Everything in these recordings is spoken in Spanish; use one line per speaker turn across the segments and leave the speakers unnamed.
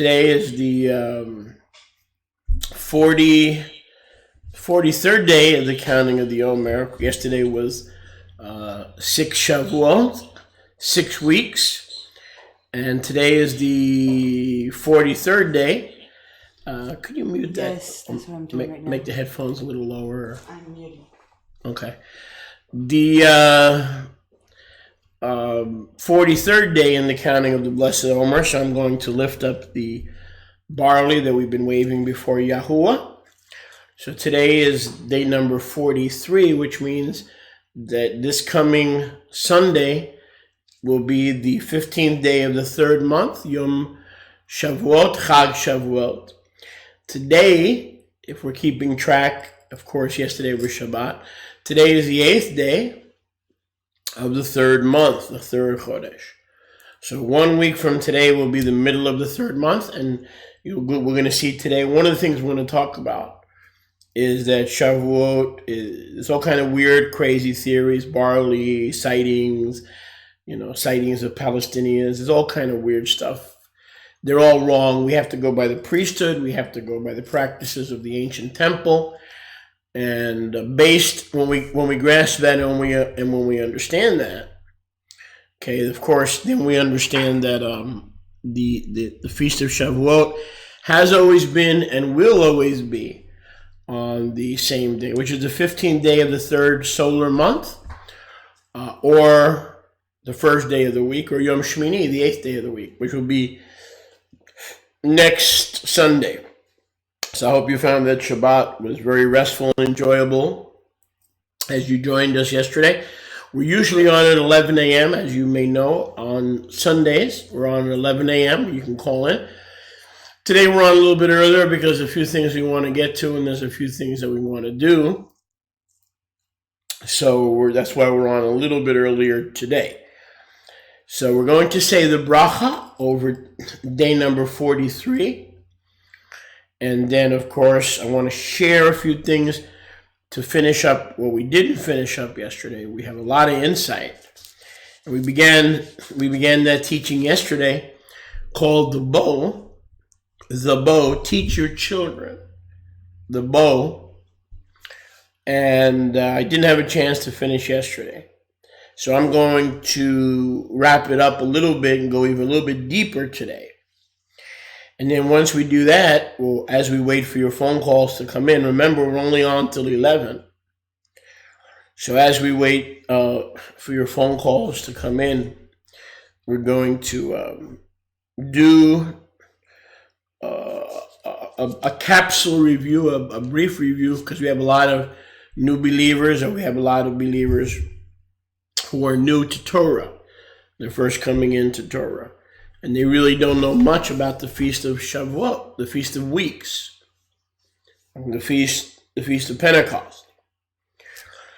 Today is the 43rd day of the counting of the Omer. Yesterday was 6 Shavuot, 6 weeks. And today is the 43rd day. Could you mute that?
Yes, that's what I'm doing right now.
Make the headphones a little lower.
I'm muted.
Okay. The 43rd day in the counting of the Blessed Omer, so I'm going to lift up the barley that we've been waving before Yahuwah. So today is day number 43, which means that this coming Sunday will be the 15th day of the third month, Yom Shavuot, Chag Shavuot. Today, if we're keeping track, of course, yesterday was Shabbat. Today is the 8th day of the third month, the third Chodesh. So 1 week from today will be the middle of the third month, and we're going to see today, one of the things we're going to talk about is that Shavuot is all kind of weird, crazy theories, barley, sightings, sightings of Palestinians. It's all kind of weird stuff. They're all wrong. We have to go by the priesthood. We have to go by the practices of the ancient temple. And based when we grasp that and when we understand that, okay, of course, then we understand that the Feast of Shavuot has always been and will always be on the same day, which is the 15th day of the third solar month, or the first day of the week, or Yom Shmini, the 8th day of the week, which will be next Sunday. So I hope you found that Shabbat was very restful and enjoyable as you joined us yesterday. We're usually on at 11 a.m., as you may know, on Sundays. We're on at 11 a.m. You can call in. Today we're on a little bit earlier because there's a few things we want to get to and there's a few things that we want to do. So that's why we're on a little bit earlier today. So we're going to say the bracha over day number 43. And then, of course, I want to share a few things to finish up what we didn't finish up yesterday. We have a lot of insight. And we began that teaching yesterday called the bow, teach your children, the bow. And I didn't have a chance to finish yesterday. So I'm going to wrap it up a little bit and go even a little bit deeper today. And then once we do that, well, as we wait for your phone calls to come in, remember we're only on till 11. So as we wait for your phone calls to come in, we're going to do a capsule review, a brief review, because we have a lot of new believers, or we have a lot of believers who are new to Torah. They're first coming into Torah. And they really don't know much about the Feast of Shavuot, the Feast of Weeks, the Feast of Pentecost.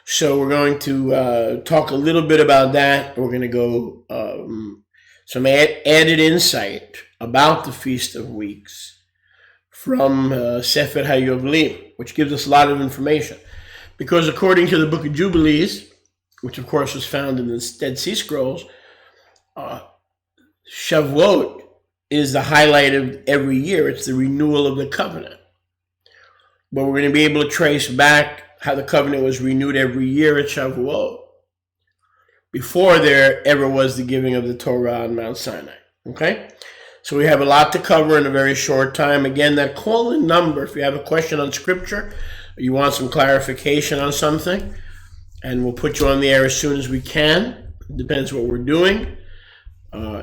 So we're going to talk a little bit about that. We're going to go some added insight about the Feast of Weeks from Sefer HaYovlim, which gives us a lot of information. Because according to the Book of Jubilees, which of course was found in the Dead Sea Scrolls, Shavuot is the highlight of every year. It's the renewal of the covenant. But we're going to be able to trace back how the covenant was renewed every year at Shavuot, before there ever was the giving of the Torah on Mount Sinai. Okay? So we have a lot to cover in a very short time. Again, that call-in number, if you have a question on Scripture, or you want some clarification on something, and we'll put you on the air as soon as we can. It depends what we're doing.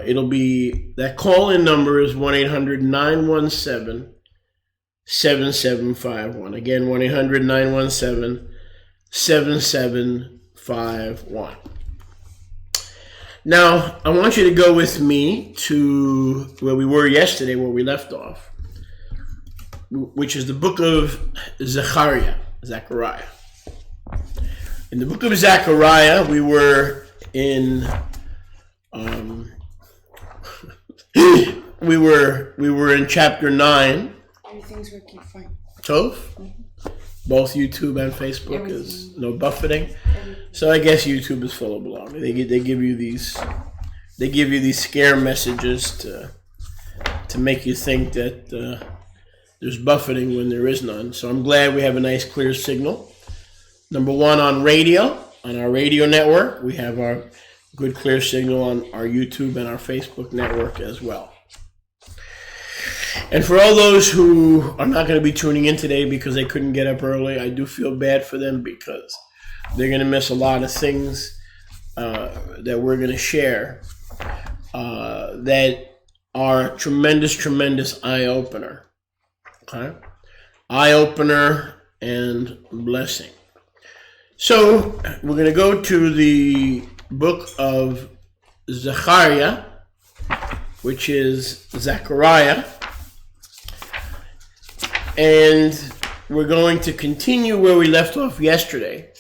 It'll be, that call-in number is 1-800-917-7751. Again, 1-800-917-7751. Now, I want you to go with me to where we were yesterday, where we left off, which is the book of Zechariah. In the book of Zechariah, we were in... we were in chapter 9.
Everything's working fine.
Tov? Both YouTube and Facebook is no buffeting. So I guess YouTube is full of baloney. They give you these scare messages to to make you think that there's buffeting when there is none. So I'm glad we have a nice clear signal. Number one, on radio, on our radio network. We have our good clear signal on our YouTube and our Facebook network as well. And for all those who are not going to be tuning in today because they couldn't get up early, I do feel bad for them because they're going to miss a lot of things that we're going to share that are tremendous eye-opener. Okay? Eye-opener and blessing. So we're going to go to the book of Zechariah, which is Zechariah. And we're going to continue where we left off yesterday.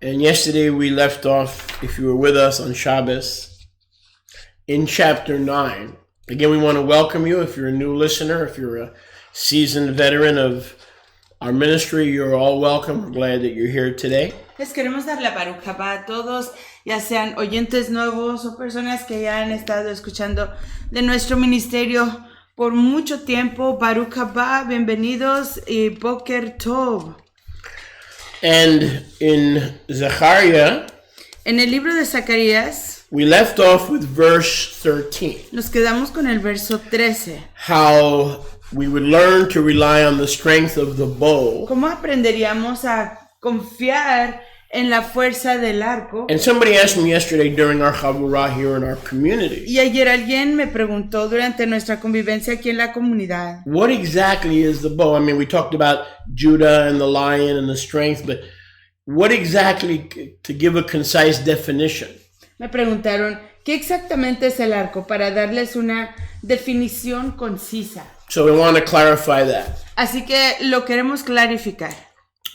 And yesterday we left off, if you were with us on Shabbos, in chapter 9. Again, we want to welcome you. If you're a new listener, if you're a seasoned veteran of our ministry, you're all welcome. We're glad that you're here today.
Les queremos dar la Baruch Haba a todos, ya sean oyentes nuevos o personas que ya han estado escuchando de nuestro ministerio por mucho tiempo. Baruch Haba, bienvenidos y Boker Tov.
And in Zechariah,
en el libro de Zacarías,
we left off with verse 13.
Nos quedamos con el verso 13.
How we would learn to rely on the strength of the bow.
¿Cómo aprenderíamos a confiar en la fuerza del arco?
And somebody asked me yesterday during our chavurah here in our community.
Y ayer alguien me preguntó durante nuestra convivencia aquí en la comunidad.
What exactly is the bow? I mean, we talked about Judah and the lion and the strength, but what exactly, to give a concise definition?
Me preguntaron, ¿qué exactamente es el arco? Para darles una definición concisa.
So we want to clarify that.
Así que lo queremos clarificar.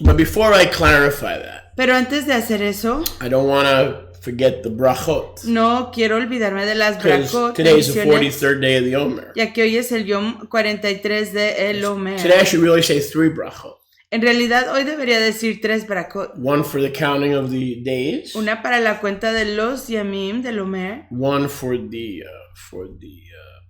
But before I clarify that,
pero antes de hacer eso,
I don't want to forget the brachot.
No quiero olvidarme de las brachot.
Today is the 43rd day of the Omer.
Ya que hoy es el Yom 43 de el Omer.
Today I should really say 3 brachot.
En realidad hoy debería decir 3 brachot.
One for the counting of the days.
Una para la cuenta de los yamim del Omer.
One for the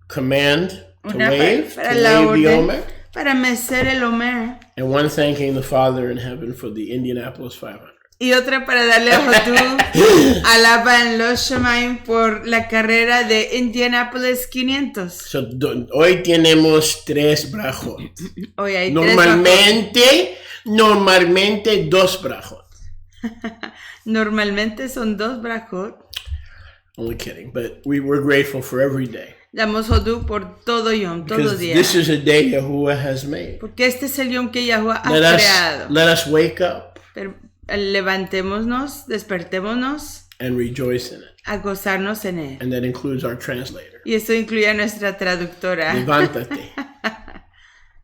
command to
Una
wave,
para
to
la
wave the
orden,
Omer.
para mecer el Omer.
And one thanking the Father in heaven for the Indianapolis 500.
Y otra para darle a Jotú alaban los Shemaim por la carrera de Indianapolis 500.
So, hoy tenemos 3 brachot.
Hoy hay
Normalmente 2 brachot.
Normalmente son 2 brachot.
Only kidding, but we were grateful for every day.
Damos Jodú por todo Yom, todo
Because
día.
this is a day Yahuwah has made.
Porque este es el Yom que Yahuwah ha creado.
Let us wake up.
Pero levantémonos, despertémonos.
And rejoice in it.
A gozarnos en él.
And that includes our translator.
Y esto incluye a nuestra traductora.
Levántate.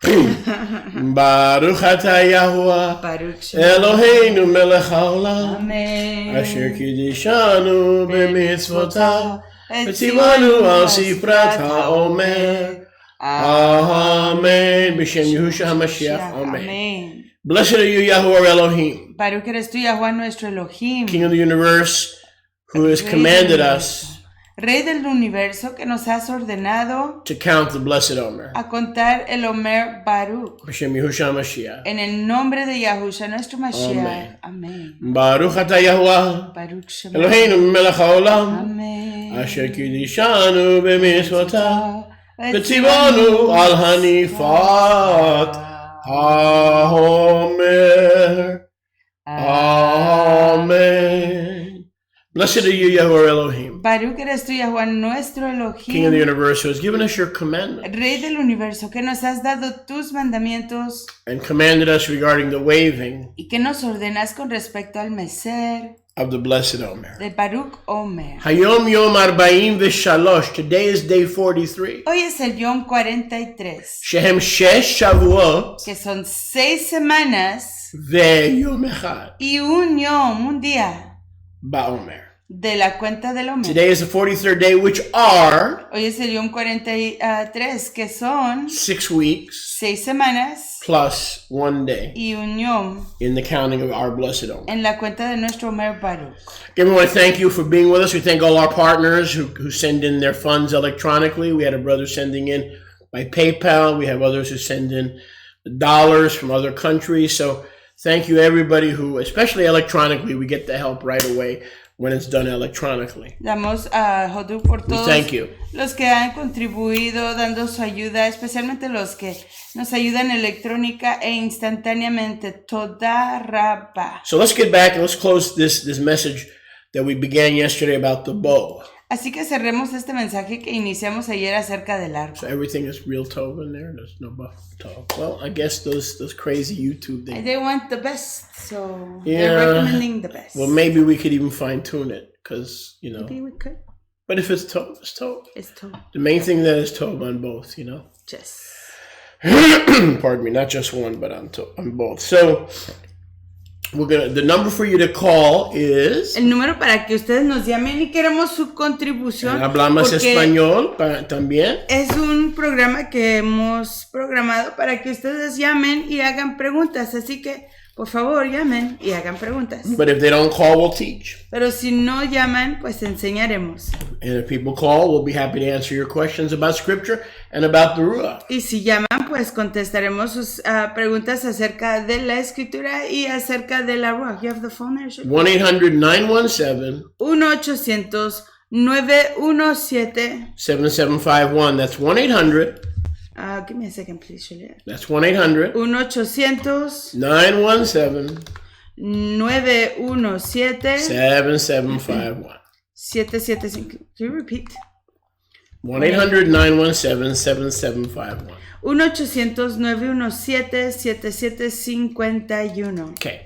Baruch atah Yahuwah Eloheinu melech haolam
Amen.
Asher kiddushanu b'mitzvotav v'tzivanu al sifrat haomer. Amen. B'shem Yahushua HaMashiach. Amen. Blessed are you, Yahuwah Elohim.
Baruch eres tú, Yahuwah, nuestro Elohim.
King of the universe, who has commanded us
Rey del universo, que nos has ordenado
to count the blessed Omer.
A contar el Omer Baruch.
B'shem Yahushua HaMashiach.
En el nombre de Yahushua, nuestro Mashiach.
Amen. Baruch atah Yahuwah
Baruch Shem
Eloheinu melech haolam
Amen.
Asher kiddushanu b'mitzvotav v'tzivanu al hanifat haomer. Amen. Blessed are you, Yahuwah Elohim.
Baruch eres tú, Yahuwah, nuestro Elohim.
King of the universe, who has given us your commandment.
Rey del universo, que nos has dado tus mandamientos.
And commanded us regarding the waving.
Y que nos ordenas con respecto al meser.
Of the blessed Omer.
De Baruch Omer.
Hayom Yom 43. Today is day 43.
Hoy es el Yom 43.
Shehem 6 Shavuot.
Que son 6 semanas.
Ve Yom Echad.
Y un Yom, un día.
Ba'omer.
de la cuenta del Omer.
Today is the 43rd day, which are
Hoy es el Yom 43, que son
6 weeks
6 semanas
plus 1 day
y un Yom
in the counting of our blessed Omer.
en la cuenta de nuestro Omer Baruch.
Again, we want to thank you for being with us. We thank all our partners who send in their funds electronically. We had a brother sending in by PayPal. We have others who send in dollars from other countries. So thank you everybody who, especially electronically, we get the help right away when it's done electronically.
Damos a Hoduk por todos
thank you.
Los que han contribuido dando su ayuda, especialmente los que nos ayudan electrónica e instantáneamente. Toda rabba.
So let's get back and let's close this message that we began yesterday about the bow.
Así que cerremos este mensaje que iniciamos ayer acerca del arco.
So everything is real Tov in there. There's no buff Tov. Well, I guess those crazy YouTube things.
They want the best, so
Yeah.
they're recommending the best.
Well, maybe we could even fine tune it because
Maybe we could.
But if it's Tov, it's Tov.
It's Tov.
The main thing that is Tov on both,
Yes.
Pardon me, not just one, but on both. So the number for you to call is.
El número para que ustedes nos llamen y queremos su contribución.
Hablamos español también.
Es un programa que hemos programado para que ustedes llamen y hagan preguntas, así que por favor llamen y hagan preguntas.
But if they don't call, we'll teach.
Pero si no llaman, pues enseñaremos.
And if people call, we'll be happy to answer your questions about Scripture and about the Ruach.
Y si llaman, pues contestaremos sus preguntas acerca de la Escritura y acerca de la Ruach. You have the phone there?
1-800-917
1-800-917
7751. That's 1-800.
Give me a second, please, Julia.
That's 1-800
1-800
917
917
7751.
775. Can you repeat?
1-800-917-7751.
1-800-917-7751.
Okay.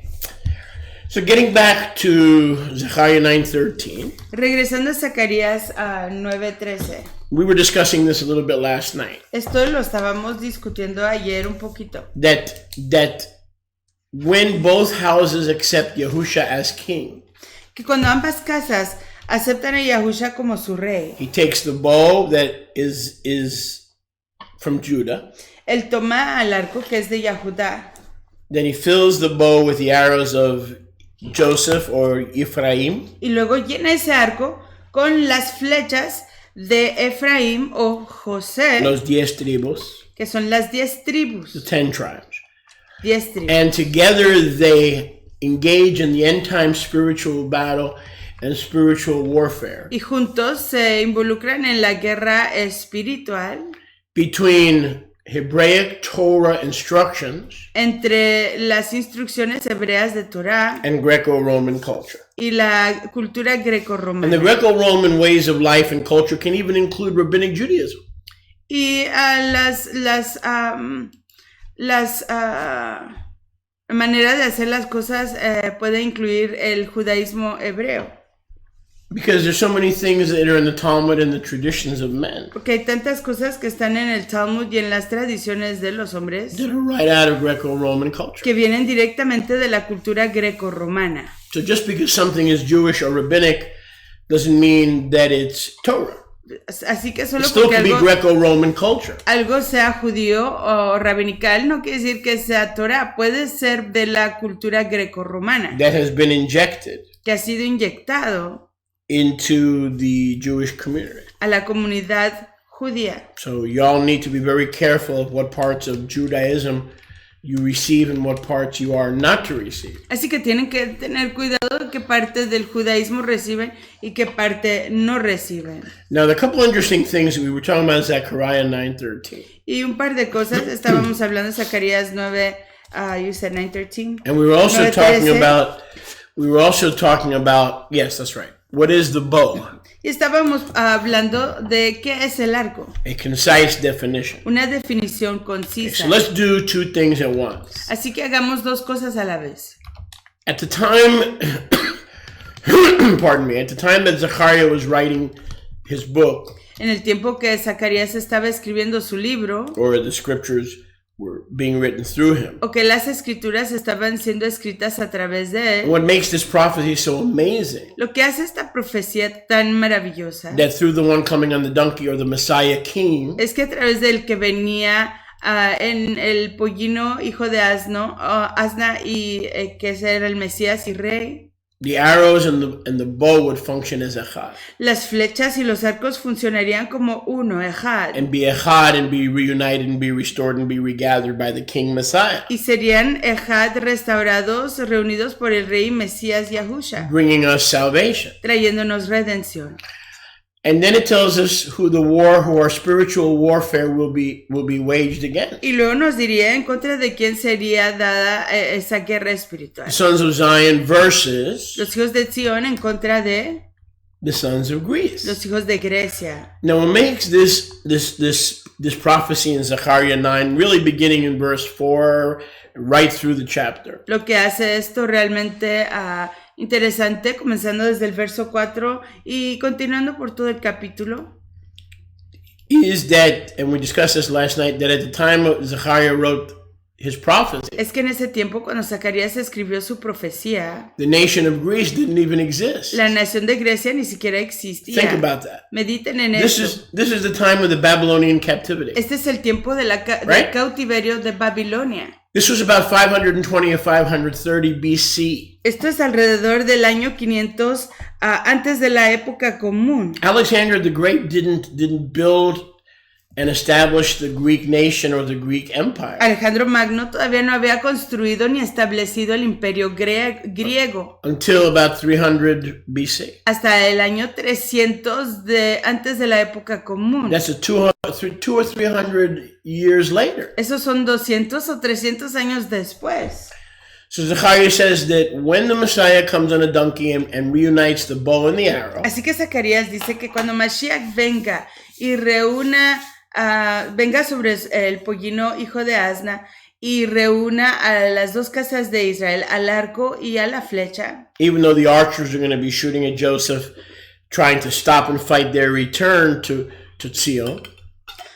So getting back to Zechariah 9:13.
Regresando a Zacarías 9:13.
We were discussing this a little bit last night.
Esto lo estábamos discutiendo ayer un poquito.
That when both houses accept Yahusha as king,
Que cuando ambas casas aceptan a Yahusha como su rey,
he takes the bow that is from Judah.
él toma al arco que es de Yahudá.
Then he fills the bow with the arrows of Joseph or Ephraim.
Y luego llena ese arco con las flechas de Efraín o José,
Los 10 tribus.
que son las 10 tribus.
The 10 tribes.
10 tribus.
And together they engage in the end time spiritual battle and spiritual warfare
Y juntos se involucran en la guerra espiritual
between Hebraic Torah instructions
entre las instrucciones hebreas de Torah
and Greco-Roman culture.
y la cultura
And the
grecorromana.
Greco-Roman ways of life and culture can even include rabbinic Judaism.
Y manera de hacer las cosas puede incluir el judaísmo hebreo.
Because there's so many things that are in the Talmud and the traditions of men
Porque hay tantas cosas que están en el Talmud y en las tradiciones de los hombres
that are right out of Greco-Roman culture.
que vienen directamente de la cultura grecorromana.
So just because something is Jewish or rabbinic doesn't mean that it's Torah.
Así que
It
solo
still
porque
could be Greco-Roman culture.
algo sea judío o rabinical no quiere decir que sea Torah. Puede ser de la cultura grecorromana
That has been injected
que ha sido inyectado
into the Jewish community.
a la comunidad judía.
So y'all need to be very careful of what parts of Judaism you receive and what parts you are not to receive.
Así que tienen que tener cuidado de qué parte del judaísmo reciben y qué parte no reciben.
Now, the couple interesting things that we were talking about in Zechariah 9:13.
Y un par de cosas, estábamos hablando de Zacarías 9, you said 9:13.
And we were also
9:13.
talking about, yes, that's right. What is the bow?
Y estábamos hablando de qué es el arco,
A concise definition.
una definición
Okay,
concisa.
so let's do two things at once.
Así que hagamos dos cosas a la vez.
At the time, pardon me, at the time that Zechariah was writing his book,
En el tiempo que Zacarías estaba escribiendo su libro,
or the scriptures were being written through him.
o que las escrituras estaban siendo escritas a través de él.
What makes this prophecy so amazing,
Lo que hace esta profecía tan maravillosa
that through the one coming on the donkey, or the Messiah King,
es que a través del que venía en el pollino hijo de asna y que era el Mesías y rey,
the arrows and the bow would function as echad,
las flechas y los arcos funcionarían como uno, ejad,
and be echad and be reunited and be restored and be regathered by the King Messiah,
y serían ejad restaurados, reunidos por el rey Mesías Yahusha,
bringing us salvation.
trayéndonos redención.
And then it tells us who our spiritual warfare will be waged against.
Y luego nos diría en contra de quién sería dada esa guerra espiritual.
The sons of Zion versus
Los hijos de Sion en contra de
the sons of Greece.
los hijos de Grecia.
Now, what makes this prophecy in Zechariah 9, really beginning in verse 4, right through the chapter,
Lo que hace esto realmente interesante, comenzando desde el verso 4 y continuando por todo el capítulo,
is that, and we discussed this last night, that at the time Zechariah wrote his prophecy,
es que en ese tiempo cuando Zacarías escribió su profecía,
the nation of Greece didn't even exist.
la nación de Grecia ni siquiera existía.
Think about that.
Mediten en
This
eso.
is the time of the Babylonian captivity.
Este es el tiempo de del
Right?
cautiverio de Babilonia.
This was about 520 or 530 BC.
Esto es alrededor del año 500 antes de la época común.
Alexander the Great didn't build and establish the Greek nation or the Greek empire
Alejandro Magno todavía no había construido ni establecido el imperio griego
until about 300 BC.
hasta el año 300 antes de la época común.
That's 200 or 300 years later.
Esos son 200 o 300 años después.
So Zechariah says that when the Messiah comes on a donkey and reunites the bow and the arrow,
Así que Zacarías dice que cuando Mashiach venga y venga sobre el pollino hijo de asna y reúna a las dos casas de Israel, al arco y a la flecha,
even though the archers are going to be shooting at Joseph, trying to stop and fight their return to Zion,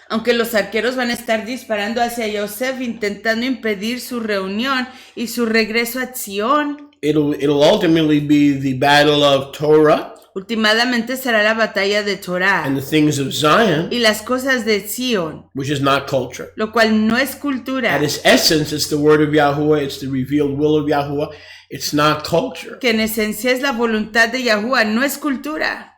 aunque los arqueros van a estar disparando hacia Yosef intentando impedir su reunión y su regreso a Sion,
it'll ultimately be the battle of Torah
últimamente será la batalla de Torah
and the things of Zion,
y las cosas de Sion,
which is not culture.
lo cual no es cultura,
At its essence, it's the word of Yahuwah, it's the revealed will of Yahuwah, it's not culture.
que en esencia es la voluntad de Yahuwah, no es cultura,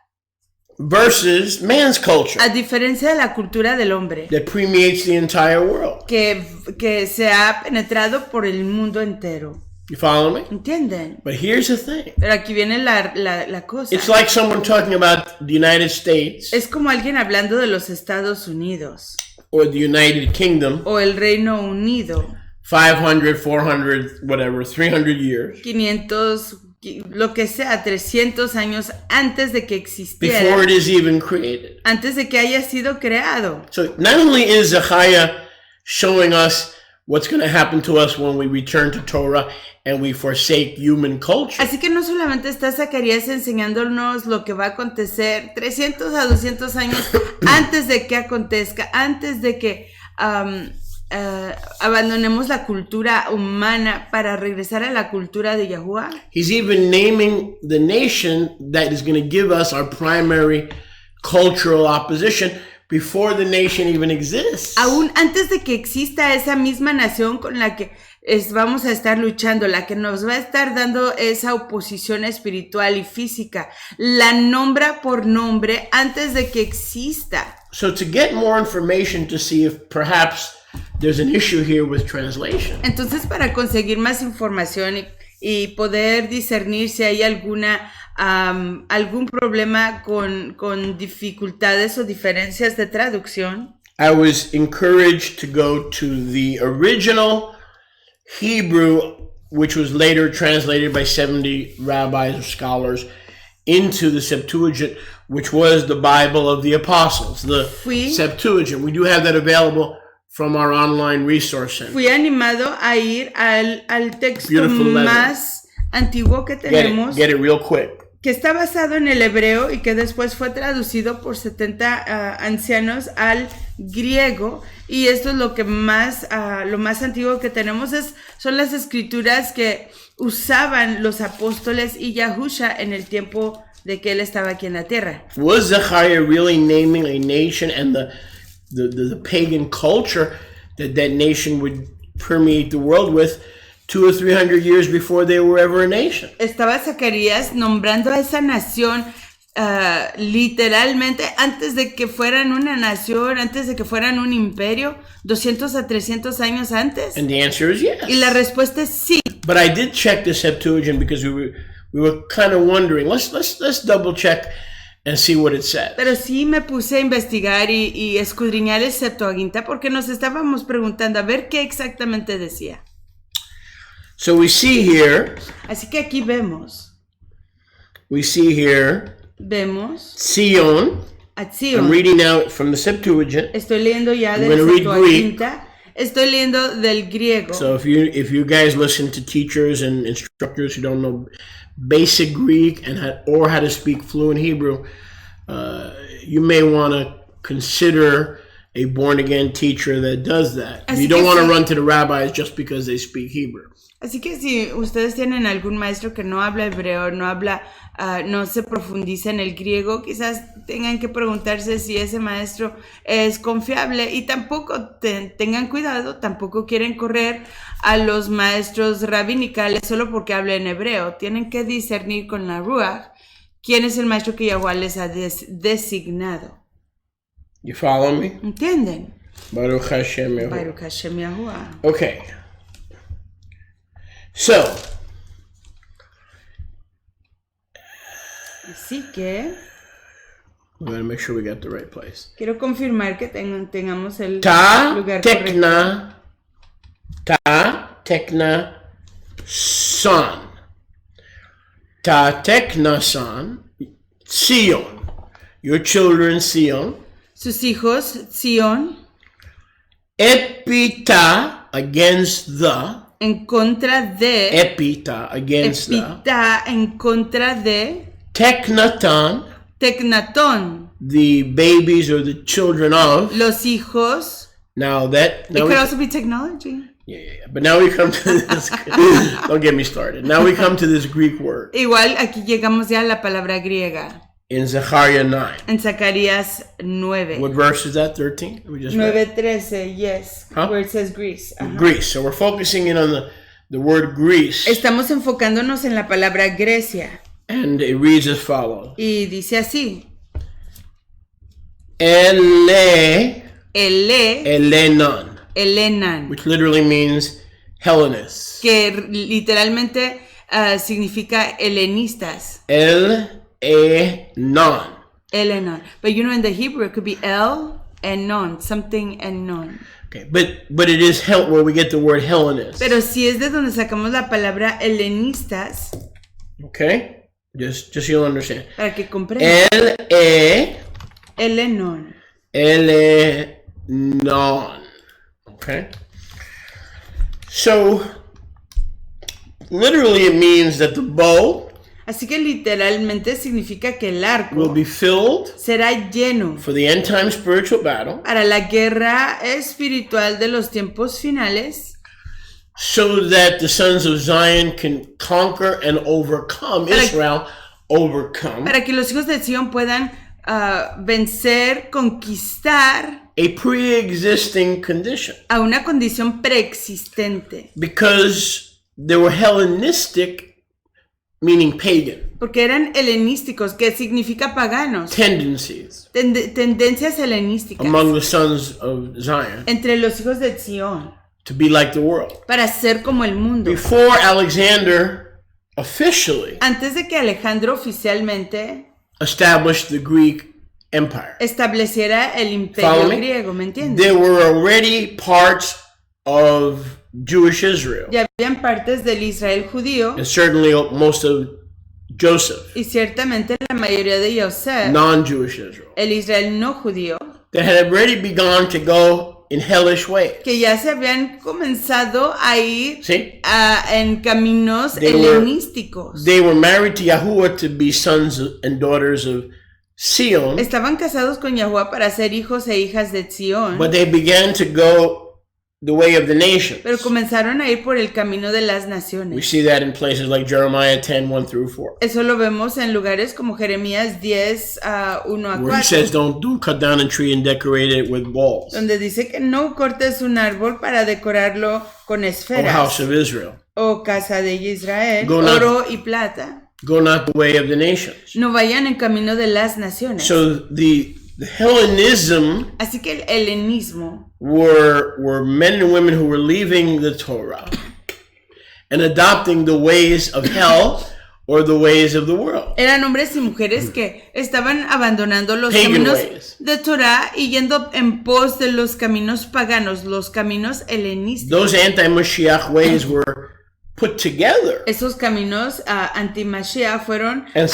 Versus man's culture
a diferencia de la cultura del hombre,
that permeates the entire world.
que se ha penetrado por el mundo entero.
You follow me?
¿Entienden?
But here's the thing.
Pero aquí viene la cosa.
It's like someone talking about the United States
Es como alguien hablando de los Estados Unidos
or the United Kingdom
o el Reino Unido,
500, 400, whatever, 300 years
500, lo que sea, 300 años antes de que existiera,
before it is even created.
antes de que haya sido creado.
So not only is Zechariah showing us what's going to happen to us when we return to Torah and we forsake human culture,
Así que no solamente está Zacarías enseñándonos lo que va a acontecer 300 a 200 años antes de que acontezca, antes de que abandonemos la cultura humana para regresar a la cultura de Yahuwah.
he's even naming the nation that is going to give us our primary cultural opposition before the nation even exists.
Aún antes de que exista esa misma nación con la que vamos a estar luchando, la que nos va a estar dando esa oposición espiritual y física, la nombra por nombre antes de que exista.
So to get more information to see if perhaps there's an issue here with translation,
Entonces, para conseguir más información y poder discernir si hay algún problema con dificultades o diferencias de traducción,
I was encouraged to go to the original Hebrew, which was later translated by 70 rabbis or scholars into the Septuagint, which was the Bible of the Apostles, the Septuagint. We do have that available from our online resource center.
Fui animado a ir al texto más antiguo que tenemos,
Get it real quick.
que está basado en el hebreo y que después fue traducido por 70 ancianos al griego, y esto es lo que más, lo más antiguo que tenemos son las escrituras que usaban los apóstoles y Yahusha en el tiempo de que él estaba aquí en la tierra.
Was Zechariah really naming a nation and the pagan culture that nation would permeate the world with 200 or 300 years before they were ever a nation?
Estaba Zacarías nombrando a esa nación literalmente antes de que fueran una nación, antes de que fueran un imperio, 200 a 300 años antes.
And the answer is yes.
Y la respuesta es sí.
But I did check the Septuagint because we were kind of wondering. Let's double check and see what it said.
Pero sí me puse a investigar y escudriñar el Septuaginta porque nos estábamos preguntando a ver qué exactamente decía.
So we see here.
Así que aquí vemos. Vemos
Zion.
a Zion.
I'm reading out from the Septuagint.
Estoy leyendo ya del Septuaginta. Estoy leyendo del griego.
So if you guys listen to teachers and instructors who don't know basic Greek or how to speak fluent Hebrew, you may want to consider a born-again teacher that does that. You don't want to run to the rabbis just because they speak Hebrew.
Así que si ustedes tienen algún maestro que no habla hebreo, no se profundiza en el griego, quizás tengan que preguntarse si ese maestro es confiable y tampoco tengan cuidado, tampoco quieren correr a los maestros rabinicales solo porque hablen hebreo. Tienen que discernir con la Ruach quién es el maestro que Yahuwah les ha designado.
You follow me?
¿Entienden?
Baruch Hashem Yahuwah.
Baruch Hashem Yahuwah.
Okay. So,
así que
we're going to make sure we got the right place.
Quiero confirmar que tengamos el lugar
correcto. Ta tekna son. Ta tekna son. Zion. Your children, Zion.
Sus hijos, Zion.
Epita, against the.
En contra de.
Epita, against
Epita, en contra de.
Teknaton.
Teknaton.
The babies or the children of.
Los hijos.
Now
it could also be technology.
Yeah. But now we come to this. Don't get me started. Now we come to this Greek word.
Igual aquí llegamos ya a la palabra griega.
In Zechariah 9.
En Zacarías 9.
What verse is that? 13?
9:13, yes.
Huh?
Where it says Greece.
Greece. So we're focusing in on the word Greece.
Estamos enfocándonos en la palabra Grecia.
And it reads as follows.
Y dice así. Elenan.
Which literally means Hellenists.
Que literalmente significa helenistas. Elenon. But you know in the Hebrew it could be El and Non. Something and Non.
Okay, but it is where we get the word Hellenist.
Pero si es de donde sacamos la palabra helenistas.
Okay? Just so you'll understand.
Para que comprendan. Elenon.
Okay? So, literally it means that the bow.
Así que literalmente significa que el arco
will be filled
será lleno
for the end time spiritual battle.
Para la guerra espiritual de los tiempos finales.
So that the sons of Zion can conquer and overcome Israel.
Para que los hijos de Sion puedan vencer, conquistar
a pre-existing condition.
A una condición preexistente.
Because they were Hellenistic, meaning pagan.
Porque eran helenísticos, que significa paganos.
Tendencies.
Tendencias helenísticas.
Among the sons of Zion.
Entre los hijos de Sion.
To be like the world.
Para ser como el mundo.
Before Alexander officially.
Antes de que Alejandro oficialmente
established the Greek Empire.
Estableciera el imperio griego, ¿me entiendes?
There were already parts of Jewish Israel.
Ya habían partes del Israel judío.
And certainly most of Joseph.
Y ciertamente la mayoría de Joseph.
Non-Jewish Israel.
El Israel no judío.
That had already begun to go in hellish ways.
Que ya se habían comenzado a ir en caminos
helenísticos. They were married to Yahuwah to be sons and daughters of Sion,
estaban casados con Yahuwah para ser hijos e hijas de Sion,
but they began to go the way of the nations.
pero comenzaron a ir por el camino de las
We
naciones.
see that in places like Jeremiah 10, 1 through 4.
Eso lo vemos en lugares como Jeremías 10, 1 a
Where he says,
4,
don't cut down a tree and decorate it with balls.
donde dice que no cortes un árbol para decorarlo con
O
esferas,
house of Israel.
o casa de Israel,
Go not-
oro y plata.
Go not the way of the nations.
No vayan en camino de las naciones.
So the Hellenism
Así que el helenismo
were men and women who were leaving the Torah and adopting the ways of hell or the ways of the world.
eran hombres y mujeres que estaban abandonando los
Pagan
caminos
ways.
de Torah y yendo en pos de los caminos paganos, los caminos helenistas.
Those anti-Mashiach ways were put together
Esos caminos anti-Mashiach fueron
And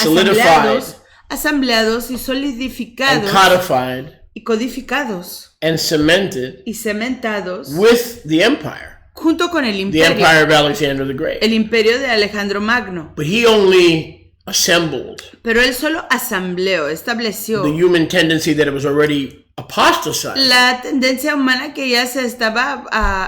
asambleados y
and
solidificados
codified
y codificados
and cemented
y cementados
with the empire,
junto con el
the
imperio,
empire of Alexander the Great.
el imperio de Alejandro Magno.
But he only assembled
Pero él solo asambleó, estableció
the human tendency that it was already apostatized
la tendencia humana que ya se estaba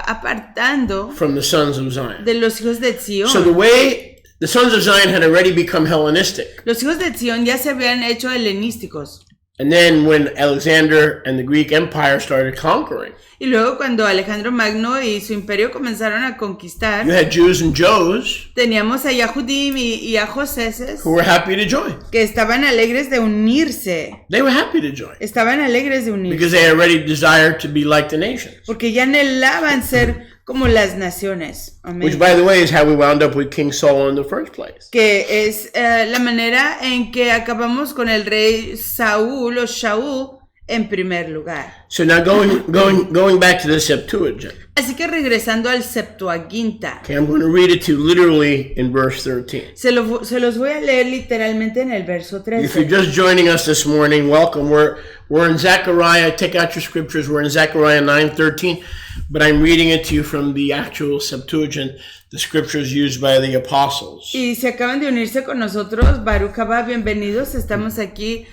apartando
from the sons of Zion.
de los hijos de Sion.
So the way the sons of Zion had already become Hellenistic.
Los hijos de Sion ya se habían hecho helenísticos.
And then when Alexander and the Greek Empire started conquering,
Y luego cuando Alejandro Magno y su imperio comenzaron a conquistar,
you had Jews and Joes
teníamos a Yahudim y a Joseses
who were happy to join.
que estaban alegres de unirse.
They were happy to join
Estaban alegres de unirse.
because they already desired to be like the nations.
Porque ya anhelaban ser como las naciones. Amén.
Which, by the way, is how we wound up with King Saul in the first place.
Que es la manera en que acabamos con el rey Saúl o Shaul en primer lugar.
So now going back to the Septuagint.
Así que regresando al Septuaginta,
Okay, I'm going to read it to you literally in verse 13.
se los voy a leer literalmente en el verso
If you're
13.
just joining us this morning, welcome. We're in Zechariah. Take out your scriptures. We're in Zechariah 9:13, but I'm reading it to you from the actual Septuagint, the scriptures used by the apostles.
Y si acaban de unirse con nosotros, Baruch Haba, bienvenidos. Estamos aquí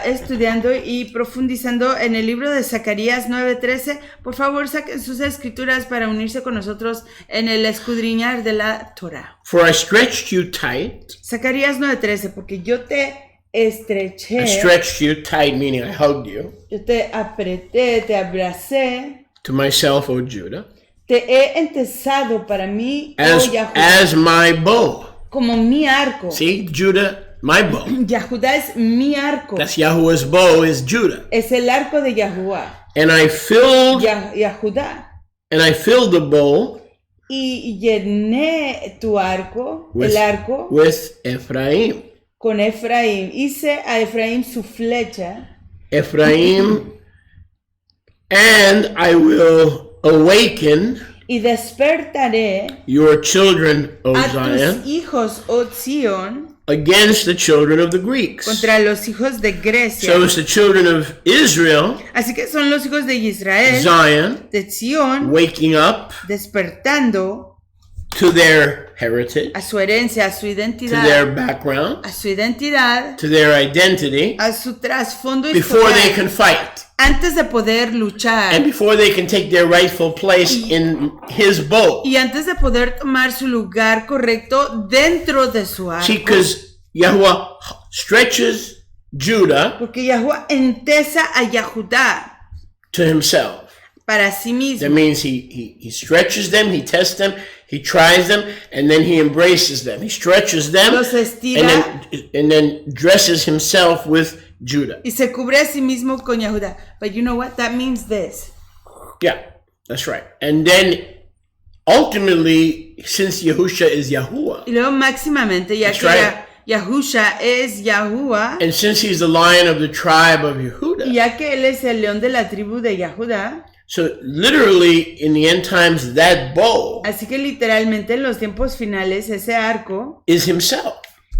estudiando y profundizando en el libro de Zacarías 9:13. Por favor, saquen sus escrituras para unirse con nosotros en el escudriñar de la Torah.
For I stretched you tight.
Zacarías 9:13, porque yo te estreché,
I stretched you tight, meaning I hugged you,
yo te apreté, te abracé,
to myself, O Judah,
te he entesado para mí,
as
Yahudah,
as my bow.
como mi arco.
See, Judah, my bow.
Yahudah es mi arco.
That's Yahuwah's bow is Judah.
Es el arco de Yahuwah.
And I filled
Yahudah.
the bow
Y llené tu arco,
with,
el arco,
with Ephraim.
con Efraín. Hice a Efraín su flecha.
Ephraim, and I will awaken
Y despertaré
your children, O
a
Zion,
tus hijos, oh Sion,
against the children of the Greeks.
contra los hijos de Grecia.
So it's the children of Israel,
Así que son los hijos de Israel,
Zion,
de Sion,
waking up
despertando
to their heritage,
a su herencia, a su
to
identidad,
their background,
a su identidad,
to their identity,
a su trasfondo
before they
histórico,
can fight,
antes de poder luchar.
and before they can take their rightful place in his bow.
Y antes de poder tomar su lugar correcto dentro de su arco.
See, because Yahuwah stretches Judah
Porque Yahuwah entesa a Yahudá
to himself.
para sí mismo.
That means he stretches them, he tests them, he tries them, and then he embraces them. He stretches them
Los estira
and then dresses himself with Judah.
y se cubre a sí mismo con Yahudá. But you know what? That means this.
Yeah, that's right. And then ultimately, since Yahusha is Yahuwah,
Y luego máximamente, ya
That's
que
right.
Yahusha es Yahuwah,
and since he's the lion of the tribe of
y
Yehuda,
ya que él es el león de la tribu de Yahudá,
so literally in the end times, that bow
así que literalmente en los tiempos finales ese arco
is himself,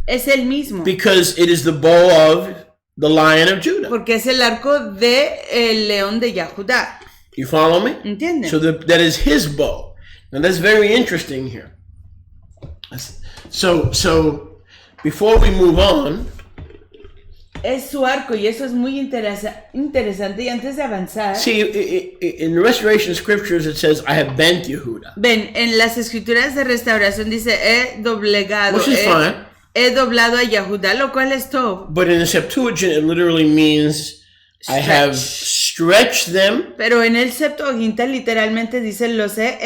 es el mismo.
because it is the bow of the lion of Judah.
Porque es el arco de el león de Yahudá.
You follow me?
¿Entienden?
So that is his bow. Now that's very interesting here. So before we move on,
es su arco, y eso es muy interesante. Y antes de avanzar,
See, in the Restoration Scriptures it says, I have bent Yehuda.
ven, en las escrituras de restauración dice, he doblegado,
Which is fine.
he doblado a Yehuda, lo cual es todo.
But in the Septuagint it literally means I have stretched them
Pero en el Septuaginta literalmente dice, los he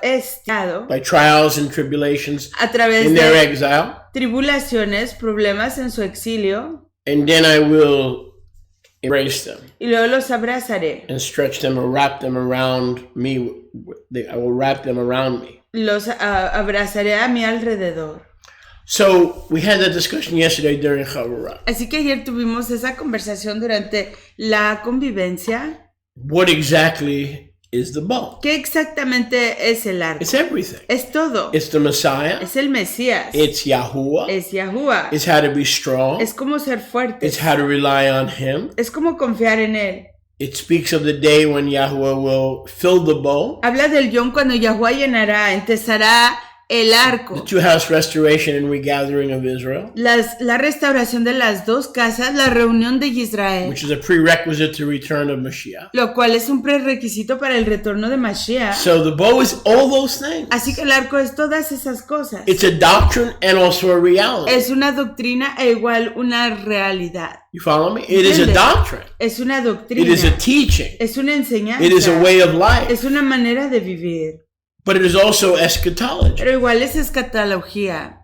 estirado
by trials and tribulations
a través
in their
de
exile.
tribulaciones, problemas en su exilio,
And then I will embrace them
y luego los abrazaré.
and stretch them or wrap them around me. I will wrap them around me.
Los abrazaré a mi alrededor.
So we had that discussion yesterday during Chavurah.
Así que ayer tuvimos esa conversación durante la convivencia.
What exactly is the bow?
¿Qué exactamente es el arco?
It's everything.
Es todo.
It's the Messiah.
Es el Mesías.
It's Yahuwah.
Es Yahuwah.
It's how to be strong.
Es como ser fuerte.
It's how to rely on Him.
Es como confiar en Él.
It speaks of the day when Yahuwah will fill the bow.
Habla del yom cuando Yahuwah llenará, empezará el arco.
The two-house restoration and regathering of Israel,
La restauración de las dos casas, la reunión de Israel,
which is a prerequisite to return of Mashiach.
lo cual es un prerequisito para el retorno de Mashiach.
So the bow is all those things.
Así que el arco es todas esas cosas.
It's a doctrine and also a reality.
Es una doctrina e igual una realidad.
You follow me? It is a doctrine.
Es una
It
doctrina.
is a teaching.
Es una enseñanza.
It is a way of life.
Es una manera de vivir.
But it is also eschatology.
Pero igual es escatología.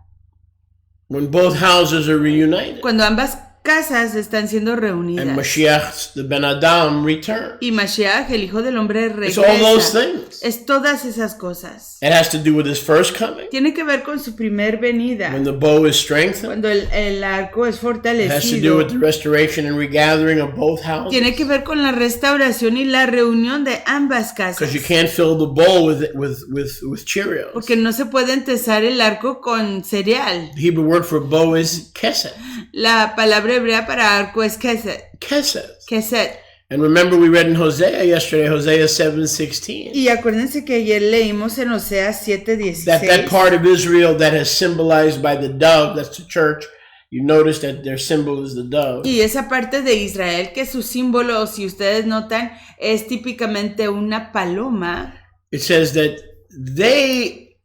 When both houses are reunited
Cuando ambas casas están siendo
and
reunidas.
Mashiach, the Ben Adam, returns.
Y Mashiach, el Hijo del Hombre,
It's all those
regresa.
things.
Es todas esas cosas.
It has to do with His first coming,
Tiene que ver con su primer venida.
when the bow is strengthened.
Cuando el arco es
It has to do
fortalecido.
with the restoration and regathering of both houses.
Tiene que ver con la restauración y la reunión de ambas casas.
Because you can't fill the bowl with Cheerios.
Porque no se puede empezar el arco con cereal.
The Hebrew word for bow is kesed.
La palabra hebrea para arco es keset.
Kesed.
Keset.
And remember we read in Hosea yesterday, Hosea 7:16.
Y acuérdense que ayer leímos en Oseas 7:16.
That part of Israel that is symbolized by the dove, that's the church. You notice that their symbol is the dove.
Y esa parte de Israel que su símbolo, si ustedes notan, es típicamente una paloma.
It says that they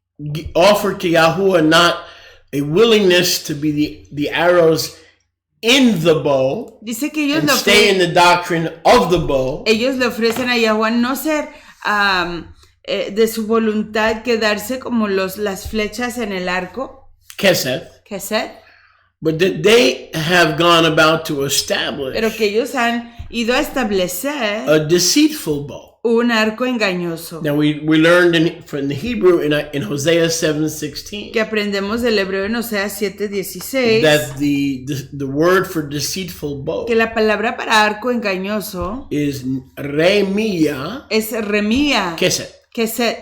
offer to Yahuwah not a willingness to be the arrows in the bow
Dice que ellos
and
le
stay in the doctrine of the bow.
ellos le ofrecen a Yahuwah no ser de su voluntad quedarse como las flechas en el arco,
Kesed.
keset,
But that they have gone about to establish
pero que ellos han ido a establecer
a deceitful bow.
un arco engañoso.
Now we learned from the Hebrew in Hosea 7:16
Que aprendemos del hebreo en Oseas 7:16,
that the word for deceitful bow
que la palabra para arco engañoso
is remia
es remía,
keset,
keset,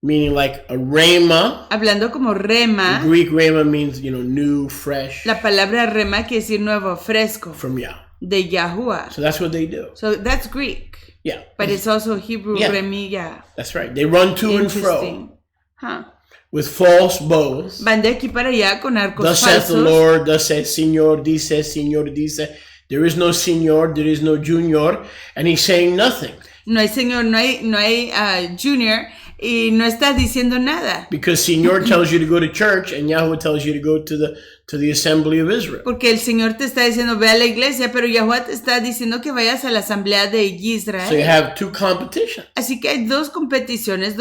meaning like a rema.
hablando como rema.
Greek rema means, new, fresh
La palabra rema quiere decir nuevo, fresco,
from Yah.
de Yahuwah.
So that's what they do.
So that's Greek,
Yeah,
but it's also Hebrew,
Yeah.
remilla.
that's right. They run to and
Interesting.
fro
Huh.
with false bows.
Van de aquí para allá con arcos
Thus saith the
falsos.
Lord, thus saith Señor, dice, Señor, dice. There is no Señor, there is no Junior, and he's saying nothing.
No hay señor, no hay junior, y no está diciendo nada.
Because Señor tells you to go to church, and Yahweh tells you to go to the assembly of Israel.
Porque el Señor te está diciendo, ve a la iglesia, pero Yahuwah te está diciendo que vayas a la asamblea de
So you
Israel.
have two competitions.
Así que hay dos competiciones,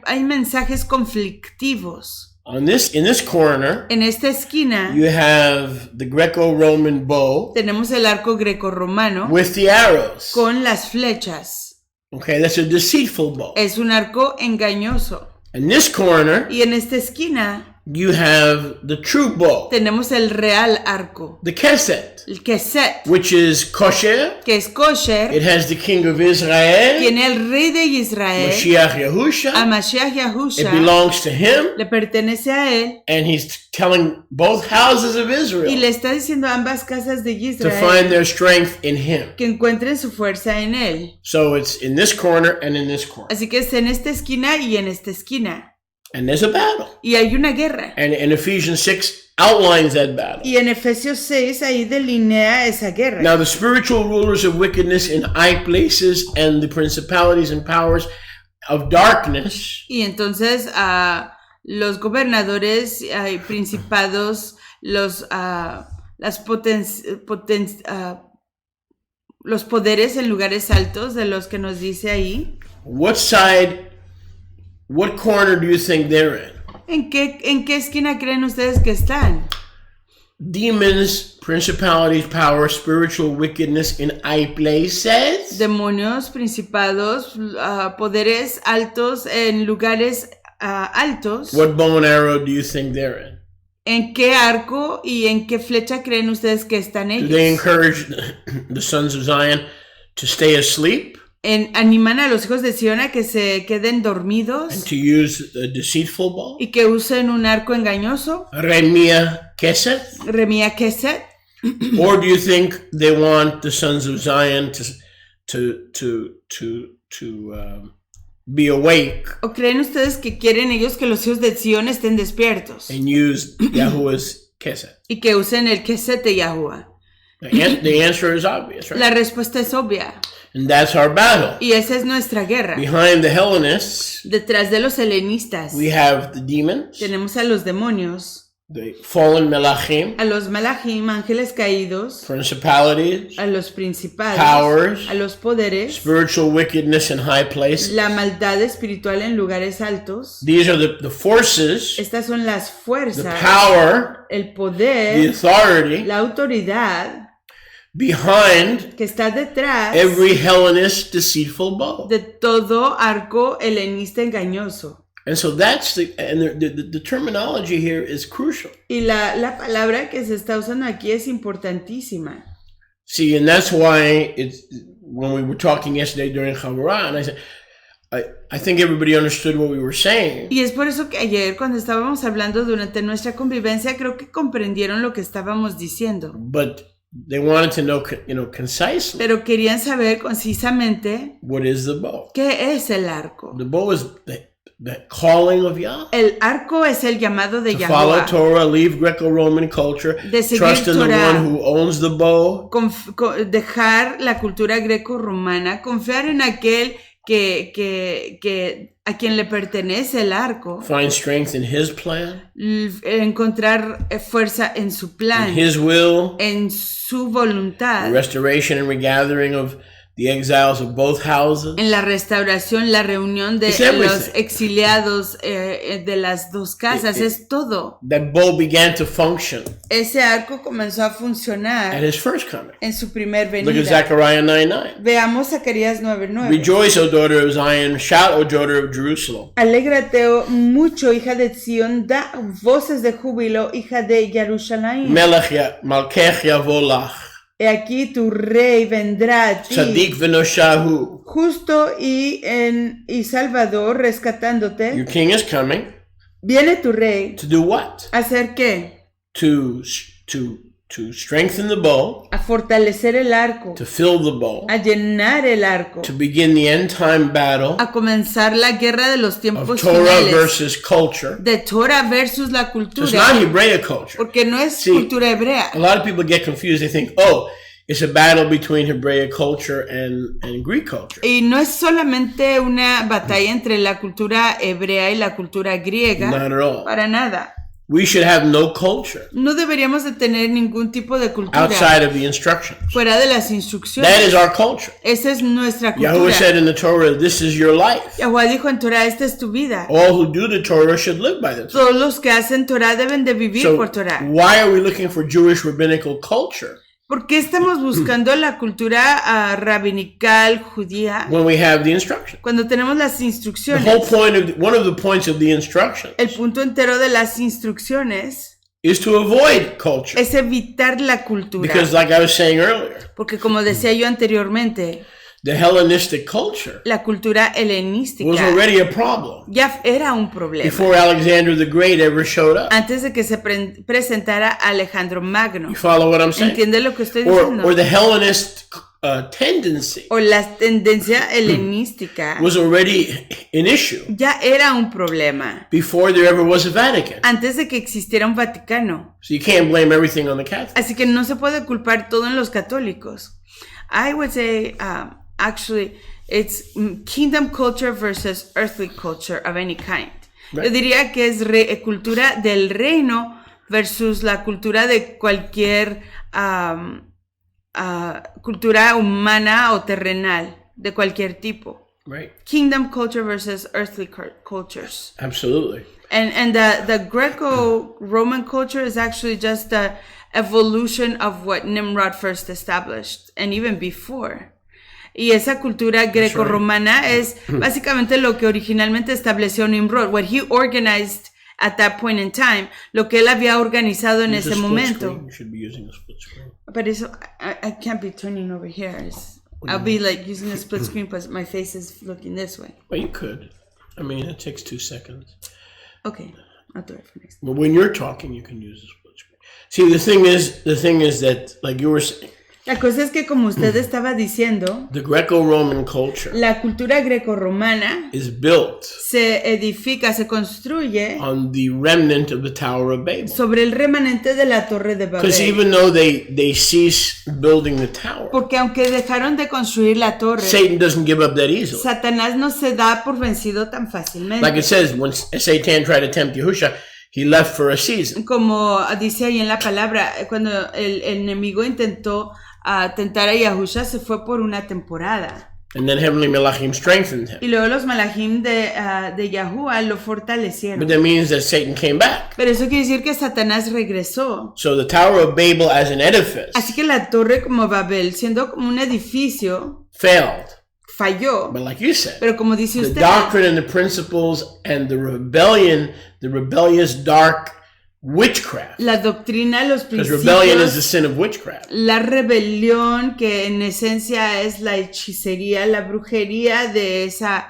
hay mensajes conflictivos.
In this corner,
En esta esquina
you have the Greco-Roman bow
tenemos el arco grecorromano
with the arrows.
con las flechas.
Okay, that's a deceitful bow.
Es un arco engañoso.
In this corner,
Y en esta esquina
you have the true bow,
tenemos el real arco,
the Keset,
el keset,
which is kosher.
que es kosher.
It has the king of Israel,
Tiene el rey de Israel,
Mashiach
a
Yahusha.
Mashiach
It
Yahusha,
belongs to him,
le pertenece a él,
and he's telling both houses of
y
Israel
le está diciendo a ambas casas de
to
Israel
find their strength in him.
que encuentren su fuerza en él.
So it's in this corner and in this corner.
Así que es en esta esquina y en esta esquina.
And there's a battle.
Y hay una guerra.
And Ephesians 6 outlines that battle.
Y en Efesios 6 ahí delinea esa guerra.
Now the spiritual rulers of wickedness in high places and the principalities and powers of darkness.
Y entonces los gobernadores y principados, los poderes en lugares altos de los que nos dice ahí.
What corner do you think they're in?
¿En qué esquina creen ustedes que están?
Demons, principalities, powers, spiritual wickedness in high places.
Demonios, principados, poderes altos en lugares altos.
What bow and arrow do you think they're in?
¿En qué arco y en qué flecha creen ustedes que están ellos?
Do they encourage the sons of Zion to stay asleep?
Animan a los hijos de Sion a que se queden dormidos.
And to use a deceitful bow?
Y que usen un arco engañoso.
Remia Keset? Or do you think they want the sons of Zion to be awake?
¿O creen ustedes que quieren ellos que los hijos de Sion estén despiertos?
And use Yahuwah's Keset?
Y que usen el Keset de Yahuwah.
The answer is obvious, right?
La respuesta es obvia.
And that's our battle.
Y esa es nuestra guerra.
Behind the Hellenists,
detrás de los helenistas,
we have the demons,
tenemos a los demonios,
the fallen melachim,
a los malachim, ángeles caídos,
principalities,
a los principados,
powers,
a los poderes,
spiritual wickedness in high places.
la maldad espiritual en lugares altos.
These are the forces,
Estas son las fuerzas,
the power,
el poder,
the authority
la autoridad
behind
que está detrás
every Hellenist deceitful bow.
de todo arco helenista engañoso.
And so that's the terminology here is crucial.
Y la palabra que se está usando aquí es importantísima.
See, and that's why it's when we were talking yesterday during Chavurah, and I said, I think everybody understood what we were saying.
Y es por eso que ayer, cuando estábamos hablando durante nuestra convivencia, creo que comprendieron lo que estábamos diciendo.
But they wanted to know, concisely.
Pero querían saber concisamente
What is the bow?
¿Qué es el arco?
The bow is the calling of Yah.
El arco es el llamado de
To follow
Yahuwah.
Torah, leave Greco-Roman culture,
De seguir
trust in the
Torah.
one who owns the bow.
Dejar la cultura greco-romana, confiar en aquel que a quien le pertenece el arco,
Find strength in his plan,
encontrar fuerza en su plan,
in his will,
en su voluntad,
restoration and regathering of the exiles of both houses.
en la restauración, la reunión de
It's everything.
los exiliados de las dos casas, es todo.
That bow began to function
Ese arco comenzó a
at
funcionar
his first coming.
en su primer
Look at
venida.
Zechariah 9:9.
Veamos Zacarías 9:9.
Rejoice, O daughter of Zion, shout, O daughter of Jerusalem.
Alégrate mucho, hija de Sión, da voces de júbilo, hija de Jerusalén.
Malkech Yavolach,
He aquí tu rey vendrá a ti,
Tzadik v'noshahu.
justo y salvador, rescatándote.
Your king is coming
Viene tu rey.
to do what?
¿A hacer qué?
To strengthen the bow,
A fortalecer el arco,
to fill the bow,
a llenar el arco,
to begin the end time battle
a comenzar la guerra de los
of
tiempos
Torah
finales,
versus culture.
de Torah versus la
So it's
cultura,
not Hebraic culture.
porque no es
Sí.
cultura hebrea.
A lot of people get confused. They think, oh, it's a battle between Hebraic culture and Greek culture.
Y no es solamente una batalla entre la cultura hebrea y la cultura griega,
Not at all.
para nada.
We should have no culture
No deberíamos de tener ningún tipo de cultura
outside of the instructions.
fuera de las
That
instrucciones.
is our culture.
Esa es nuestra
Yahuwah
cultura.
said in the Torah, this is your life.
Yahuwah dijo en Torah, esta es tu vida.
All who do the Torah should live by the Torah.
Todos los que hacen Torah deben de vivir
So
por Torah.
why are we looking for Jewish rabbinical culture
¿Por qué estamos buscando la cultura rabinical judía
when we have the instructions?
cuando tenemos las
The whole
instrucciones?
point one of the points of the instructions
El punto entero de las instrucciones
is to avoid culture.
es evitar la cultura.
Because like I was saying earlier,
Porque como decía yo anteriormente,
the Hellenistic culture
la cultura
was
helenística
already a problem
ya era un problema
before Alexander the Great ever showed up.
antes de que se presentara Alejandro Magno.
You follow what I'm saying?
¿Entiende lo que estoy
Or
diciendo?
the Hellenist tendency
o la tendencia helenística
was already an issue
ya era un problema
before there ever was a Vatican.
antes de que existiera un Vaticano.
So you can't blame everything on the Catholics.
Así que no se puede culpar todo en los católicos. I would say, actually, it's kingdom culture versus earthly culture of any kind.
Right.
Yo diría que es cultura del reino versus la cultura de cualquier cultura humana o terrenal, de cualquier tipo.
Right.
Kingdom culture versus earthly cultures.
Absolutely.
And the Greco-Roman culture is actually just the evolution of what Nimrod first established, and even before. Y esa cultura greco-romana es básicamente lo que originalmente estableció Nimrod, what he organized at that point in time, lo que él había organizado en ese momento.
You should be using a split screen.
But I can't be turning over here. I'll be like using a split screen, but my face is looking this way.
Well, you could. I mean, it takes 2 seconds.
Okay, I'll do it for next time.
But when you're talking, you can use a split screen. See, the thing is that, like you were saying,
La cosa es que, como usted estaba diciendo,
the Greco-Roman culture
la cultura greco-romana
is built
se edifica, se construye
on the remnant of the Tower of Babel.
sobre el remanente de la Torre de
Because
Babel.
even though they cease building the tower,
Porque aunque dejaron de construir la torre,
Satan doesn't give up that easily.
Satanás no se da por vencido tan fácilmente.
Like it says, when Satan tried to tempt Yahusha, he left for a season.
Como dice ahí en la palabra, cuando el enemigo intentó tentar a Yahusha, se fue por una temporada.
And then heavenly Melachim strengthened him.
Y luego los malachim de Yahuwah lo fortalecieron.
But that means that Satan came back.
Pero eso quiere decir que Satanás regresó.
So the Tower of Babel as an edifice
Así que la torre como Babel, siendo como un edificio,
failed.
falló.
But like you said,
Pero como dice
the
usted,
doctrine and the principles and the rebellious dark witchcraft.
la doctrina, los
Because rebellion is the
principios,
sin of witchcraft.
la rebelión, que en esencia es la hechicería, la brujería de esa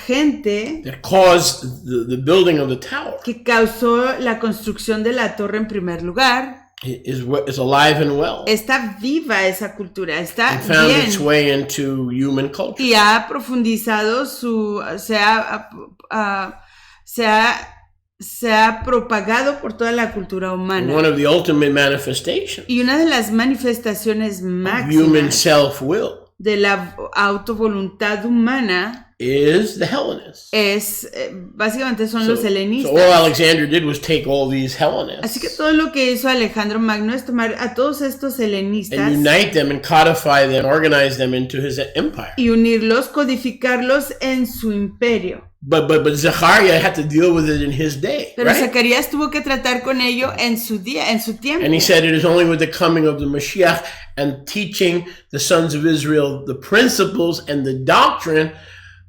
gente
That caused the building of the tower
que causó la construcción de la torre en primer lugar.
is alive and well.
Está viva esa cultura, está
It found its
bien
way into human culture.
y ha profundizado se ha propagado por toda la cultura
And
humana.
one of the ultimate manifestations
Y una de las manifestaciones
of human
máximas
self-will
de la autovoluntad humana
is the Hellenists.
es, básicamente son los
So
helenistas.
all Alexander did was take all these
Así que
Hellenists
todo lo que hizo Alejandro Magno es tomar a todos estos helenistas
and unite them and codify them, organize them into his empire.
y unirlos, codificarlos en su imperio.
But Zechariah had to deal with it in his day,
Pero
right?
Zacarías tuvo que tratar con ello en su día, en su tiempo.
And he said it is only with the coming of the Mashiach and teaching the sons of Israel the principles and the doctrine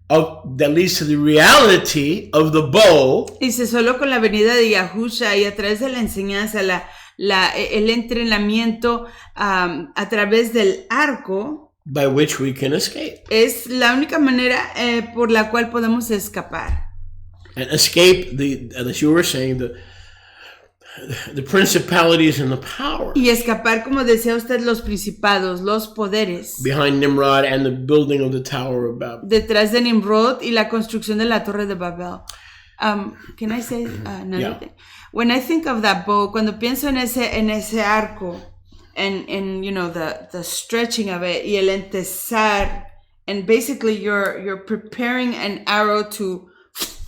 that leads to the reality of the bow.
Dice, solo con la venida de Yahusha y a través de la enseñanza, el entrenamiento a través del arco,
By which we can escape.
es la única manera por la cual podemos escapar.
And escape as you were saying, the principalities and the power
Y escapar, como decía usted, los principados, los poderes.
behind Nimrod and the building of the Tower of Babel.
Detrás de Nimrod y la construcción de la Torre de Babel. Can I say another
Yeah.
thing? When I think of that bow, cuando pienso en ese arco, and you know the stretching of it y el entesar, and basically you're preparing an arrow to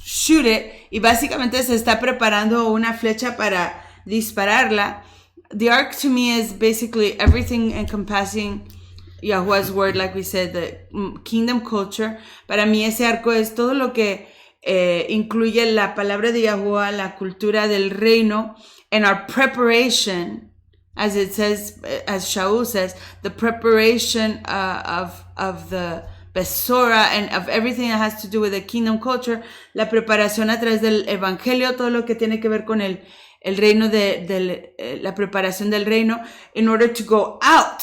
shoot it, y básicamente se está preparando una flecha para dispararla. The arc to me is basically everything encompassing Yahuwah's word, like we said, the kingdom culture. Para mí ese arco es todo lo que incluye la palabra de Yahuwah, la cultura del reino, and our preparation, as it says, as Shaul says, the preparation of the Besora and of everything that has to do with the kingdom culture, la preparación a través del evangelio, todo lo que tiene que ver con el reino la preparación del reino, in order to go out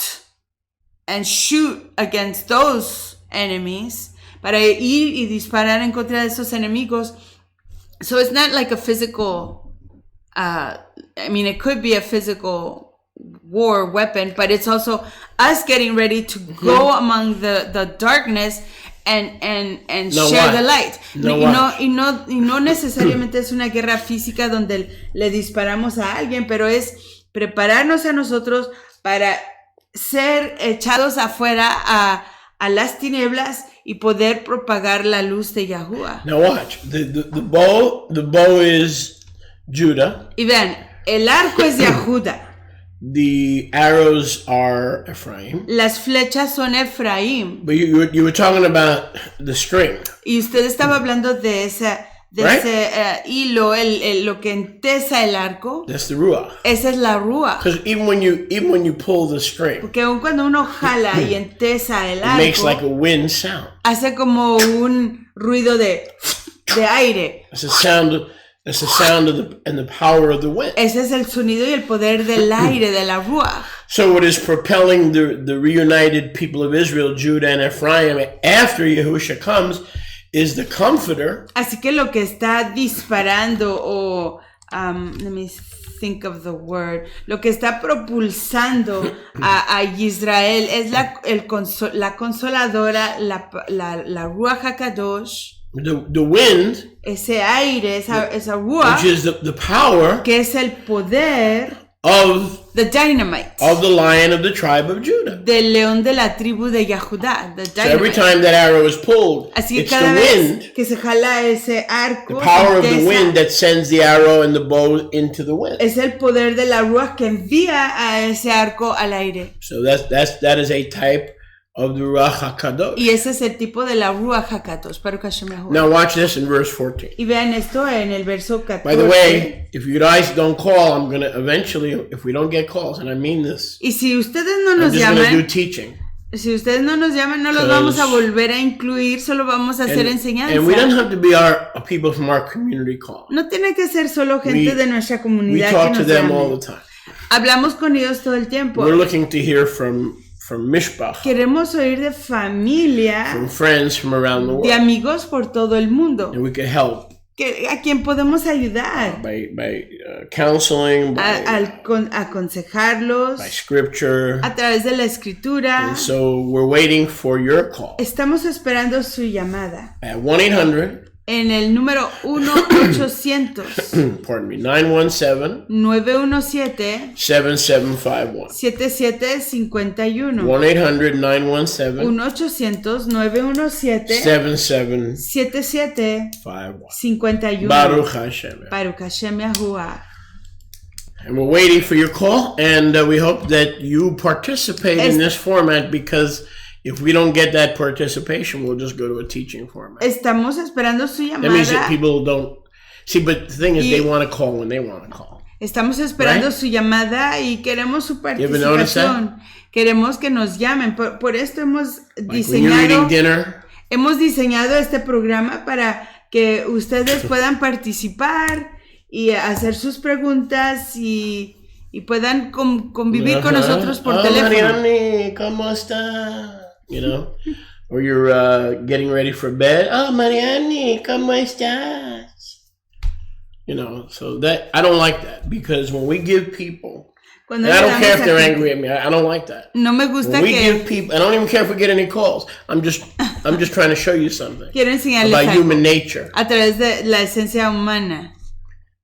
and shoot against those enemies, para ir y disparar en contra de esos enemigos. So it's not like a physical, I mean, it could be a physical war weapon, but it's also us getting ready to go among the darkness and
No,
share
watch.
the light.
No,
y no necesariamente es una guerra física donde le disparamos a alguien, pero es prepararnos a nosotros para ser echados afuera a las tinieblas y poder propagar la luz de Yahuwah.
Now watch. The bow is Judah.
Y vean, el arco es de Judá.
The arrows are Ephraim.
Las flechas son Efraín.
But you were talking about the string.
Y usted estaba hablando de ese hilo, lo que entesa el arco.
That's the ruach.
Esa es la rúa.
Because even when you pull the string,
Porque aun cuando uno jala y entesa el
it makes like
arco,
a wind sound.
hace como un ruido de aire.
It's the sound and the power of the wind.
Ese es el sonido y el poder del aire, de la rúa.
So what is propelling the reunited people of Israel, Judah and Ephraim, after Yahusha comes, is the comforter.
Así que lo que está disparando o let me think of the word. Lo que está propulsando a Israel es la consoladora, la Ruach HaKadosh.
The wind,
Ese aire, esa Ruach,
which is the power
que es el poder,
of
the dynamite,
the lion of the tribe of Judah.
del león de la tribu de Yahudá, the
So every
dynamite.
time that arrow is pulled,
Así que
it's the
cada vez
wind,
que se jala ese arco,
the power of the
entesa,
wind that sends the arrow and the bow into the wind.
es el poder de la Ruach que envía a ese arco al aire.
So that is a type of the Ruach HaKadosh.
Y ese es el tipo de la Ruach HaKadosh. Baruch Hashem Yahuwah.
Now watch this in verse 14.
Y vean esto en el verso 14.
By the way, if you guys don't call, I'm going to eventually, if we don't get calls, and I mean this,
Y si ustedes no
I'm
nos
just going to do
llaman,
teaching.
si ustedes no nos llaman, no los vamos a volver a incluir, solo vamos a hacer enseñanza.
And we don't have to be people from our community call.
No tiene que ser solo gente de nuestra
We
comunidad
talk
que
to
nos
them
llame.
all the time.
Hablamos con ellos todo el tiempo.
We're looking to hear from Mishpach,
Queremos oír de familia,
from friends from around the
de
world.
amigos por todo el mundo,
And we can help
a quien podemos ayudar,
by counseling, by
aconsejarlos,
scripture.
a través de la escritura.
And so we're waiting for your call
Estamos esperando su llamada
at 1-800,
en el número 1-800
pardon me, 917
917
7751.
7751
1-800-917
1-800-917
7751.
7751.
Baruch Hashem.
Baruch Hashem Yahuwah.
And we're waiting for your call, and we hope that you participate in this format, because if we don't get that participation, we'll just go to a teaching format.
Estamos esperando su
That means that
llamada.
people don't see, but the thing is, they want to call when they want to call.
Estamos esperando su llamada y queremos su
ever noticed
participación. Queremos que nos llamen. Por esto hemos
Like when you're eating dinner,
diseñado este programa para que ustedes puedan participar y hacer sus preguntas y puedan convivir con nosotros por teléfono.
Mariani, ¿cómo está? You know, or you're getting ready for bed. Oh, Mariani, ¿cómo estás? You know, so that I don't like that, because when we give people,
Cuando
and I
le
don't care
damos
if they're
a
angry at me. I don't like that.
No me gusta
When we
que
give people, I don't even care if we get any calls. I'm just trying to show you something
quiero enseñarles
about
algo
human nature.
a través de la esencia humana.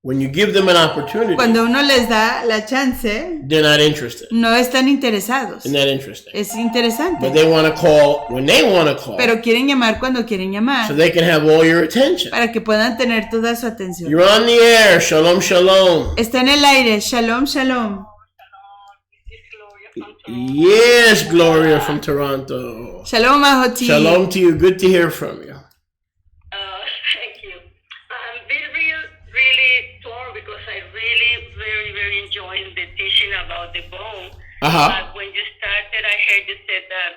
When you give them an opportunity,
Cuando uno les da la chance,
they're not interested.
no están interesados.
They're not interested.
Es interesante.
But they want to call when they want to call,
Pero quieren llamar cuando quieren llamar,
so they can have all your attention.
para que puedan tener toda su atención.
You're on the air. Shalom, shalom.
Está en el aire. Shalom, shalom.
Yes, Gloria from Toronto.
Shalom, Mahoti.
Shalom to you. Good to hear from you.
Thank you. I'm really torn, because I really very enjoying the teaching about the bone. But when you started, I heard you said that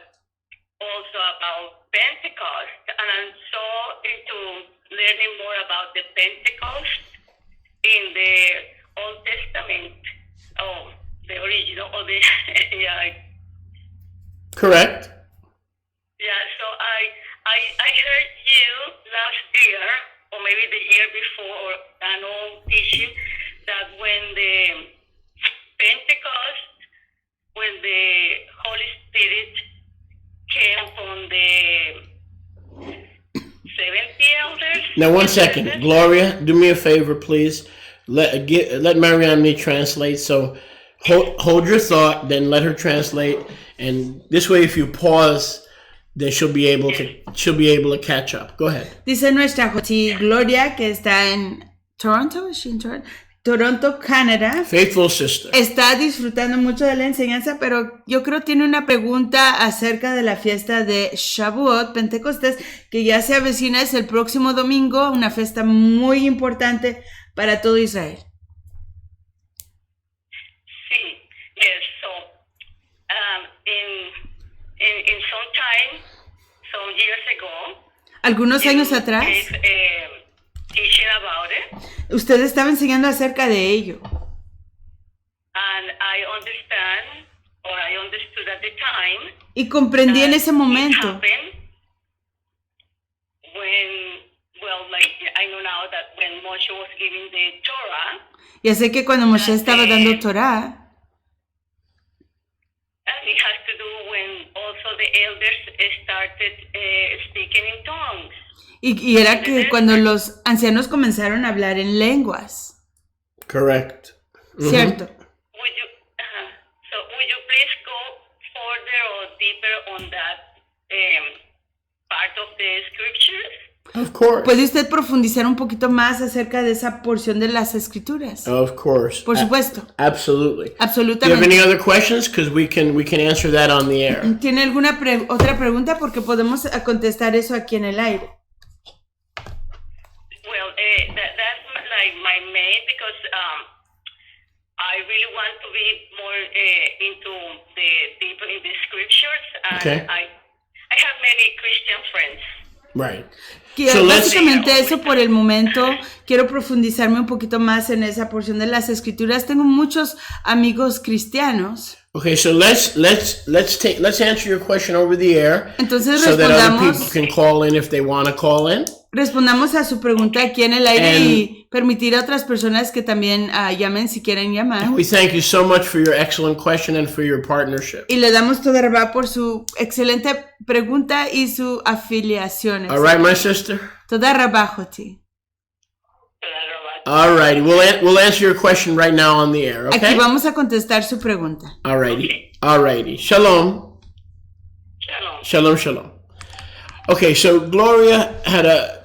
also about Pentecost, and I'm so into learning more about the Pentecost in the Old Testament. Oh, the original, or the
Correct.
Yeah, so I heard you last year, or maybe the year before, an old teaching that when the Pentecost the Holy Spirit came from the 70 elders.
Now, one second. Gloria, do me a favor, please. Let Marianne translate. So hold your thought, then let her translate. And this way, if you pause, then she'll be able to catch up. Go ahead.
Dice nuestra Joti Gloria, que está en Toronto, ¿es she in Toronto? Toronto, Canadá.
Faithful sister.
Está disfrutando mucho de la enseñanza, pero yo creo tiene una pregunta acerca de la fiesta de Shavuot, Pentecostés, que ya se avecina, es el próximo domingo, una fiesta muy importante para todo Israel.
Sí, yes. So, in some time, some years ago,
Algunos años atrás,
teaching about it,
usted estaba enseñando acerca de ello.
and I understood at the time.
Y comprendí en ese
It
momento.
happened when, I know now that when Moshe was giving the Torah,
Ya sé que cuando Moshe estaba dando Torah,
and it has to do when also the elders started speaking in tongues.
y era que cuando los ancianos comenzaron a hablar en lenguas.
Correct.
¿Cierto?
Would you please go further or deeper on that part of the scriptures?
Of course.
¿Puede usted profundizar un poquito más acerca de esa porción de las escrituras?
Of course.
Por supuesto.
Absolutely. Do you have
Absolutamente.
any other questions? Because we can answer that on the air.
¿Tiene alguna otra pregunta? Porque podemos contestar eso aquí en el aire.
Well, that's like my main, because I really want to be more into deeper in the scriptures, and
Okay.
I have many Christian friends.
Right.
Que
So let's-
básicamente eso por el momento. Quiero profundizarme un poquito más en esa porción de las escrituras. Tengo muchos amigos cristianos.
Okay, so let's answer your question over the air.
Entonces
so that other people
respondamos,
can call in if they want to call in.
respondamos a su pregunta aquí en el aire
And-
y permitir a otras personas que también llamen si quieren llamar.
We thank you so much for your excellent question and for your partnership.
Y le damos toda rabá por su excelente pregunta y su afiliación.
All right, my sister?
Toda rabá, Joti.
All righty. We'll answer your question right now on the air,
Aquí
okay?
vamos a contestar su pregunta.
All righty. All righty. Shalom.
Shalom.
Shalom, shalom. Okay, so Gloria had a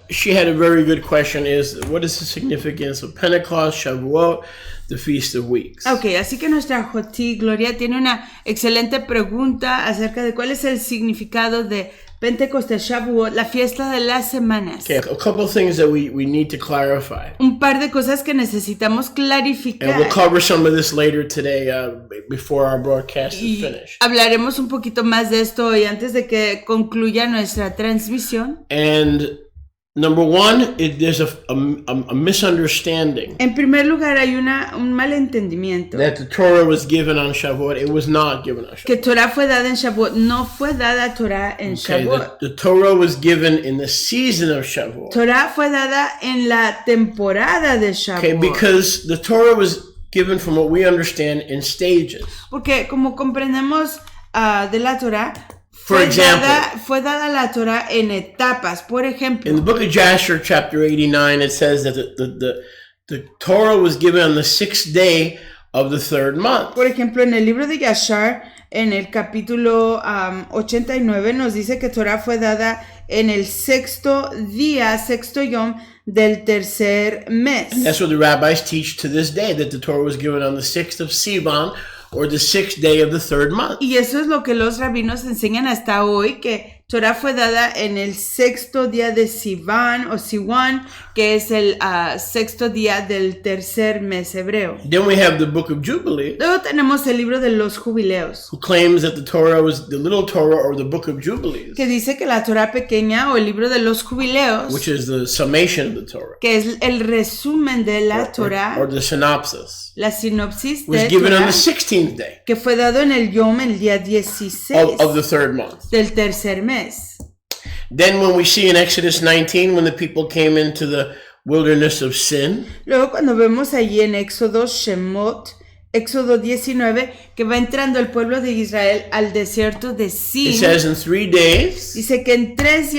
very good question. What is the significance of Pentecost, Shavuot, the Feast of Weeks?
Ok, así que nuestra Joti Gloria tiene una excelente pregunta acerca de cuál es el significado de Pentecostés, Shavuot, la fiesta de las semanas.
Okay, a couple of things that we need to clarify.
Un par de cosas que necesitamos
And
clarificar.
we'll cover some of this later today before our broadcast is
Y
finished.
hablaremos un poquito más de esto hoy antes de que concluya nuestra transmisión.
And number one, there's a misunderstanding
En primer lugar, hay un malentendimiento.
that the Torah was given on Shavuot. It was not given on Shavuot.
Que Torah fue dada en Shavuot. No fue dada Torah en
Okay,
Shavuot.
the Torah was given in the season of Shavuot.
Torah fue dada en la temporada de
Okay,
Shavuot.
because the Torah was given, from what we understand, in stages.
Porque como comprendemos de la Torah,
For example,
fue dada la Torah en etapas. Por ejemplo,
in the book of Jasher, chapter 89, it says that the Torah was given on the 6th day of the 3rd month.
por ejemplo, en el libro de Yashar, en el capítulo 89, nos dice que Torah fue dada en el sexto día, sexto yom del tercer mes.
That's what the rabbis teach to this day, that the Torah was given on the 6th of Sivan, or the 6th day of the 3rd month.
Y eso es lo que los rabinos enseñan hasta hoy, que Torah fue dada en el sexto día de Sivan o Siwan, que es el sexto día del tercer mes hebreo.
Then we have the book of Jubilee,
Luego tenemos el libro de los jubileos,
who claims that the Torah was the little Torah, or the book of Jubilees,
que dice que la Torah pequeña o el libro de los jubileos,
which is the summation of the Torah,
que es el resumen de la Torah,
or the synopsis,
la sinopsis
was
de
given on
Torah,
the 16th day
que fue dado en el yom el día 16
of the 3rd month.
del tercer mes.
Then when we see in Exodus 19, when the people came into the wilderness of sin,
Luego cuando vemos allí en Éxodo, Shemot, Éxodo 19, que va entrando el pueblo de Israel al desierto de
It
Sin.
says in 3 days,
Dice que en 3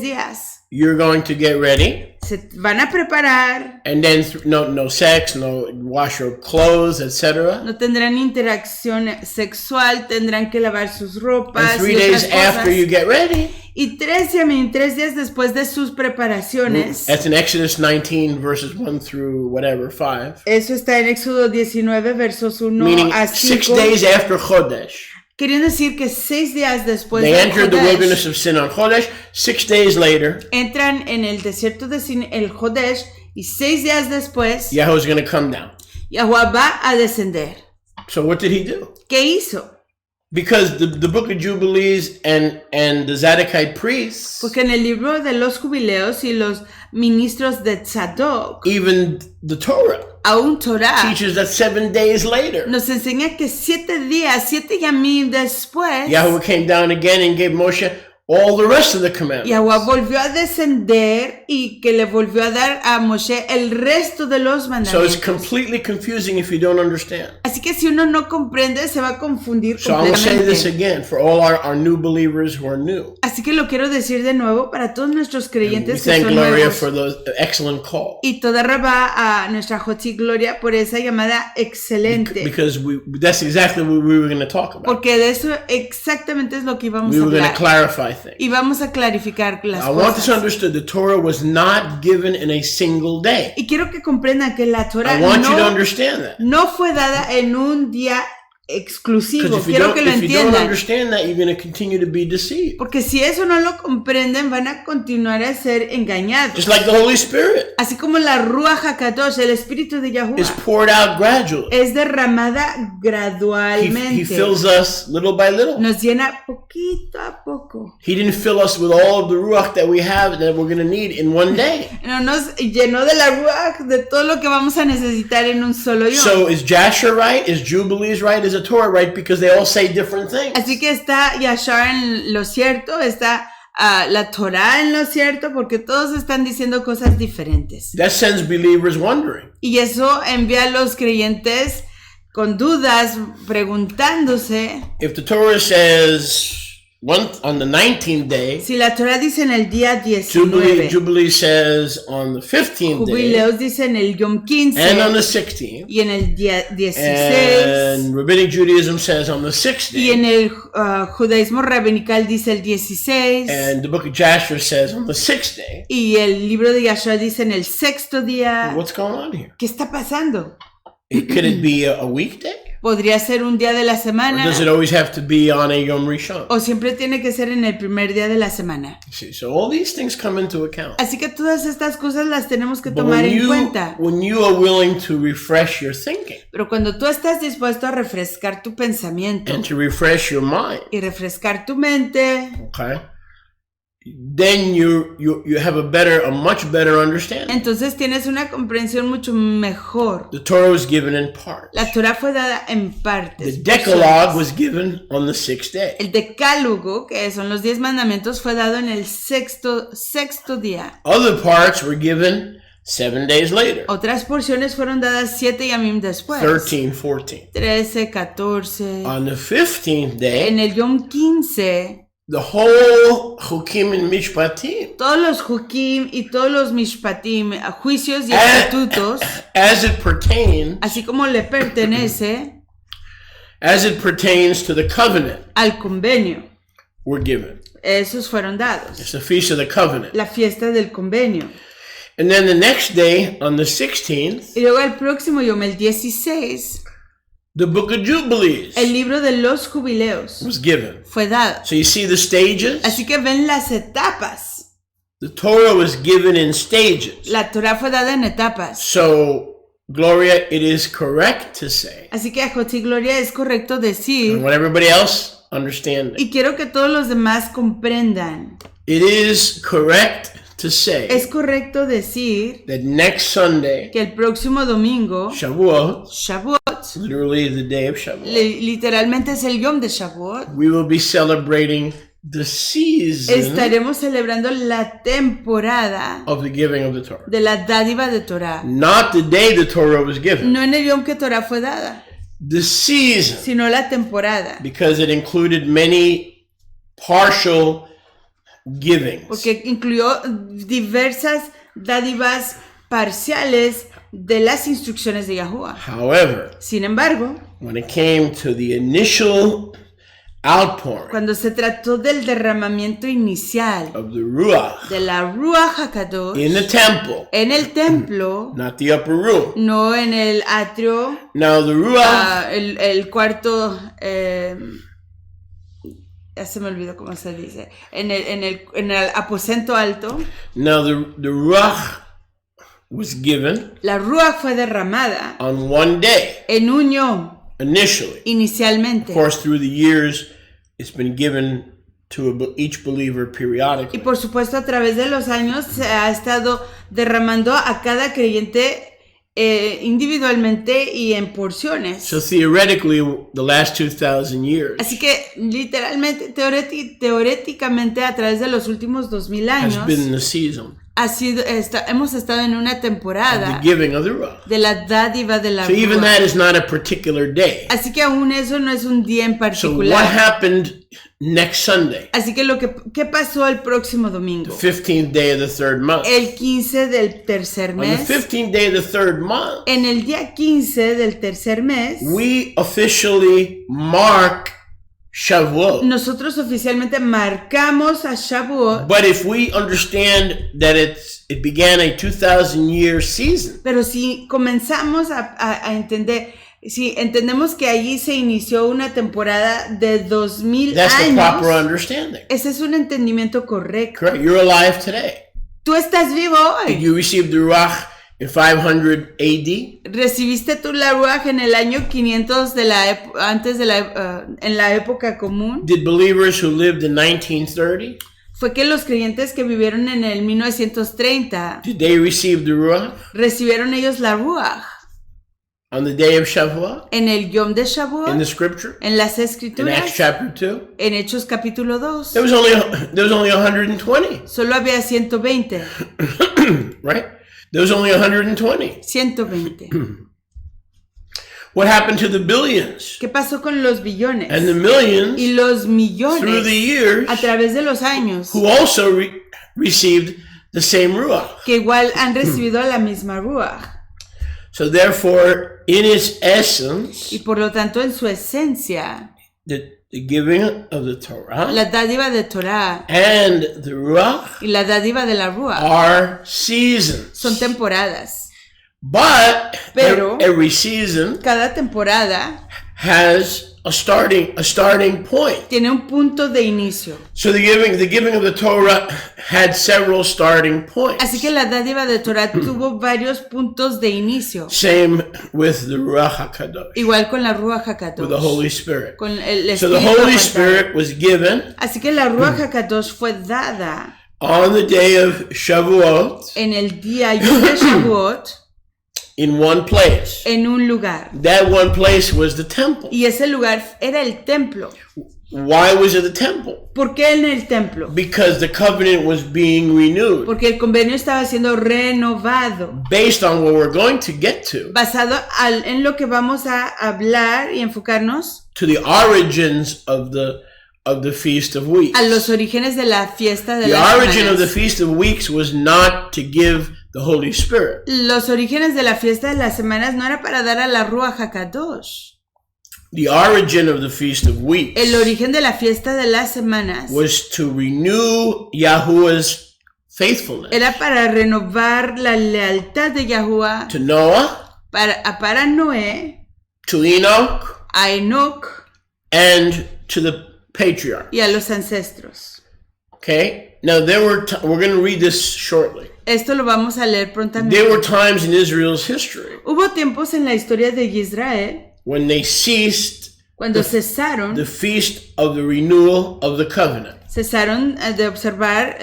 días
you're going to get ready.
se van a preparar,
And then no sex, no wash your clothes, etc.
no tendrán interacción sexual, tendrán que lavar sus ropas.
And 3
y
days
otras cosas.
after you get ready.
Y 3 días después de sus preparaciones.
That's in Exodus 19 verses 1 through whatever, 5.
Eso está en Éxodo 19, versos 1
Meaning
a
6
5.
days after Chodesh.
Queriendo decir que 6 días después
They
de
entered the
Jodesh,
wilderness of Sin on Chodesh. 6 days later,
entran en el desierto de Sin, el Jodesh, y 6 días después,
Yahweh's going to come down.
Yahuwah va a descender.
So what did he do?
¿Qué hizo?
Because the book of Jubilees and the Zadokite priests,
Porque en el libro de los jubileos y los ministros de Tzadok,
even the Torah,
aún Torah
teaches that 7 days later,
nos enseña que 7 días, 7 yamim después,
Yahweh came down again and gave Moshe all the rest of the commandments.
Yahuwah volvió a descender y que le volvió a dar a Moshe el resto de los
So
mandamientos.
it's completely confusing if you don't understand.
Así que si uno no comprende, se va a confundir
So I will say this
completamente.
again for all our new believers who are new.
Así que lo quiero decir de nuevo para todos nuestros
We
creyentes que
thank
son
Gloria
nuevos.
for the excellent call.
Y toda raba a nuestra Jotzi Gloria por esa llamada excelente.
Because that's exactly what we were going to talk about.
Porque de eso exactamente es lo que íbamos
We
a
were going to
hablar.
clarify things.
Y vamos a clarificar las
I want this
cosas.
understood. The Torah was not given in a single day.
Y quiero que comprendan que la Torah
I want you to
no,
understand that.
no fue dada en un día exclusivo.
Because
Quiero que lo
if you don't
entiendan.
understand that, you're going to continue to be deceived.
Porque si eso no lo comprenden, van a continuar a ser engañados.
Just like the Holy Spirit
Así como la Ruach HaKadosh, el Espíritu de Yahuwah,
is poured out gradually.
es derramada
He
gradualmente.
fills us little by little.
Nos llena poquito a poco.
He didn't fill us with all of the Ruach that we have that we're going to need in one day.
No nos llenó de la Ruach, de todo lo que vamos a necesitar en un solo yom.
So is Jasher right? Is Jubilees right? Is the Torah right? Because they all say different things.
Así que está Yashar en lo cierto, está la Torah en lo cierto, porque todos están diciendo cosas diferentes.
That sends believers wondering.
Y eso envía a los creyentes con dudas, preguntándose
If the Torah says on the 19th day,
si la Torah dice en el día 19,
Jubilee says on the 15th day,
Jubileos dice en el Yom 15
and on the 16th,
y en el día 16
and Rabbinic Judaism says on the 6th
y
day,
en el judaísmo rabinical dice el 16
and the book of Jasher says on the 6th day.
y el libro de Yashar dice en el 6º día.
What's going on here?
¿Qué está pasando?
Could it be a weekday?
¿Podría ser un día de la
Or
semana
does it always have to be on a Yom Rishon?
o siempre tiene que ser en el primer día de la semana?
See, so all these things come into account.
Así que todas estas cosas las tenemos que
But
tomar en cuenta.
when you are willing to refresh your thinking
Pero cuando tú estás dispuesto a refrescar tu pensamiento
and to refresh your mind,
y refrescar tu mente,
okay, then you have a much better understanding.
entonces tienes una comprensión mucho mejor.
The Torah was given in part.
La Torah fue dada en
The
partes.
Decalogue was given on the 6th day.
El decálogo, que son los 10 mandamientos, fue dado en el sexto día.
Other parts were given 7 days later.
Otras porciones fueron dadas 7 yamim después.
13, 14.
13, 14.
On the 15th day,
En el Yom 15,
the whole Chukim and Mishpatim,
todos los Jukim y todos los Mishpatim, juicios y estatutos,
as it pertains
así como le pertenece
to the covenant,
al convenio,
were given.
esos fueron dados.
It's the feast of the covenant.
La fiesta del convenio.
And then the next day, on the 16th,
Y luego el próximo Yom, el 16,
the book of Jubilees
el libro de los jubileos
was given.
fue dado.
So you see the stages?
Así que ven las etapas.
The Torah was given in stages.
La Torah fue dada en etapas.
So, Gloria, it is correct to say,
Así que a Jotzi Gloria es correcto
and
decir,
what everybody else understand,
y quiero que todos los demás comprendan,
it is correct to say
es correcto decir
that next Sunday,
que el próximo domingo,
Shavuot,
Shavuot,
literally the day of Shavuot,
literalmente es el Yom de Shavuot,
we will be celebrating the season
estaremos celebrando la temporada
of the giving of the Torah.
de la dádiva de Torah.
Not the day the Torah was given.
No en el Yom que Torah fue dada.
the season,
sino la temporada.
because it included many partial givings.
Porque incluyó diversas dádivas parciales de las instrucciones de Yahuwah.
However,
Sin embargo,
when it came to the initial outpouring
cuando se trató del derramamiento inicial
of the Ruach
de la Ruach HaKadosh
in the temple,
en el templo,
not the upper room.
no en el atrio,
Now the Ruach,
el cuarto, ya se me olvidó cómo se dice, en el aposento alto,
now the Ruach was given
la Ruach fue derramada
on one day
en un yom,
initially.
inicialmente.
Of course, through the years, it's been given to each believer
Y
periodically.
por supuesto a través de los años se ha estado derramando a cada creyente individualmente y en porciones.
So theoretically, the last 2,000 years
Así que literalmente, teóricamente a través de los últimos 2000
has
años
been the season
hemos estado en una
of
temporada
the giving of the Ruach.
de la dádiva de la
So even
Ruach.
that is not a particular day.
Así que aún eso no es un día en
So what
particular.
happened next Sunday,
Así que ¿qué pasó el próximo domingo?
15th day of the third month?
El 15 del tercer
On the
mes.
15th day of the third month,
En el día 15 del tercer mes,
we officially mark Shavuot.
nosotros oficialmente marcamos a Shavuot,
But if we understand that it began a 2,000-year season,
pero si comenzamos a entender, si entendemos que allí se inició una temporada de 2000
that's the proper
años,
understanding.
ese es un entendimiento correcto.
Correct? You're alive today.
Tú estás vivo
Did
hoy.
you receive the Ruach in 500 AD?
Recibiste tú la Ruach en el año 500 en la época común.
Did believers who lived in 1930,
Fue que los creyentes que vivieron en el 1930
did they receive the Ruach
recibieron ellos la Ruach
on the day of Shavuot
en el Yom de
in the
Shavuot,
scripture?
en las
In Acts
escrituras,
chapter 2?
en Hechos capítulo 2.
There was only 120,
Solo había 120.
right? There was only 120.
120.
What happened to the billions
¿Qué pasó con los billones?
and the millions
Y los
through the
millones
years
a través de los años
who also received the same Ruach?
que igual han recibido la misma Ruach?
So therefore, in its essence,
Y por lo tanto en su esencia,
the giving of the Torah
la dádiva de Torah
and the Ruach
y la dádiva de la Ruach
are seasons.
son temporadas.
But
Pero-
every season
Cada temporada
has a starting point.
tiene un punto de inicio.
So the giving of the Torah had several starting points.
Así que la dádiva de Torah tuvo varios puntos de inicio.
Same with the Ruach HaKadosh,
Igual con la Ruach
with the
HaKadosh.
Holy Spirit.
Con el
So the
Espíritu
Holy
apartado.
Spirit was given
Así que la Ruach HaKadosh fue dada
on the day of Shavuot
en el día Yom de Shavuot
in one place.
en un lugar.
That one place was the temple.
Y ese lugar era el templo.
Why was it the temple?
¿Por qué en el templo?
Because the covenant was being renewed
Porque el convenio estaba siendo renovado,
based on what we're going to get to
en lo que vamos a hablar y enfocarnos
the origins of the Feast of Weeks.
a los orígenes de la fiesta de
The
las
origin of the
semanas.
Feast of Weeks was not to give the Holy Spirit.
Los orígenes de la fiesta de las semanas no era para dar a la Ruach HaKadosh.
The origin of the Feast of Weeks
El origen de la fiesta de las semanas
was to renew Yahuwah's faithfulness
era para renovar la lealtad de Yahuwah
to Noah,
para Noé,
to Enoch,
a Enoch
and to the patriarch.
y a los ancestros.
Okay? Now we're going to read this shortly.
Esto lo vamos a leer prontamente.
There were times in Israel's history
Hubo tiempos en la historia de Israel
when they ceased
cuando cesaron
the feast of the renewal of the covenant.
de observar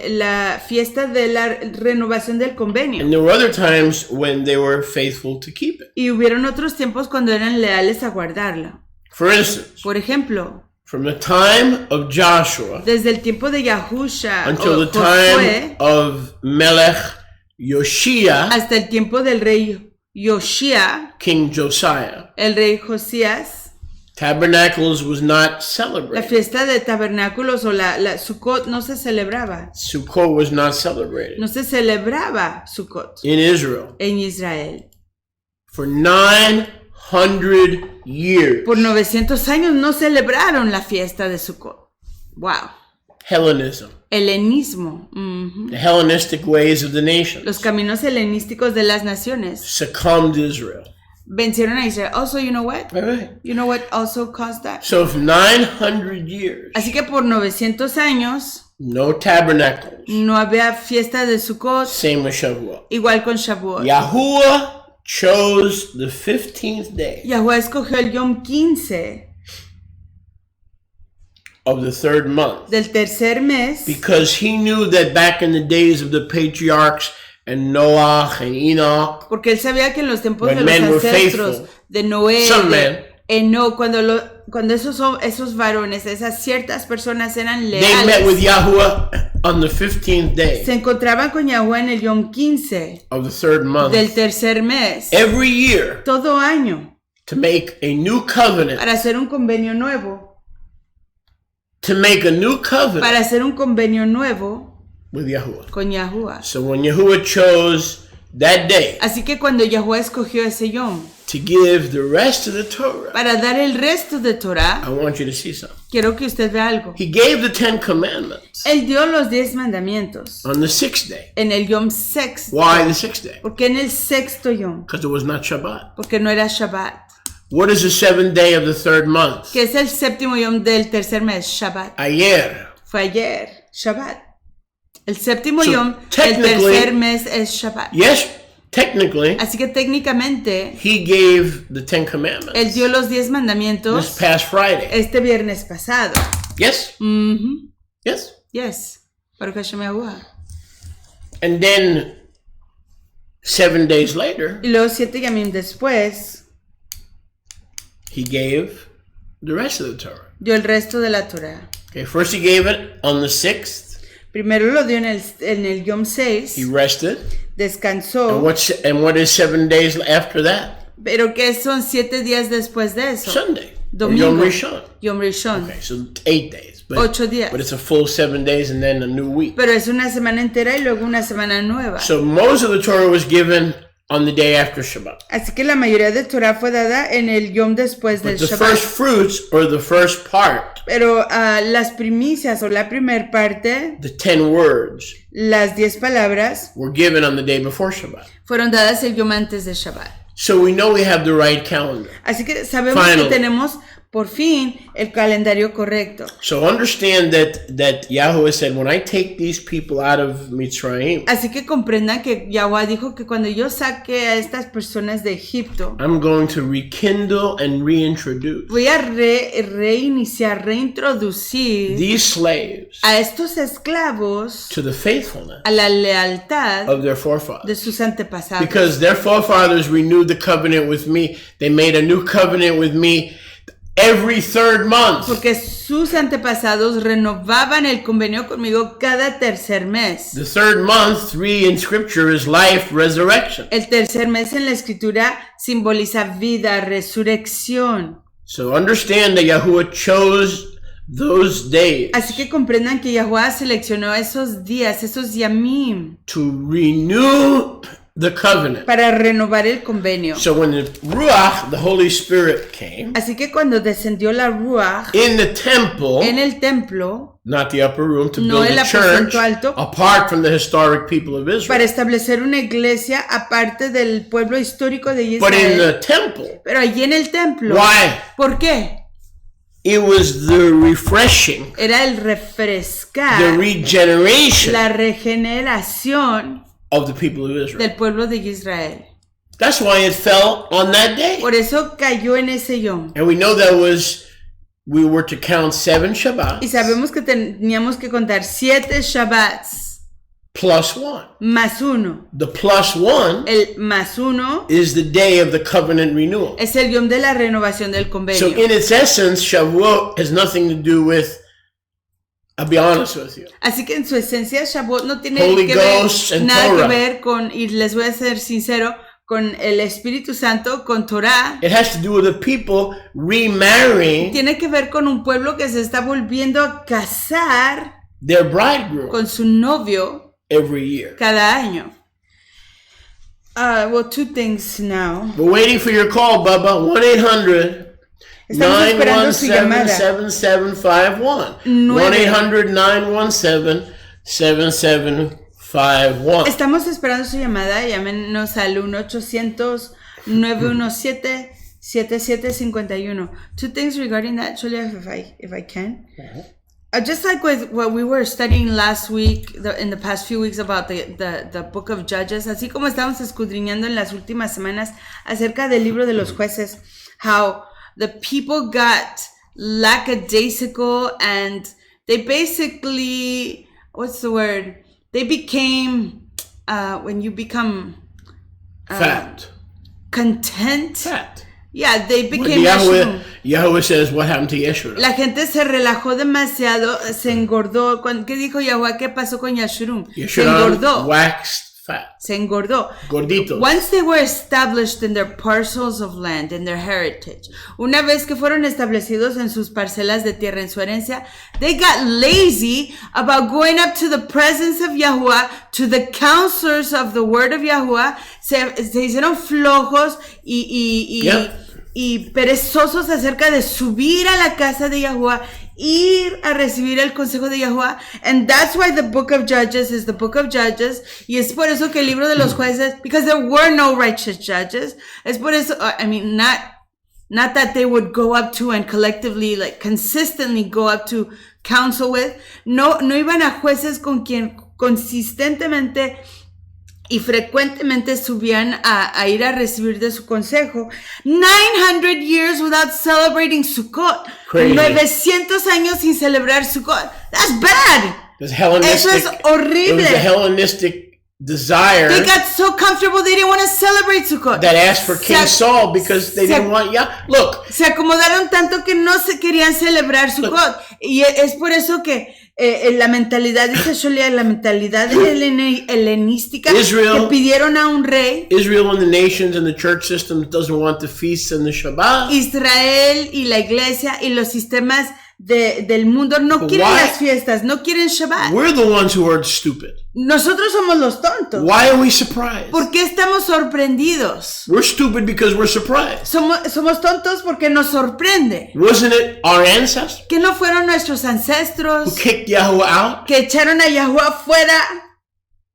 la fiesta de la renovación del convenio.
And there were other times when they were faithful to keep it.
Y hubieron otros tiempos cuando eran leales a guardarla.
For instance,
Por ejemplo,
from the time of Joshua
desde el tiempo de Yahusha
until
o
the
Josué
time of Melech Yoshia,
hasta el tiempo del rey Yoshia,
King Josiah,
el rey Josías,
Tabernacles was not
la
celebrated.
fiesta de tabernáculos o la Sukkot no se celebraba.
Sukkot was not celebrated
No se celebraba Sukkot
in Israel
en Israel.
for 900 years.
Por 900 años no celebraron la fiesta de Sukkot. Wow.
Hellenism,
Helenismo.
the Hellenistic ways of the nations,
Los caminos helenísticos de las naciones
succumbed Israel.
vencieron a Israel. Also, you know what?
Right.
You know what also caused that?
So for 900 years,
Así que por 900 años
no tabernacles.
no había fiesta de Sukkot,
Same with Shavuot.
igual con Shavuot.
Yahuwah chose the 15th day
Yahweh escogió el Yom 15
of the third month
del tercer mes
because he knew that back in the days of the patriarchs and Noah and Enoch,
porque él sabía que en los tiempos
when
de los
men were
ancestros
faithful,
de Noé,
some
de
men,
Enoch, cuando esos varones, esas ciertas personas eran
they met with
leales,
Yahuwah on the 15th day
se encontraban con Yahweh en el Yom 15
of the third month
del tercer mes,
every year
todo año,
to make a new covenant,
para hacer un convenio nuevo, para hacer un convenio nuevo
with Yahuwah.
con Yahuwah.
So when Yahuwah chose that day
Así que cuando Yahweh escogió ese Yom
to give the rest of the Torah,
para dar el resto de Torah,
I want you to see something.
quiero que usted vea algo.
He gave the 10 commandments
Él dio los 10 mandamientos
on the 6th day.
en el Yom sexto.
Why the 6th day?
¿Por qué en el sexto Yom?
Because it was not Shabbat.
Porque no era Shabbat.
What is the 7th day of the third month?
Que es el séptimo Yom del tercer mes, Shabbat.
Ayer.
Fue ayer, Shabbat. El séptimo
So,
Yom del
technically-
tercer mes es Shabbat.
Yes, technically,
Así que técnicamente,
he gave the 10
Él
commandments
dio los 10
this
mandamientos
past Friday.
este viernes pasado.
Yes?
Mhm.
Yes?
Yes. Baruch Hashem Yahuwah.
And then 7 days later,
Y luego 7 yamim después,
he gave the rest of the Torah.
dio el resto de la Torah.
Okay, first he gave it on the 6th.
Primero lo dio en el Yom 6,
He rested.
descansó.
And what is 7 days after that?
Pero ¿qué son 7 días después de eso?
Sunday. Or
Domingo.
Yom Rishon.
Yom Rishon.
Okay, so 8 days. But,
8 días.
But it's a full 7 days and then a new week.
Pero es una semana entera y luego una semana nueva.
So most of the Torah was given on the day after Shabbat.
Así que la mayoría de Torah fue dada en el Yom después del
But the
Shabbat.
first fruits, or the first part,
Pero las primicias o la primer parte,
the 10 words,
las 10 palabras,
were given on the day before Shabbat.
fueron dadas el Yom antes de Shabbat.
So we know we have the right calendar.
Así que sabemos
Finally.
que tenemos por fin el calendario correcto.
So understand that Yahweh said, when I take these people out of Mitzrayim,
Así que comprendan que Yahweh dijo que cuando yo saque a estas personas de Egipto,
I'm going to rekindle and reintroduce
voy a reiniciar, reintroducir
these slaves
a estos esclavos
to the faithfulness
a la lealtad
of their
de
forefathers.
sus antepasados.
Because their forefathers renewed the covenant with me. They made a new covenant with me every third month.
Porque sus antepasados renovaban el convenio conmigo cada tercer mes.
The third month, 3 in scripture, is life, resurrection.
El tercer mes en la escritura simboliza vida, resurrección.
So understand that Yahuwah chose those days
Así que comprendan que Yahweh seleccionó esos días, esos yamim,
to renew the covenant.
para renovar el convenio.
So when the Ruach, the Holy Spirit, came
Así que cuando descendió la Ruach
in the temple,
en el templo,
not the upper room, to
no
build
el
a church
aposento alto,
apart from the historic people of
para
Israel.
establecer una iglesia aparte del pueblo histórico de
But in
Israel.
the temple,
Pero allí en el templo,
why?
¿por qué?
It was the refreshing,
Era el
the
refrescar,
regeneration
la regeneración
of the people of Israel.
del pueblo de Israel.
That's why it fell on that day.
Por eso cayó en ese yom.
And we know we were to count 7 Shabbats
Y sabemos que teníamos que contar 7 Shabbats
plus 1.
más 1.
The plus 1
El más 1
is the day of the covenant renewal.
es el yom de la renovación del
So
convenio.
in its essence, Shavuot has nothing to do with, I'll be honest with you,
Así que en su esencia Shavuot no tiene
Holy
que ver,
Ghost and
nada
Torah.
que ver con, y les voy a ser sincero, con el Espíritu Santo, con Torah.
It has to do with the people remarrying.
Tiene que ver con un pueblo que se está volviendo a casar
Their bridegroom
con su novio
every year.
cada año. Well, two things now.
We're waiting for your call, Bubba. 1-800-917-7751. 1-800-917-7751.
Estamos esperando su llamada. Llámenos al 1-800-917-7751. Two things regarding that, Julia, if I can. Just like with what we were studying last week, in the past few weeks about the book of Judges, así como estamos escudriñando en las últimas semanas acerca del libro de los jueces, how the people got lackadaisical and they basically, what's the word? They became, when you become
fat.
Content.
Fat.
Yeah, they became
Yahweh says, what happened to Yeshurun?
La gente se relajó demasiado, se engordó. ¿Qué dijo Yahweh? ¿Qué pasó con Yeshurun? Se engordó.
Waxed fat.
Se engordó.
Gorditos.
Once they were established in their parcels of land, in their heritage, una vez que fueron establecidos en sus parcelas de tierra, en su herencia, they got lazy about going up to the presence of Yahuwah, to the counselors of the word of Yahuwah. Se hicieron flojos y perezosos acerca de subir a la casa de Yahuwah, ir a recibir el consejo de Yahuwah. And that's why the book of Judges is the book of Judges. Y es por eso que el libro de los jueces, because there were no righteous judges. Es por eso, I mean, not that they would go up to and collectively, like, consistently go up to counsel with. No iban a jueces con quien consistentemente y frecuentemente subían a ir a recibir de su consejo. 900 years without celebrating Sukkot.
Crazy.
900 años sin celebrar Sukkot. That's bad. Eso es horrible.
It was a Hellenistic desire.
They got so comfortable they didn't want to celebrate Sukkot.
That asked for King Saul because they didn't want Look.
Se acomodaron tanto que no se querían celebrar Sukkot. Y es por eso que la mentalidad, dice Sholia, la mentalidad helenística, que pidieron a un rey.
Israel and the nations and the church system doesn't want the feasts and the Shabbat.
Israel y la iglesia y los sistemas del mundo no quieren las fiestas, no quieren Shabbat.
We're the ones who are stupid.
Nosotros somos los tontos.
Why are we surprised?
¿Por qué estamos sorprendidos?
We're stupid because we're surprised.
Somos tontos porque nos sorprende.
Wasn't it our ancestors?
¿Que no fueron nuestros ancestros
who kicked Yahweh out?
Que echaron a Yahweh fuera?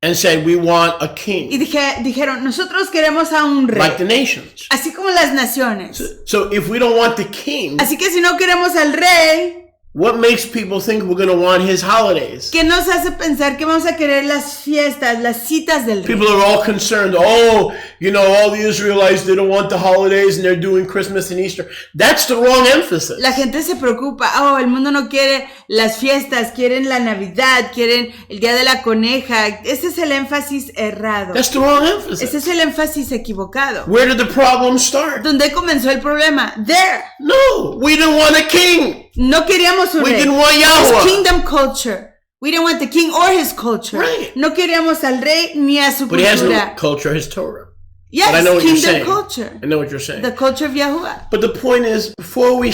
And said, we want a king.
Y dijeron, nosotros queremos a un rey.
Like the nations.
Así como las naciones.
So if we don't want the king.
Así que si no queremos al rey.
What makes people think we're going to want his holidays?
¿Qué nos hace pensar que vamos a querer las fiestas, las citas del rey?
People are all concerned. Oh, all the Israelites, they don't want the holidays and they're doing Christmas and Easter. That's the wrong emphasis.
La gente se preocupa. Oh, el mundo no quiere las fiestas, quieren la Navidad, quieren el Día de la Coneja. Ese es el énfasis errado.
That's the wrong emphasis.
Ese es el énfasis equivocado.
Where did the problem start?
¿Dónde comenzó el problema? There.
No, we didn't want a king.
No queríamos un rey.
We didn't want Yahweh.
It's kingdom culture. We didn't want the king or his culture.
Right.
No queríamos al rey ni a su cultura.
But he has no culture, his Torah.
Yes,
but I know what
kingdom
you're saying.
culture.
I know what you're saying.
The culture of Yahuwah.
But the point is, before we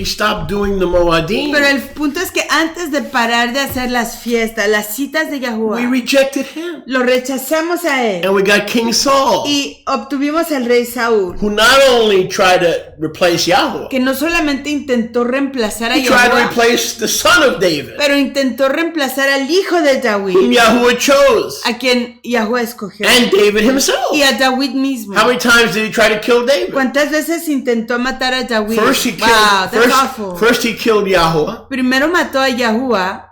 stop doing the Moadim,
pero el punto es que antes de parar de hacer las fiestas, las citas de Yahuwah,
we rejected him.
Lo rechazamos a él.
And we got King Saul.
Y obtuvimos al rey Saúl.
Who not only tried to replace Yahweh,
que no solamente intentó reemplazar a
Yahuwah, tried to replace the son of David,
pero intentó reemplazar al hijo de David,
whom Yahuwah chose,
a quien Yahuwah escogió,
and David himself.
Y a David mismo.
How many times did he try to kill David?
¿Cuántas veces intentó matar a David?
First he killed Yahuwah.
Primero mató a Yahuwah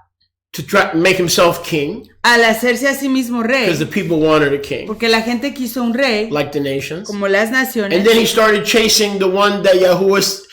to try to make himself king.
Al hacerse a sí mismo rey.
Because the people wanted a king.
Porque la gente quiso un rey.
Like the nations.
Como las naciones.
And then he started chasing the one that Yahuwah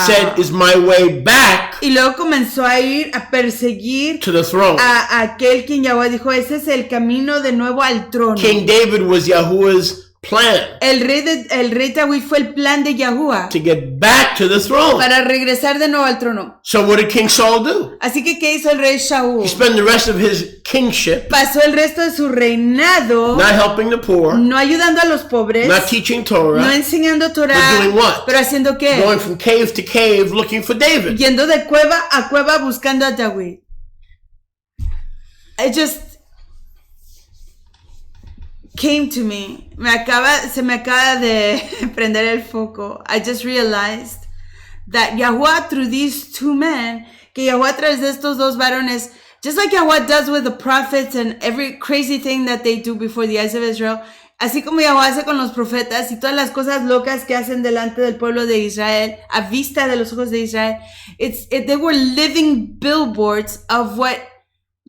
said is my way back.
Y luego comenzó a ir a perseguir
to the throne.
A aquel quien Yahuwah dijo, ese es el camino de nuevo al trono.
King David was Yahuwah's plan.
El rey David fue el plan de Yahuwah
To get back to the throne.
para regresar de nuevo al trono.
So what did King Saul do?
Así que ¿qué hizo el rey Shaul?
He spent the rest of his kingship
Pasó el resto de su reinado
not helping the poor,
no ayudando a los pobres,
not teaching Torah,
no enseñando Torah,
but doing what?
pero haciendo qué?
Going from cave to cave looking for David.
Yendo de cueva a cueva buscando a David. It just came to me. Se me acaba de prender el foco. I just realized that Yahuwah through these two men, que Yahuwah a través de estos dos varones, just like Yahuwah does with the prophets and every crazy thing that they do before the eyes of Israel, así como Yahuwah hace con los profetas y todas las cosas locas que hacen delante del pueblo de Israel, a vista de los ojos de Israel, they were living billboards of what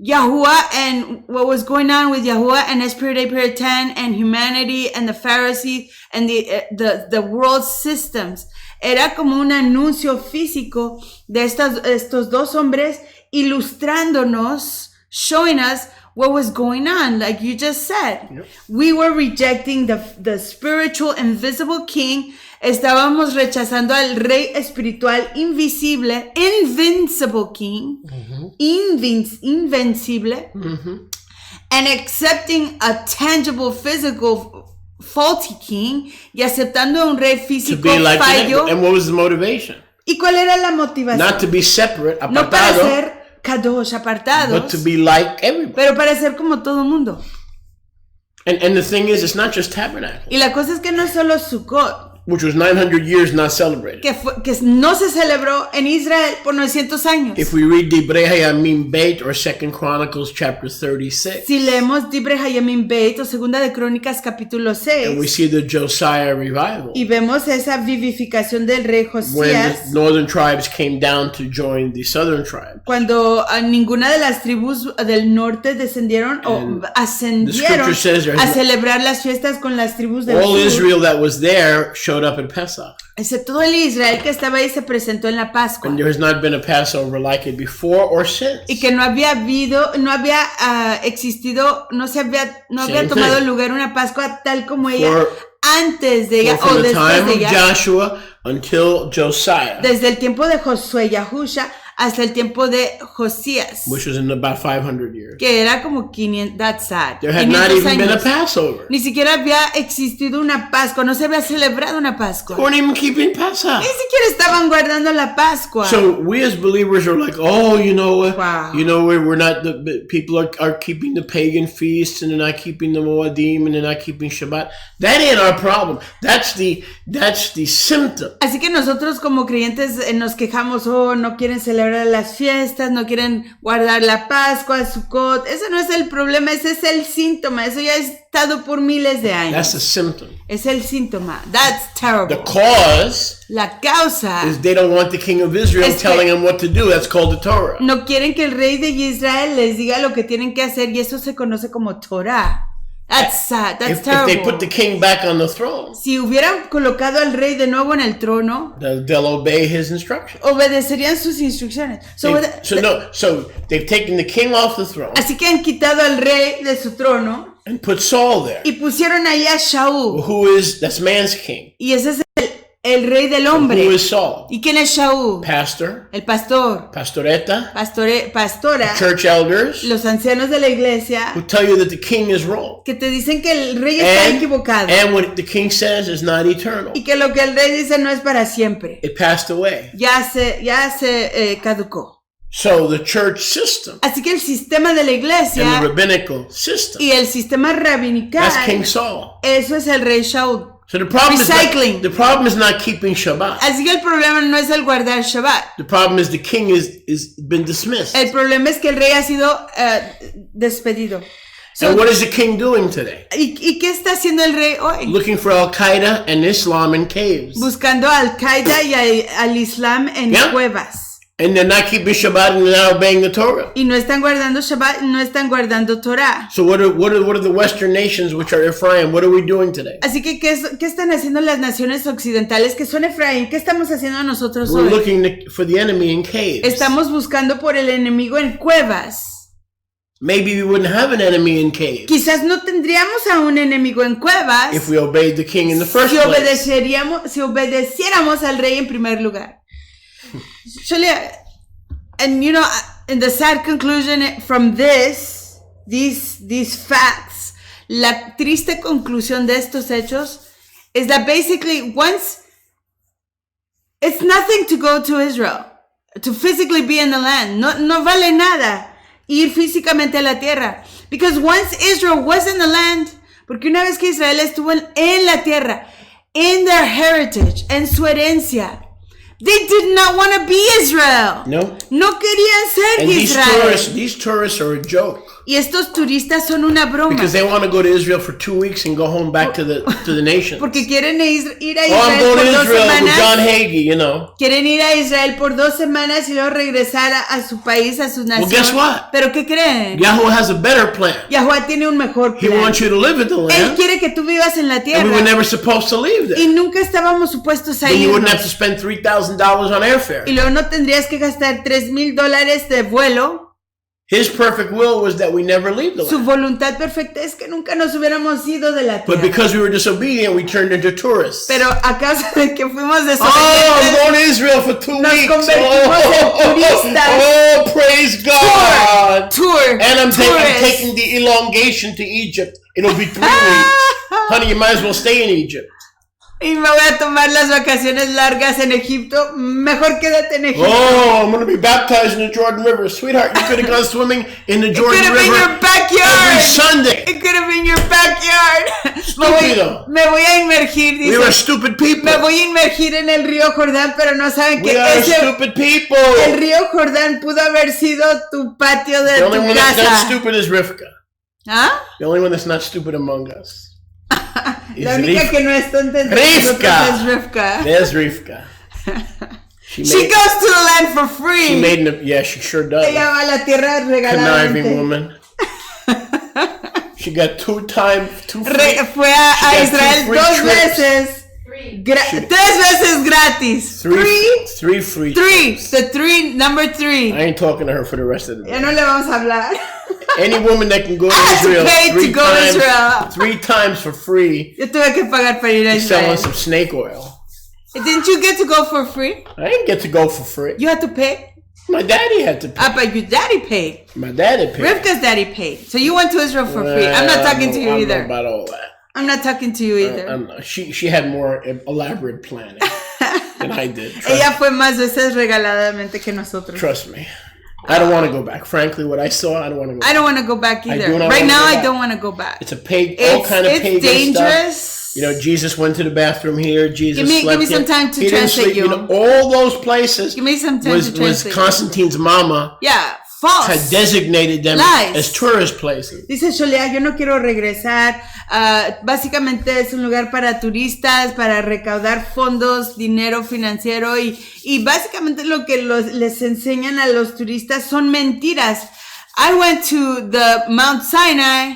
Yahuwah and what was going on with Yahuwah and Esprit Period 10 and humanity and the Pharisees and the world systems. Era como un anuncio físico de estos dos hombres ilustrándonos, showing us what was going on, like you just said. Yep. We were rejecting the spiritual invisible king. Estábamos rechazando al rey espiritual invisible, invincible king, invencible, and accepting a tangible physical faulty king, y aceptando un rey físico fallo.
And what was the motivation?
¿Y cuál era la motivación?
Not to be separate, apartado,
no para ser kadosh, apartados,
but to be like everybody.
Pero para ser como todo mundo.
And the thing is, it's not just tabernacle.
Y la cosa es que no es solo Sukkot,
which was 900 years not celebrated.
Que no se celebró en Israel por 900 años.
If we read Divrei Hayamim Beit or 2 Chronicles chapter 36.
Si leemos Divrei Hayamim Beit o Segunda de Crónicas capítulo 6.
And we see the Josiah revival.
Y vemos esa vivificación del rey Josías.
When the northern tribes came down to join the southern tribes.
Cuando ninguna de las tribus del norte descendieron o ascendieron a celebrar las fiestas con las tribus del sur.
All Israel that was there showed up in Pesach.
Todo el Israel que estaba ahí se presentó en la Pascua.
And there has not been a Passover like it before or since.
Y que no había existido, no había tomado lugar una Pascua tal como ella antes de ella o después de ella.
Joshua until Josiah.
Desde el tiempo de Josué, Yahusha, hasta el tiempo de Josías.
Which was in about 500 years.
Que era como 500, that's sad.
There had not even been a Passover.
Ni siquiera había existido una Pascua, no se había celebrado una Pascua.
They weren't even keeping Pesach.
Ni siquiera estaban guardando la Pascua.
So we as believers are like, oh,
wow.
We're not, the people are keeping the pagan feasts and they're not keeping the Moadim and they're not keeping Shabbat. That ain't our problem. That's the symptom.
Así que nosotros como creyentes nos quejamos, no quieren celebrar las fiestas, no quieren guardar la Pascua, Sukkot. Ese no es el problema, ese es el síntoma. Eso ya ha estado por miles de años.
That's the symptom.
Es el síntoma. That's terrible.
The cause
la causa
is they don't want the king of Israel telling them what to do. That's called the Torah.
No quieren que el rey de Israel les diga lo que tienen que hacer y eso se conoce como Torah. That's sad. That's terrible.
If they put the king back on the throne,
si hubieran colocado al rey de nuevo en el trono,
they'll obey his instructions.
Obedecerían sus instrucciones.
So they've taken the king off the throne.
Así que han quitado al rey de su trono.
And put Saul there.
Y pusieron ahí a Shaul.
That's man's king.
Y ese es el rey del hombre.
Who is Saul?
¿Y quién es Shaul?
Pastor.
El pastor.
Pastoreta.
Pastora.
Church elders.
Los ancianos de la iglesia.
Who tell you that the king is wrong.
Que te dicen que el rey está equivocado.
And what the king says is not eternal.
Y que lo que el rey dice no es para siempre.
It passed away.
Ya se caducó.
So the church system.
Así que el sistema de la iglesia.
And the rabbinical system.
Y el sistema rabinical.
That's King Saul.
Eso es el rey Shaul.
So the problem is not keeping Shabbat.
Así que el problema no es el guardar Shabbat.
The problem is the king is been dismissed.
El problema es que el rey ha sido despedido.
And what is the king doing today?
¿Y qué está haciendo el rey hoy?
Looking for Al-Qaeda and Islam in caves.
Buscando a Al-Qaeda y al Islam en cuevas.
And they're not keeping Shabbat and they're not obeying the Torah.
Y no están guardando Shabbat, no están guardando Torah.
So what are the Western nations which are Ephraim? What are we doing today?
Así que ¿qué están haciendo las naciones occidentales que son Efraín? ¿Qué estamos haciendo nosotros hoy?
We're looking for the enemy in caves.
Estamos buscando por el enemigo en cuevas.
maybe we wouldn't have an enemy in caves.
Quizás no tendríamos a un enemigo en cuevas.
If we obeyed the king in the first place.
Si obedeciéramos al rey en primer lugar. And you know, in the sad conclusion from these facts, la triste conclusión de estos hechos is that basically once it's nothing to go to Israel, to physically be in the land. No vale nada ir físicamente a la tierra. Because once Israel was in the land, porque una vez que Israel estuvo en la tierra, in their heritage, en su herencia, they did not want to be Israel.
No.
No querían ser Israel.
These tourists are a joke.
Y estos turistas son una broma.
Because they want to go to Israel for 2 weeks and go home back to the nation.
Porque quieren ir a Israel
I'm going
por
to
2
Israel
semanas.
with John Hagee, you know.
Quieren ir a Israel por 2 semanas y luego regresar a su país, a su nación.
Well, guess what?
¿Pero qué creen?
Yahweh has a better plan.
Yahweh tiene un mejor plan.
He wants you to live in the
Él
land.
quiere que tú vivas en la tierra.
And we were never supposed to leave there.
Y nunca estábamos supuestos a
Then you
irnos.
wouldn't have to spend $3,000 on airfare.
Y luego no tendrías que gastar $3,000 de vuelo.
His perfect will was that we never leave the
Su
land.
voluntad perfecta es que nunca nos hubiéramos ido de la
But
tierra.
because we were disobedient, we turned into tourists.
Pero a causa de que fuimos
I'm
desobedientes,
going to Israel for 2
nos
weeks.
convertimos en turistas.
Oh, praise God.
tour,
And I'm
tourists.
taking the elongation to Egypt. It'll be 3 weeks. Honey, you might as well stay in Egypt.
Y me voy a tomar las vacaciones largas en Egipto. Mejor quédate en Egipto.
Oh, I'm going to be baptized in the Jordan River. Sweetheart, you could have gone swimming in the
It
Jordan
could have been
River
your backyard.
every Sunday.
It could have been your backyard.
Estúpido.
Me voy a inmergir,
We were
dice.
stupid people.
Me voy a inmergir en el río Jordán, pero no saben que
We are
ese,
stupid people.
el río Jordán pudo haber sido tu patio de
The only
tu
one that's not
casa.
stupid is Rivka.
¿Ah?
The only one that's not stupid among us.
La única que no es tonta entre nosotros es Rivka.
There's Rivka.
She goes to the land for free.
She made an, yeah, she sure does.
Ella va a la tierra
Conniving
regaladamente.
woman. She got two
Fue a Israel 2 veces. 3 veces gratis.
Three free trips.
Number 3.
I ain't talking to her for the rest of the day.
Ya no le vamos a hablar.
Any woman that can go to
I
Israel
paid to go to Israel.
3 times for free
Yo tuve que pagar para ir a
is selling
Israel.
some snake oil.
Didn't you get to go for free?
I didn't get to go for free.
You had to pay?
My daddy had to pay.
But your daddy paid.
My daddy paid.
Rivka's daddy paid. So you went to Israel for free. I'm not talking to you
I don't know
either.
about all that.
I'm not talking to you either.
She had more elaborate planning than I did.
Ella fue más veces regaladamente que nosotros.
Trust me. I don't want to go back. Frankly, what I saw, I don't want to go back.
I don't want to go back
I
either.
do not
Right
wanna
now,
go
I
back.
don't want to go back.
It's a all kind of pagan
dangerous.
stuff. You know, Jesus went to the bathroom here. Jesus
Give
slept
me some
here.
time to
He didn't
translate
sleep.
you.
You know, all those places
Give me some time
was
to translate.
Constantine's mama
Yeah, false.
had designated them
Lies.
as tourist places.
Dice Sholea, yo no quiero regresar. Básicamente es un lugar para turistas, para recaudar fondos, dinero financiero y básicamente lo que les enseñan a los turistas son mentiras. I went to the Mount Sinai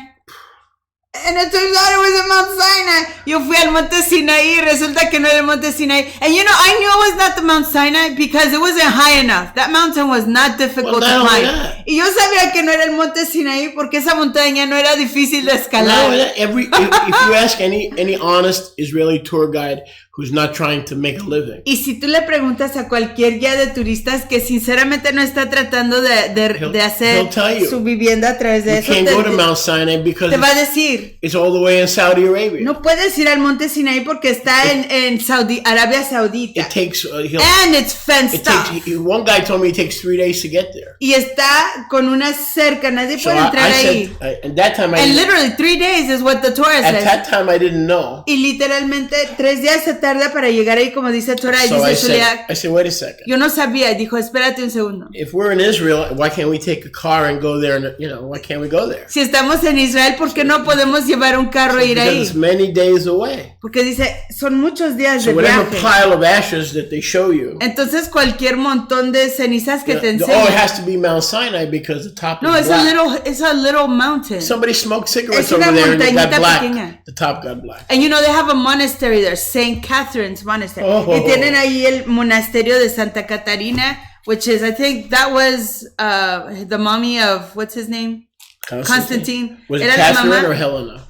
and it turns out it was at Mount Sinai. Yo fui al Monte Sinaí y resulta que no era el Monte Sinaí. And you know, I knew it was not the Mount Sinai because it wasn't high enough. That mountain was not difficult to climb. Y yo sabía que no era el Monte Sinaí porque esa montaña no era difícil de escalar.
If you ask any honest Israeli tour guide who's not trying to make a living.
Y si tú le preguntas a cualquier guía de turistas que sinceramente no está tratando de hacer su vivienda a través de eso,
can't go to Mount Sinai because
te va a decir,
it's all the way in Saudi Arabia.
no puedes ir al Monte Sinaí porque está en Arabia Saudita.
It takes
and it's fenced off.
One guy told me it takes 3 days to get there.
Y está con una cerca, nadie puede entrar ahí.
And that time
And literally 3 days is what the Torah says.
At that time I didn't know.
Y literalmente 3 días se tarda para llegar ahí, como dice Torah. Y
So
dice
I said, wait a second.
yo no sabía, y dijo, espérate un segundo.
If we're in Israel, why can't we take a car and go there? And, why can't we go there?
Si estamos en Israel, ¿por qué no podemos llevar un carro e ir
Because
ahí?
it's many days away.
Porque dice, son muchos días
So
de
whatever
viaje.
pile of ashes that they show you.
Entonces cualquier montón de cenizas que te
it
enseñan.
has to be Mount Sinai because the top
No,
is black.
it's a little mountain.
Somebody smoked cigarettes
Es una
over there and it got
montañita
black.
pequeña.
The top got black.
And you know, they have a monastery there, St. Catherine's Monastery.
Oh.
Y tienen ahí el monasterio de Santa Catarina, which is, I think that was the mommy of, what's his name? Constantine.
Was it Catherine or Helena?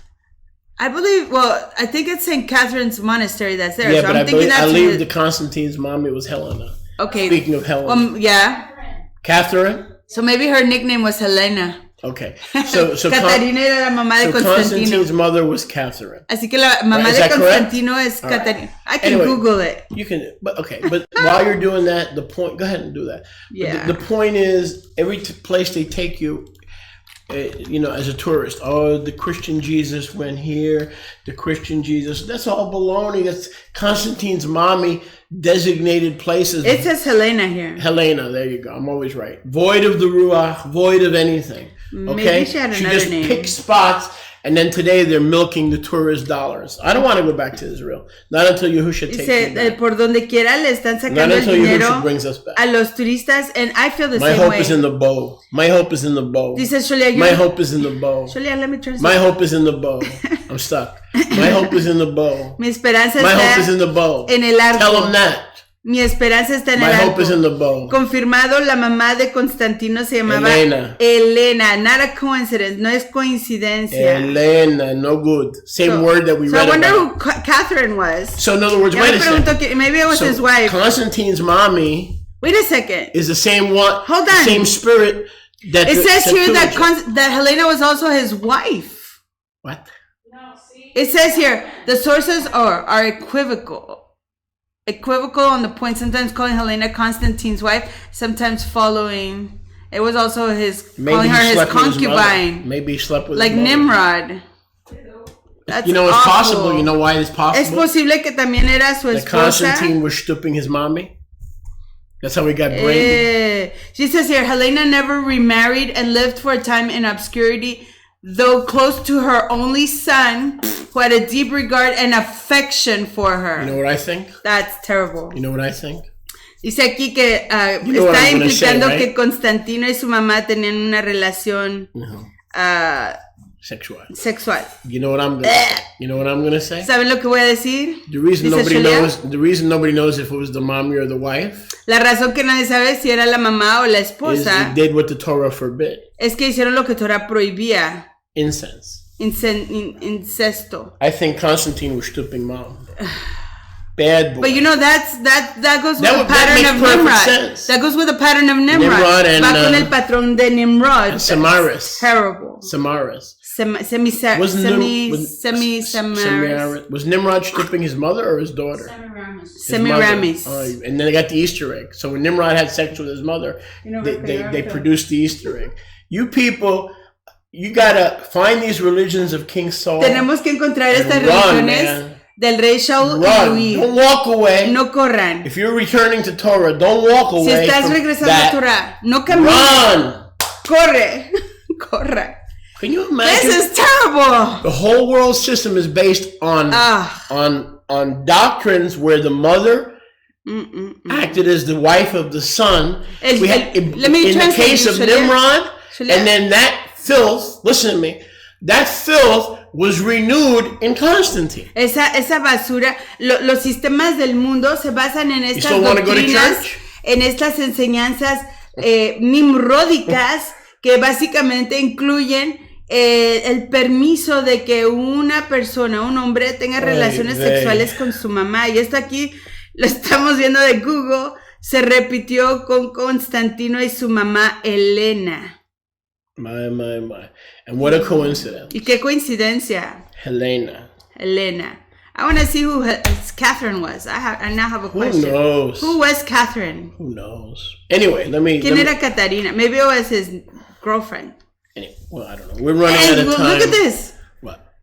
I believe, I think it's St. Catherine's Monastery that's there.
Yeah,
so
but
I'm thinking
I believe the Constantine's mom, it was Helena.
Okay.
Speaking of Helena.
Yeah.
Catherine?
So maybe her nickname was Helena.
Okay. So
Catarina era la mamá de Constantino.
Constantine's mother was Catherine.
Así que la mamá de Constantino es Catarina. I can Google it.
You can, but while you're doing that, the point, go ahead and do that.
Yeah.
The point is, every place they take you, as a tourist, the Christian Jesus went here, the Christian Jesus, that's all baloney. That's Constantine's mommy designated places.
It says Helena here.
Helena, there you go. I'm always right. Void of the Ruach, void of anything. Okay?
Maybe she had another
just
name.
picked spots, and then today they're milking the tourist dollars. I don't want to go back to Israel. Not until Yahusha takes me back.
Por donde quiera le están sacando el dinero a los turistas, and I feel the same way.
My hope is in the bow. My hope is in the bow.
Dice Shulia,
my hope is in the bow.
Shulia, let me translate.
My hope is in the bow. I'm stuck. My hope is in the bow.
Mi esperanza
my
está
hope is in the bow.
En el arco.
Tell them that.
Mi esperanza está en
my
el arco.
Hope is in the bow.
Confirmado, la mamá de Constantino se llamaba Elena. Not a coincidence. No es coincidencia.
Elena, no good. Same word that we read about.
So I wonder who Catherine was.
So in other words, wait a second.
Maybe it was his wife.
Constantine's mommy.
Wait a second.
Is the same one.
Hold on.
The same spirit. That
it says here that Helena was also his wife.
What?
No, see. It says here the sources are equivocal. Equivocal on the point, sometimes calling Helena Constantine's wife, sometimes following. It was also calling her his concubine.
Maybe he slept with
like
his mother.
Nimrod. That's
it's
awful.
possible. You know why it's possible?
Es posible que también era su esposa.
That Constantine was stooping his mommy. That's how he got brained.
She says here, Helena never remarried and lived for a time in obscurity, though close to her only son, who had a deep regard and affection for her.
You know what I think?
That's terrible.
You know what I think?
Dice aquí que está implicando que Constantino y su mamá tenían una relación sexual.
You know what I'm gonna say?
¿Saben lo que voy a decir?
The reason nobody knows if it was the mommy or the wife.
La razón que nadie sabe si era la mamá o la esposa.
Is they did what the Torah forbid.
Es que hicieron lo que Torah prohibía. Incesto.
I think Constantine was stooping mom. Bad boy.
But you know that goes with the pattern of Nimrod. That goes with the pattern of Nimrod.
And,
va con el patrón de Nimrod.
And Samaris.
Terrible.
Samaris.
Samaris.
Was Nimrod stooping his mother or his daughter?
Semiramis.
And then they got the Easter egg. So when Nimrod had sex with his mother, they produced the Easter egg. You people, you gotta find these religions of King Saul.
Tenemos que encontrar estas religiones del rey Shaul y huir.
Don't walk away.
No corran.
If you're returning to Torah, don't walk away.
Si estás regresando a Torah, no camines.
Run.
Corre. Corra.
Can you imagine?
This is terrible.
The whole world system is based on doctrines where the mother acted as the wife of the son. In the case of Nimrod, and then that filth, listen to me, that filth was renewed in Constantine.
Esa basura, los sistemas del mundo se basan en estas doctrinas, en estas enseñanzas nimródicas que básicamente incluyen el permiso de que una persona, un hombre, tenga relaciones sexuales con su mamá. Y esto aquí lo estamos viendo de Google. Se repitió con Constantino y su mamá Elena.
My. And what a coincidence.
Y qué coincidencia.
Helena.
I want to see who Catherine was. I now have a question.
Who knows?
Who was Catherine?
Who knows? Anyway,
¿Quién era Catarina? Maybe it was his girlfriend.
Anyway, well, I don't know. We're running out of time.
Look at this.
What?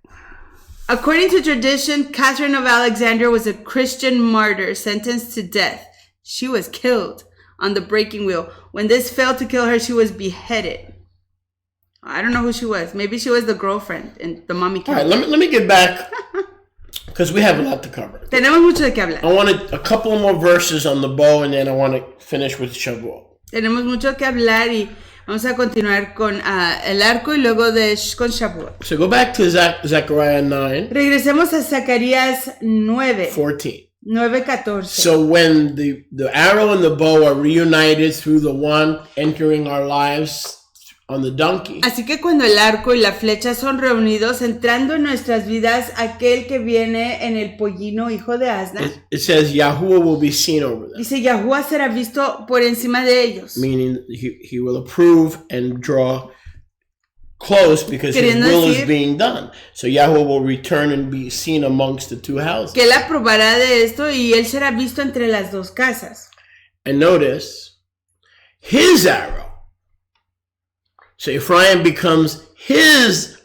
According to tradition, Catherine of Alexandria was a Christian martyr sentenced to death. She was killed on the breaking wheel. When this failed to kill her, she was beheaded. I don't know who she was. Maybe she was the girlfriend and the mommy killed.
All right, let me get back because we have a lot to cover.
Tenemos mucho de qué hablar.
I wanted a couple more verses on the bow, and then I want to finish with Shavuot.
Tenemos mucho que hablar y vamos a continuar con el arco y luego con Shavuot.
So go back to Zechariah 9.
Regresemos a Zacarías
9:14.
9:14.
So when the arrow and the bow are reunited through the one entering our lives on the donkey.
Así que cuando el arco y la flecha son reunidos, entrando en nuestras vidas aquel que viene en el pollino hijo de asna,
It says Yahuwah will be seen over them.
dice Yahuwah será visto por encima de ellos.
Meaning he will approve and draw close because his will is being done. So Yahweh will return and be seen amongst the two houses.
Que él aprobará de esto y él será visto entre las dos casas.
And notice, his arrow. So Ephraim becomes his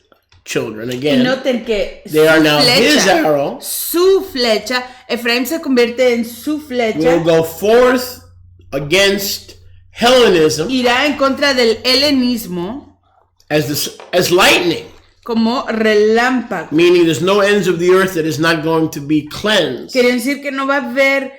children again.
Y noten que
they are now his arrow.
Su flecha, Ephraim se convierte en su flecha.
Will go forth against Hellenism.
Irá en contra del helenismo.
As lightning.
Como relámpago.
Meaning there's no ends of the earth that is not going to be cleansed.
Quiere decir que no va a haber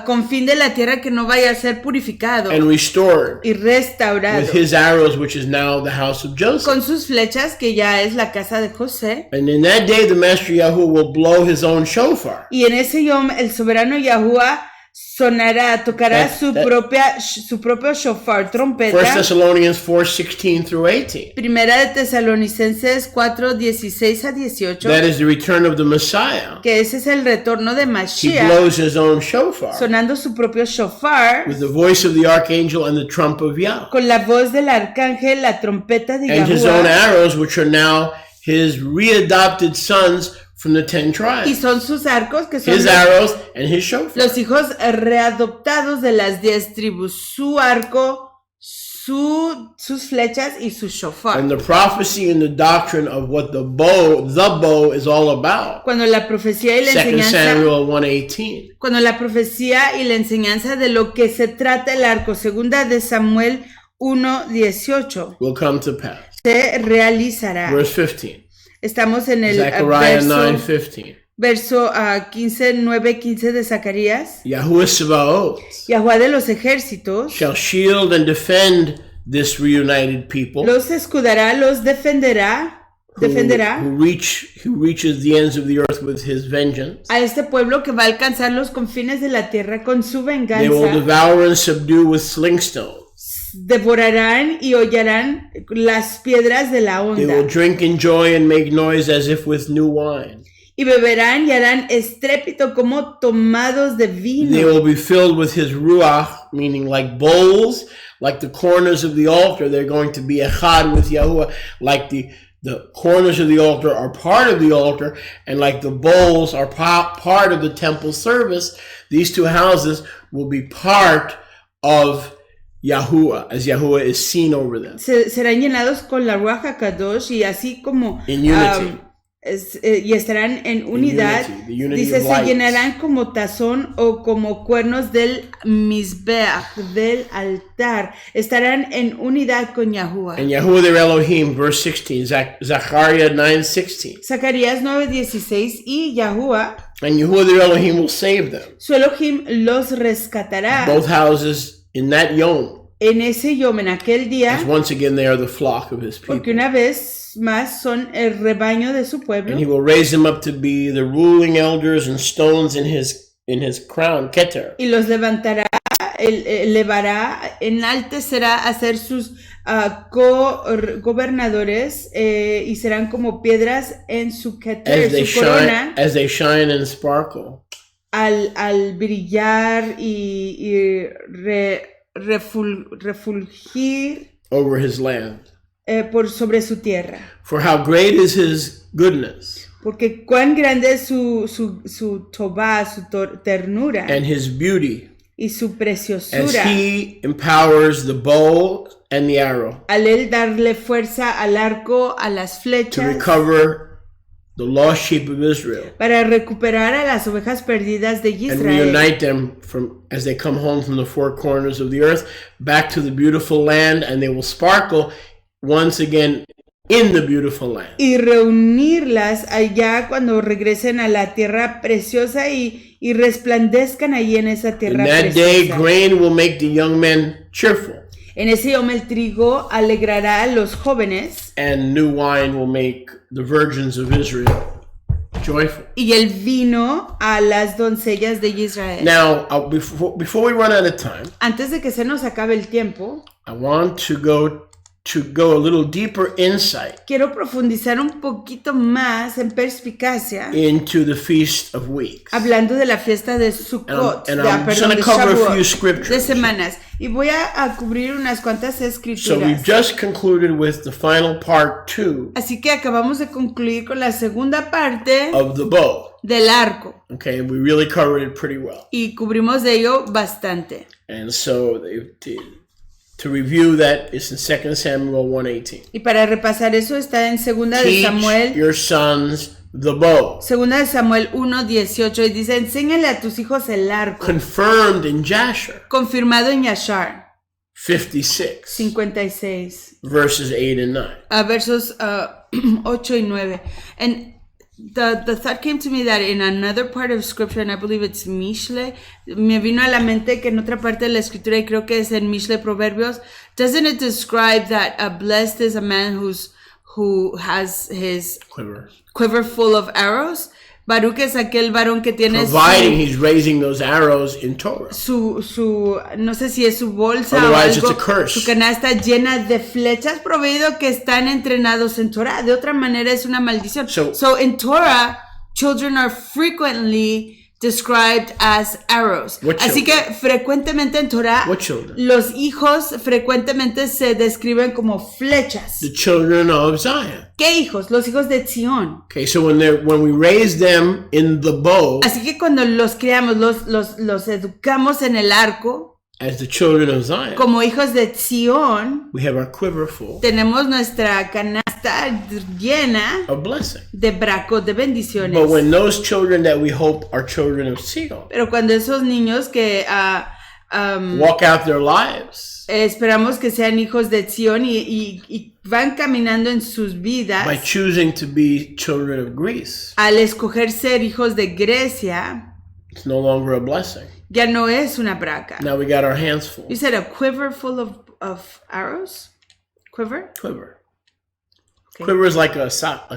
confín de la tierra que no vaya a ser purificado.
And restored.
Y restaurado.
With his arrows, which is now the house of Joseph.
Con sus flechas, que ya es la casa de José.
And in that day the Master Yahuwah will blow his own shofar.
Y en ese yom el soberano Yahuwah sonará, tocará su propio shofar, trompeta.
1 Thessalonians 4:16 through 18.
Primera de Tesalonicenses 4:16 a 18.
That is the return of the Messiah.
Que ese es el retorno de Mashiach.
He blows his own shofar.
Sonando su propio shofar.
With the voice of the archangel and the trump of Yah.
Con la voz del arcángel, la trompeta de Yahuwah.
And his own arrows, which are now his readopted sons from the 10 tribes.
Y son sus arcos que son
his arrows and his shofar.
Los hijos readoptados de las 10 tribus, su arco, sus flechas y su shofar.
And the prophecy and the doctrine of what the bow is all about.
Cuando la profecía y la
2
enseñanza.
Samuel 1:18.
Cuando la profecía y la enseñanza de lo que se trata el arco, segunda de Samuel 1:18.
Will come to pass.
Se realizará.
Verse 15.
Estamos en el verso 9:15 de Zacarías.
Yahuwah Sebaot.
Yahuwah de los ejércitos.
Shall shield and defend this reunited people.
Los escudará, los defenderá.
Who reaches the ends of the earth with his vengeance.
A este pueblo que va a alcanzar los confines de la tierra con su venganza.
They will devour and subdue with slingstones.
Devorarán y hollarán las piedras de la onda.
They will drink in joy and make noise as if with new wine.
Y beberán y harán estrépito como tomados de vino.
They will be filled with his ruach, meaning like bowls, like the corners of the altar. They're going to be echad with Yahuwah, like the corners of the altar are part of the altar, and like the bowls are part of the temple service. These two houses will be part of Yahuwah, as Yahuwah is seen over them.
Serán llenados con la Ruach HaKadosh y así como
in unity.
Y estarán en unidad. Dice, se llenarán como tazón o como cuernos del Mizbeach, del altar. Estarán en unidad con Yahuwah.
And Yahuwah their Elohim, verse 16, Zechariah 9:16.
Zacarías 9:16 y Yahuwah.
And Yahuwah their Elohim will save them.
Su Elohim los rescatará.
Both houses in that yom.
En ese yom, en aquel día.
As once again they are the flock of his people.
Porque una vez más son el rebaño de su pueblo.
And he will raise them up to be the ruling elders and stones in his crown, Keter.
Y los levantará, elevará, enaltecerá a ser sus gobernadores y serán como piedras en su Keter, su corona.
As they shine and sparkle.
Al brillar y refulgir
over his land.
Por sobre su tierra.
For how great is his goodness.
Porque cuán grande es su tobá, su ternura.
And his beauty.
Y su preciosura.
As he empowers the bow and the arrow.
Al él darle fuerza al arco, a las flechas.
To recover the lost sheep of Israel.
Para recuperar a las ovejas perdidas de Israel.
And reunite them as they come home from the four corners of the earth back to the beautiful land, and they will sparkle once again in the beautiful land.
Y reunirlas allá cuando regresen a la tierra preciosa y resplandezcan allí en esa tierra preciosa.
In that day, grain will make the young men cheerful.
En ese yom el trigo alegrará a los jóvenes.
And new wine will make the virgins of Israel joyful.
Y el vino a las doncellas de Israel.
Now, before we run out of time,
antes de que se nos acabe el tiempo,
I want to go to go a little deeper insight.
Quiero profundizar un poquito más en perspicacia
into the Feast of Weeks.
Hablando de la fiesta de Sukkot,
and I'm just going to cover a few scriptures.
De semanas. Y voy a cubrir unas cuantas escrituras.
So we've just concluded with the final part 2.
Así que acabamos de concluir con la segunda parte
of the bow.
Del arco.
Okay, we really covered it pretty well.
Y cubrimos de ello bastante.
And so to review that, it's in 2 Samuel 1:18.
Y para repasar eso está en segunda de Samuel.
Teach your sons the bow.
Segunda de Samuel 1:18 y dice, enséñale a tus hijos el arco.
Confirmed in Jasher.
Confirmado en Yashar.
56. Verses 8 and 9.
Versos 8 y 9. And the thought came to me that in another part of scripture, and I believe it's Mishle, me vino a la mente que en otra parte de la escritura, y creo que es en Mishle Proverbios, doesn't it describe that blessed is a man who has his quiver full of arrows? Baruch es aquel varón que tiene
providing he's raising those arrows in Torah.
Su no sé si es su bolsa
Otherwise,
o algo,
it's a curse.
su canasta llena de flechas proveído que están entrenados en Torah. De otra manera es una maldición. So in Torah, children are frequently described as arrows. Así que frecuentemente en Torah, los hijos frecuentemente se describen como flechas.
The children of Zion.
¿Qué hijos? Los hijos de Zion.
Okay, so when we raise them in the bow,
así que cuando los criamos, los educamos en el arco,
as the children of Zion,
como hijos de Zion,
we have our quiver full.
Tenemos nuestra canasta llena
of blessing.
De bracos, de bendiciones.
But when those children that we hope are children of Zion,
pero cuando esos niños que
walk out their lives,
esperamos que sean hijos de Zion y van caminando en sus vidas,
by choosing to be children of Greece,
al escoger ser hijos de Grecia,
it's no longer a blessing.
Ya no es una braca.
Now we got our hands full.
You said a quiver full of arrows? Quiver?
Quiver. Okay. Quiver is like a sack.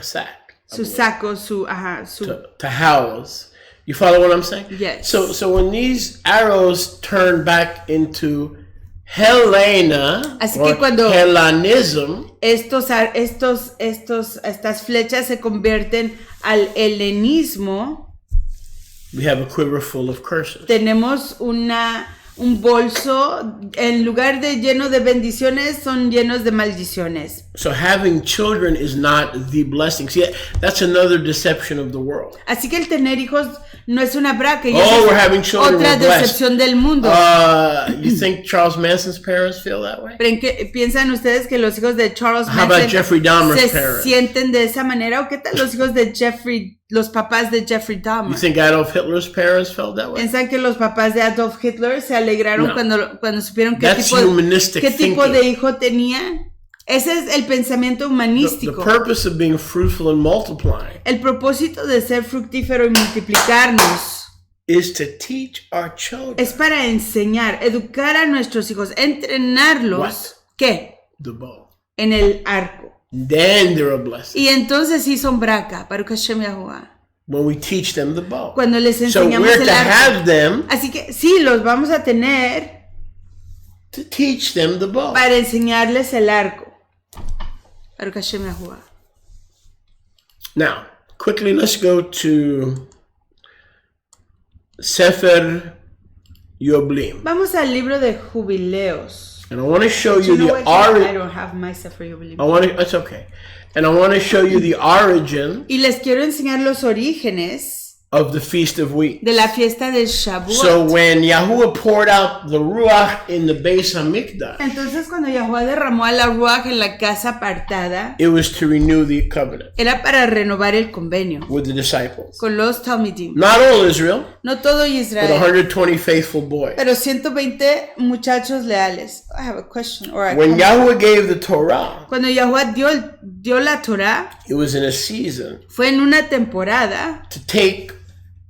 Su saco, su
to house. You follow what I'm saying?
Yes.
So when these arrows turn back into Helena,
así
or
que cuando
Hellenism,
estas flechas se convierten al helenismo,
we have a quiver full of curses.
Tenemos un bolso, en lugar de lleno de bendiciones, son llenos de maldiciones.
So having children is not the blessing. See, that's another deception of the world.
Así que el tener hijos no es una braca.
We're having children,
otra decepción del mundo.
You think Charles Manson's parents feel that way?
¿Piensan ustedes que los hijos de Charles
Manson How about Jeffrey Dahmer's
se sienten de esa manera? ¿O qué tal los hijos de los papás de Jeffrey Dahmer?
You think Adolf Hitler's parents felt that way?
¿Piensan que los papás de Adolf Hitler se alegraron cuando supieron qué tipo de hijo tenían? Ese es el pensamiento humanístico.
The purpose of being fruitful and multiplying.
El propósito de ser fructífero y multiplicarnos
is to teach our children.
Es para enseñar, educar a nuestros hijos, entrenarlos.
What?
¿Qué?
The bow.
En el arco.
Then they're a blessing.
Y entonces sí son braca, Baruch Hashem Yahuwah.
When we teach them the bow.
Cuando les enseñamos
el arco.
Have
them
así que sí, los vamos a tener
to teach them the bow.
Para enseñarles el arco. Baruch Hashem Yahuwah.
Now, quickly let's go to Sefer Yoblim.
Vamos al libro de Jubileos.
And I want to show you the origin.
I don't have my Sefer Yoblim.
That's okay. And I want to show you the origin.
Y les quiero enseñar los orígenes
of the Feast of Weeks.
De la fiesta de Shavuot.
So when Yahuwah poured out the Ruach in the Beis HaMikdash,
entonces cuando Yahuwah derramó a la Ruach en la casa apartada,
it was to renew the covenant.
Era para renovar el convenio.
With the disciples.
Con los Talmidim.
Not all Israel.
No todo Israel.
But 120 faithful boys.
Pero 120 muchachos leales. I have a question.
When Yahuwah gave the Torah,
cuando Yahuwah dio la Torah,
it was in a season.
Fue en una temporada.
To take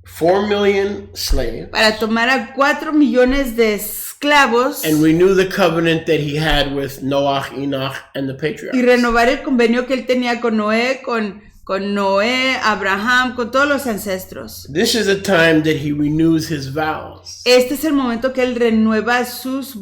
4 million slaves.
Para tomar a 4 millones de esclavos.
And renew the covenant that he had with Noah, Enoch, and the patriarchs.
Y renovar el convenio que él tenía con Noé, con Noé, Abraham, con todos los ancestros.
This is the time that he renews his vows.
Este es el momento que él renueva sus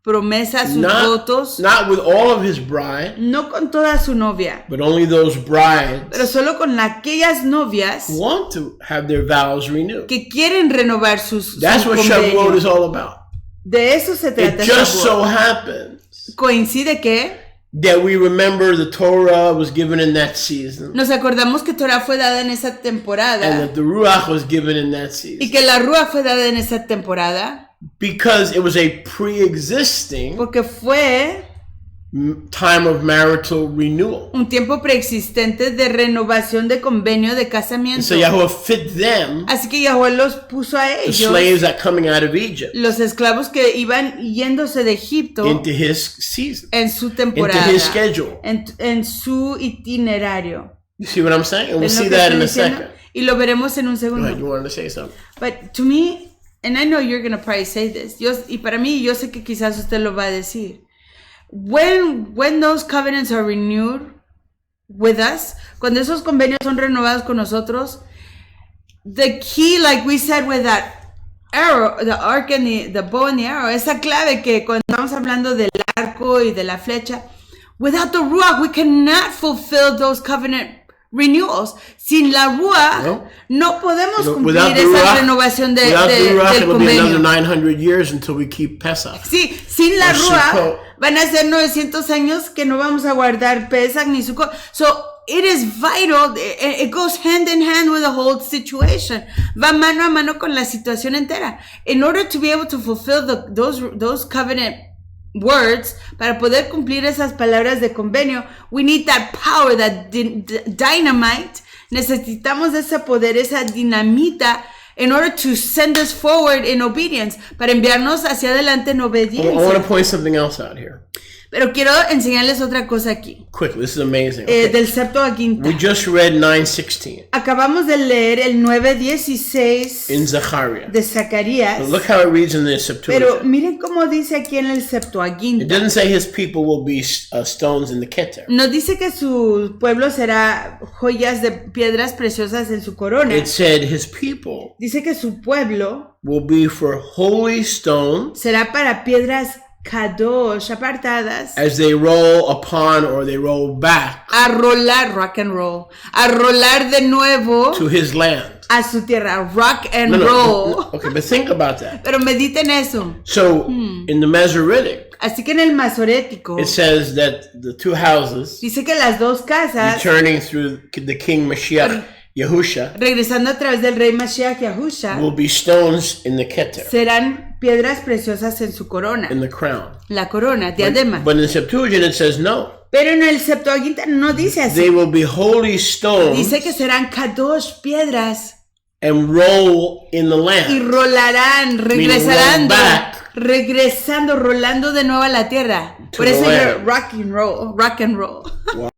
promesas, sus votos.
Not with all of his bride.
No con toda su novia.
But only those brides.
Pero solo con aquellas novias.
Who want to have their vows renewed.
Que quieren renovar sus
That's what Shavuot is all about.
De eso se trata.
It just so happens.
Coincide que
that we remember the Torah was given in that season.
Nos acordamos que Torah fue dada en esa temporada.
And that the Ruach was given in that season.
Y que la Ruach fue dada en esa temporada.
Because it was a pre-existing
porque fue
time of marital renewal.
Un tiempo preexistente de renovación de convenio de casamiento.
And so Yahweh fit them.
Así que Yahweh los puso a ellos.
The slaves that coming out of Egypt.
Los esclavos que iban yéndose de Egipto.
Into his season.
En su temporada.
Into his schedule.
En su itinerario.
You see what I'm saying? And we'll see that in a second.
Y lo veremos en un segundo.
Right, you wanted to say something.
But to me, and I know you're going to probably say this. Y para mí, yo sé que quizás usted lo va a decir. When those covenants are renewed with us, cuando esos convenios son renovados con nosotros, the key, like we said with that arrow, the arc and the bow and the arrow, esa clave que cuando estamos hablando del arco y de la flecha, without the Ruach, we cannot fulfill those covenant renewals. Sin la Ruach, no podemos cumplir esa renovación del convenio.
Another 900 years until we keep Pesach.
Sí, sin la Ruach van a ser 900 años que no vamos a guardar Pesach ni Sukkot. So it is vital. It goes hand in hand with the whole situation. Va mano a mano con la situación entera. In order to be able to fulfill those covenant words, para poder cumplir esas palabras de convenio, we need that power, that dynamite. Necesitamos ese poder, esa dinamita, in order to send us forward in obedience, para enviarnos hacia adelante en obediencia.
I want to point something else out here.
Pero quiero enseñarles otra cosa aquí.
Quickly, this is amazing. Okay.
Del Septuaginta.
We just read 9:16.
Acabamos de leer el 9:16
in Zechariah.
De Zacarías.
But look how it reads in the Septuagint.
Pero miren cómo dice aquí en el Septuaginta.
It doesn't say his people will be stones in the Keter.
No dice que su pueblo será joyas de piedras preciosas en su corona.
It said his people.
Dice que su pueblo
will be for holy stones.
Será para piedras kadosh, apartadas.
As they roll upon or they roll back.
A rolar, rock and roll. A rolar de nuevo.
To his land.
A su tierra, rock and roll.
No. Okay, but think about that.
Pero mediten eso.
So, in the Masoretic.
Así que en el Masorético.
It says that the two houses.
Dice que las dos casas.
Returning through the king Mashiach. Yahusha,
regresando a través del rey Mashiach Yahusha,
will be stones in the Keter.
Serán piedras preciosas en su corona.
In the crown.
La corona, diadema.
But in the Septuagint it says no.
Pero en el Septuaginta no dice así.
They will be holy stones.
Dice que serán kadosh, piedras.
And roll in the land.
Y rolarán, regresarán. Regresando, rolando de nuevo a la tierra. Por eso rock and roll, rock and roll.
Wow.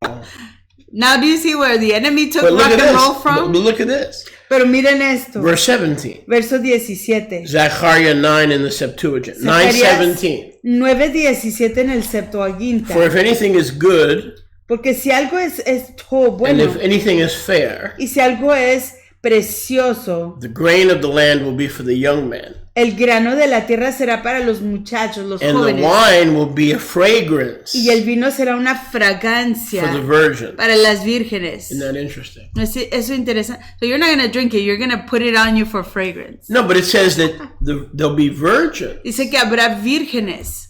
Now do you see where the enemy took rock and roll from?
But look at this.
Pero miren esto.
Verse 17.
Verso 17.
Zechariah 9 in the Septuagint. 9:17.
9:17 en el Septuaginta.
For if anything is good.
Porque si algo es todo bueno.
And if anything is fair.
Y si algo es precioso.
The grain of the land will be for the young man.
El grano de la tierra será para los muchachos, los jóvenes.
And the wine will be a fragrance.
Y el vino será una fragancia.
For the virgin.
Para las vírgenes.
Isn't that interesting?
Eso es interesante. So you're not going to drink it, you're going to put it on you for fragrance.
No, but it says that there'll be virgins.
Dice que habrá vírgenes.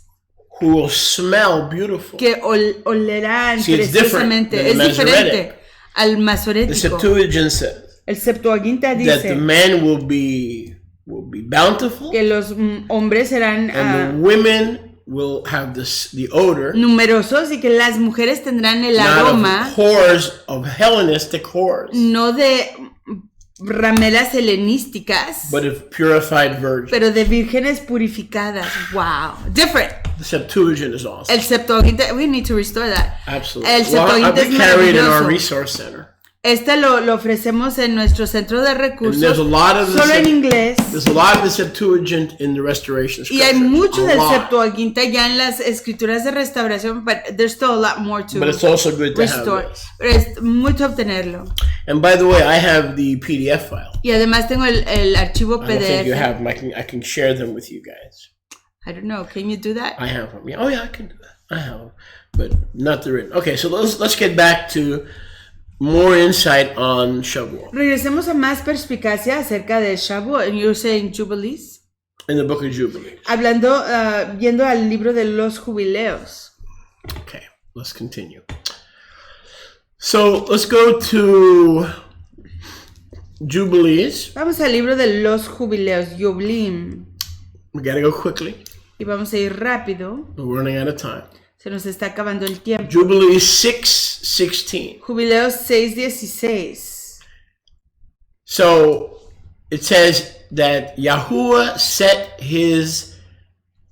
Who will smell beautiful.
Que olerán preciosamente. Es diferente al masorético.
The Septuagint says.
El Septuaginta dice
that the men will be bountiful.
Que los hombres serán
and the women will have the odor.
Numerosos y que las mujeres tendrán el aroma.
Not of whores, of Hellenistic whores.
No de rameras helenísticas.
But of purified virgins.
Pero de vírgenes purificadas. Wow, different.
The Septuagint is awesome.
El Septuaginta, we need to restore that.
Absolutely.
El Septuaginta
es carried in our resource center.
Este lo ofrecemos en nuestro centro de recursos.
Solo
en inglés.
There's a lot of the Septuagint in the restoration scripture.
Y hay mucho del Septuaginta ya en las escrituras de restauración, but there's still a lot more to
But it's also good to
restore.
have this.
Pero es mucho obtenerlo.
And by the way, I have the PDF file.
Y además tengo el archivo PDF.
I don't think you have them. I can share them with you guys.
I don't know. Can you do that?
I have them. Oh yeah, I can do that. I have them, but not the written. Okay, so let's get back to more insight on Shavuot.
Regresemos a más perspicacia acerca de Shavuot. And you're saying Jubilees?
In the book of Jubilees.
Hablando, yendo al libro de los jubileos.
Okay, let's continue. So let's go to Jubilees.
Vamos al libro de los jubileos, Yoblim.
We gotta go quickly.
Y vamos a ir rápido.
We're running out of time.
Se nos está acabando el tiempo.
Jubilees 6:16.
Jubileos 6:16.
So it says that Yahuwah set his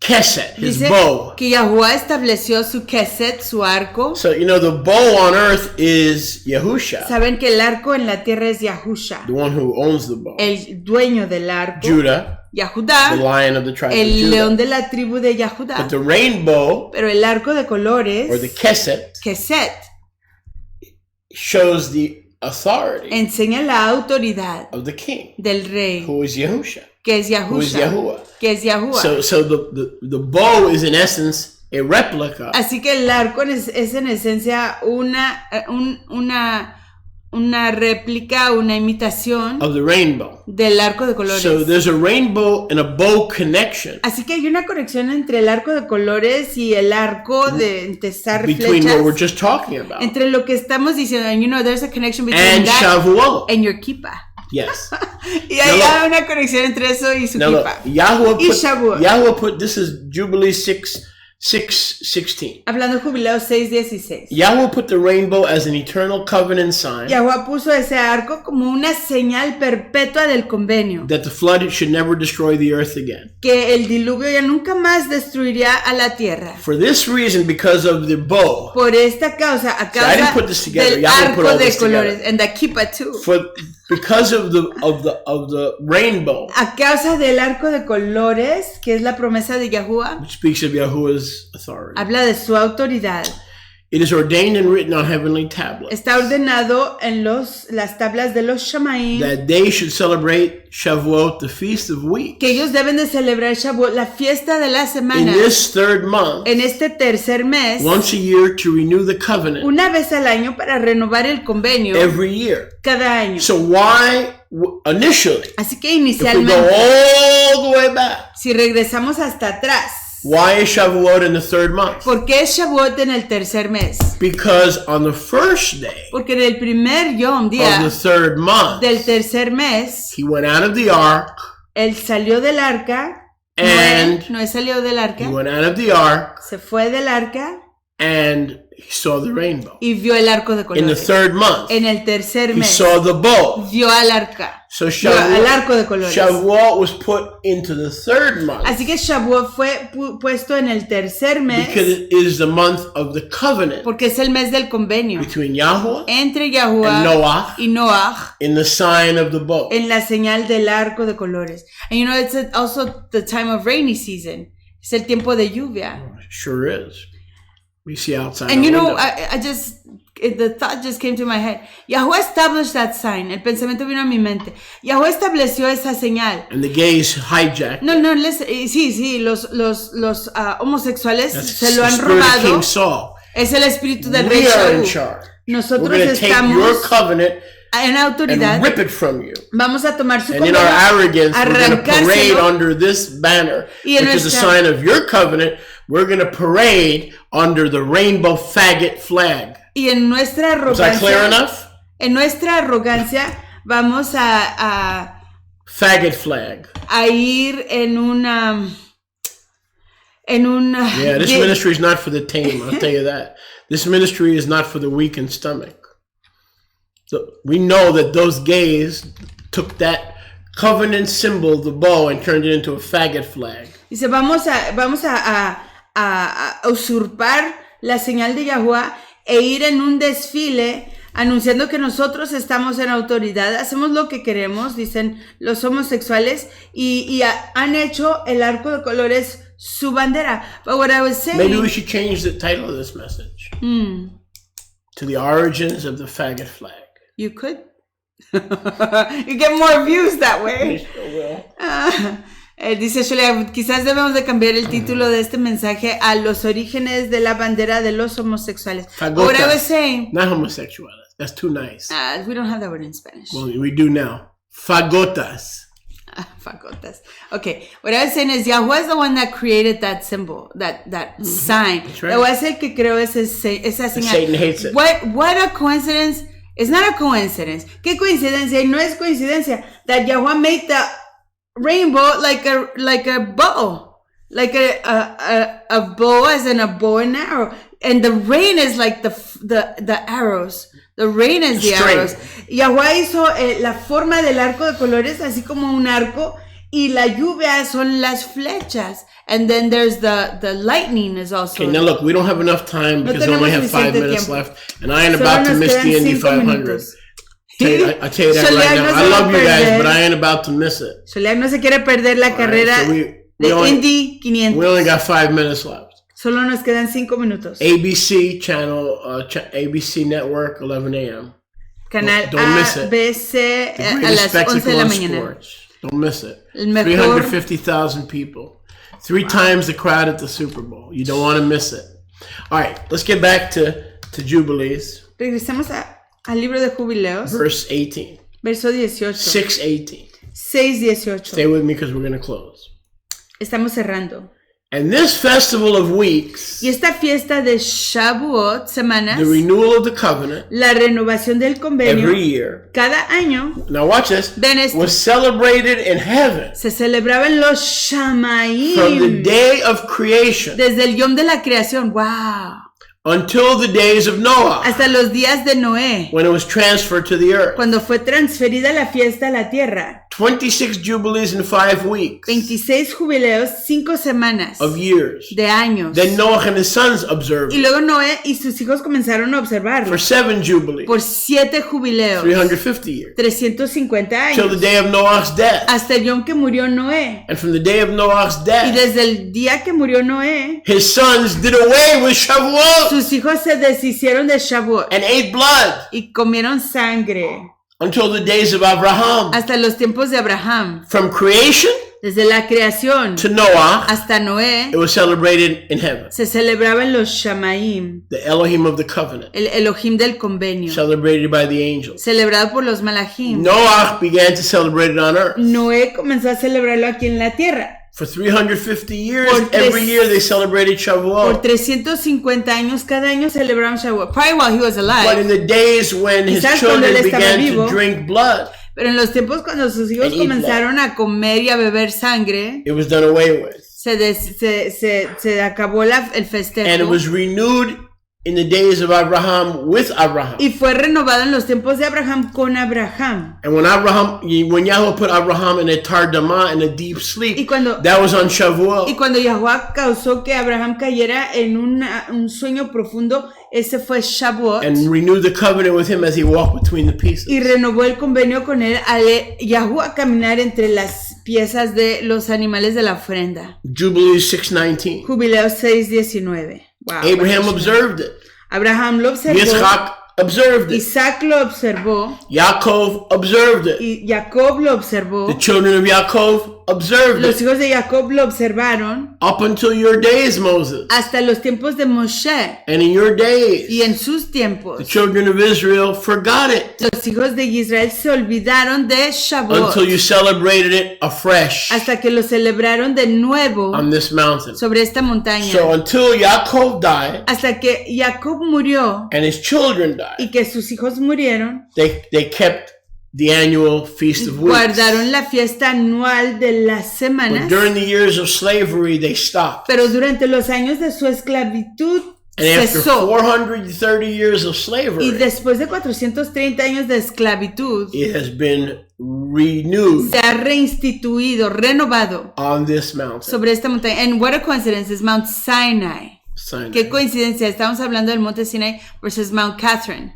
keset, his
Dice
bow.
que Yahuwah estableció su keset, su arco.
So you know the bow on earth is Yahusha,
Saben que el arco en la tierra es Yahusha,
the one who owns the bow.
el dueño del arco.
Judah, the
Yahudá,
lion of the tribe of
el
Judah.
león de la tribu de Yahudá.
But the rainbow,
Pero el arco de colores,
or the keset,
keset,
shows the authority
enseña la autoridad
of the king,
del rey,
who is Yahusha,
que es
who is
Yahusha,
Yahuwah.
que es Yahuwah.
So the bow is in essence a replica
Así que el arco es en esencia una réplica, una imitación
of the rainbow.
del arco de colores.
So there's a rainbow and a bow connection
Así que hay una conexión entre el arco de colores y el arco de empezar
between
flechas.
what we're just talking about
Entre lo que estamos diciendo, and you know, there's a connection between
and
that
Shavuot.
and your kippah.
Yes.
Y hay una conexión entre eso y su
Now look,
kippah.
Yahuwah
Y Shavuot.
put this is Jubilee 6:16.
Hablando de Jubileos 6:16.
Yahuwah put the rainbow as an eternal covenant sign
Yahuwah puso ese arco como una señal perpetua del convenio.
that the flood should never destroy the earth again.
Que el diluvio ya nunca más destruiría a la tierra.
For this reason, because of the bow,
Por esta causa, a
I didn't
causa
put this together.
del
Yahweh put all
arco de
this
colores,
together.
and the kippah too.
because of the rainbow,
A causa del arco de colores, que es la promesa de Yahuwah,
which speaks of Yahuwah's authority,
habla de su autoridad.
it is ordained and written on heavenly tablets
Está ordenado en las tablas de los Shamaim
that they should celebrate Shavuot, the feast of weeks,
que ellos deben de celebrar Shavuot, la fiesta de la
in
semana,
this third month,
en este tercer mes,
once a year to renew the covenant
una vez al año para renovar el convenio
every year.
cada año.
So why initially,
Así que
if we go
inicialmente,
all the way back,
si regresamos hasta atrás,
why is Shavuot in the third month?
¿por qué es Shavuot en el tercer mes?
Because on the first day
Porque en el primer Yom,
of
día
the third month,
del tercer mes,
he went out of the ark,
él salió del arca,
and
Noé salió del
he
arca,
went out of the ark,
se fue del arca
and he saw the rainbow.
y vio el arco de
In the
colores.
third month,
En el tercer
he
mes,
saw the bow.
vio al arca,
So
vio al arco de colores.
Shavuot was put into the third month
Así que Shavuot fue puesto en el tercer mes
because it is the month of the covenant
porque es el mes del convenio
between Yahuwah
entre
and
Yahuwah
Noah
y Noah
in the sign of the bow.
en la señal del arco de colores. And you know, it's also the time of rainy season. Es el tiempo de lluvia.
Sure is. We see outside.
And
our
you know,
window.
the thought just came to my head. Yahuwah established that sign. El pensamiento vino a mi mente. Yahuwah estableció esa señal.
And the gays hijacked.
No, sí, los homosexuales
That's
se lo
the
han
spirit of
robado.
King Saul.
Es el espíritu del rey
We are in
Shaul.
charge. We're
Nosotros
going to take your
estamos
covenant
en autoridad.
and rip it from you.
Vamos a tomar su
And in our arrogance, we're going to parade
arrancárselo.
under this banner,
Y en
which is a
nuestra-
sign of your covenant. We're going to parade under the rainbow faggot flag.
Y en nuestra
Was that clear
arrogancia,
enough?
en nuestra arrogancia, vamos
Faggot flag.
a ir en una
Yeah, this ministry is not for the tame, I'll tell you that. This ministry is not for the weak in stomach. So we know that those gays took that covenant symbol, the bow, and turned it into a faggot flag.
Dice, vamos a usurpar la señal de Yahuwah e ir en un desfile anunciando que nosotros estamos en autoridad, hacemos lo que queremos, dicen los homosexuales, y han hecho el arco de colores su bandera. But what I was saying,
Maybe we should change the title of this message to the origins of the faggot flag.
you could. You get more views that way.
We still will.
Dice Shalom, quizás debemos de cambiar el título de este mensaje a los orígenes de la bandera de los homosexuales. What I was saying,
not homosexuality. That's too nice.
We don't have that word in Spanish.
Well, we do now. Fagotas.
Fagotas. Okay, what I was saying is Yahweh is the one that created that symbol, that sign.
That's right.
Yahweh es el que creó esa señal.
Satan hates it.
What a coincidence. It's not a coincidence. ¿Qué coincidencia? Y no es coincidencia that Yahweh made the rainbow like a bow. Like a bow as in a bow and arrow. And the rain is like the arrows. The rain is the arrows. Yahweh hizo la forma del arco de colores así como un arco y la lluvia son las flechas. And then there's the lightning is also.
Okay, now look, we don't have enough time because we only have 5 minutes left. And I ain't about to miss the Indy 500. I tell you that right now. I love you guys, but I ain't about to miss it.
Soleil no se quiere perder la carrera de Indy 500.
We only got 5 minutes left.
Solo nos quedan 5 minutos.
ABC channel, ABC Network, 11 a.m.
Canal ABC a las 11 de la mañana.
Sports. Don't miss it. 350,000 people. 3 times the crowd at the Super Bowl. You don't want to miss it. All right, let's get back to Jubilees.
Regresamos al libro de Jubileos.
Verse 18.
Verso 18.
6:18.
6:18.
Stay with me because we're going to close.
Estamos cerrando.
And this festival of weeks,
y esta fiesta de Shavuot, semanas,
the renewal of the covenant,
la renovación del convenio,
every year,
cada año,
now watch this, was celebrated in heaven.
Se celebraba en los Shamaim.
From the day of creation.
Desde el yom de la creación. Wow.
Until the days of Noah.
Hasta los días de Noé.
When it was transferred to the earth.
Cuando fue transferida la fiesta a la tierra.
26 jubilees in 5 weeks.
26 jubileos, 5 semanas.
Of years.
De años.
Then Noah and his sons observed.
Y luego Noé y sus hijos comenzaron a observarlo.
For 7 jubilees.
Por 7 jubileos.
350 years.
350 años.
Till the day of Noah's death.
Hasta el yom que murió Noé.
And from the day of Noah's death.
Y desde el día que murió Noé.
His sons did away with Shavuot.
Sus hijos se deshicieron de Shavuot.
And ate blood.
Y comieron sangre.
Until the days of Abraham.
Hasta los tiempos de Abraham.
From creation.
Desde la creación.
To Noah.
Hasta Noé.
It was celebrated in heaven.
Se celebraba en los Shamaim.
The Elohim of the covenant.
El Elohim del convenio.
Celebrated by the angels.
Celebrado por los malachim.
Noah began to celebrate it on earth.
Noé comenzó a celebrarlo aquí en la tierra.
For 350 years, every year they celebrated Shavuot.
Por 350 años, cada año celebraban Shavuot. Probably while he was alive.
But in the days when his children began to drink blood,
pero en los tiempos cuando sus hijos comenzaron a comer y a beber sangre,
it was done away with.
Se acabó el festejo.
And it was renewed in the days of Abraham with Abraham.
Y fue renovado en los tiempos de Abraham con Abraham.
And when Yahweh put Abraham in a tardama, in a deep sleep, that was on Shavuot.
Y cuando Yahweh causó que Abraham cayera en un sueño profundo, ese fue Shavuot.
And renewed the covenant with him as he walked between the pieces.
Y renovó el convenio con él al Yahweh caminar entre las piezas de los animales de la ofrenda.
Jubilees 6:19.
Jubileos 6:19. Wow,
Abraham observed it.
Abraham lo observó.
Yitzhak observed it.
Isaac lo observó.
Yaakov observed it.
Y Jacob lo observó.
The children of Yaakov observed
Los
it.
hijos de Jacob lo observaron.
Up until your days, Moses.
Hasta los tiempos de Moshe.
And in your days.
Y en sus tiempos.
The children of Israel forgot it.
Los hijos de Israel se olvidaron de Shavuot.
Until you celebrated it afresh.
Hasta que lo celebraron de nuevo.
On this mountain.
Sobre esta montaña.
So until Yaakov died.
Hasta que Jacob murió.
And his children died.
Y que sus hijos murieron.
They kept the annual feast of weeks.
Guardaron la fiesta anual de las semanas.
But during the years of slavery, they stopped.
Pero durante los años de su esclavitud
and after 430 years of slavery,
y después de 430 años de esclavitud,
it has been renewed.
Se ha reinstituido, renovado.
On this mountain.
Sobre esta montaña. And what a coincidence is Mount Sinai.
Sinai.
Qué coincidencia. Estamos hablando del monte Sinai versus Mount Catherine.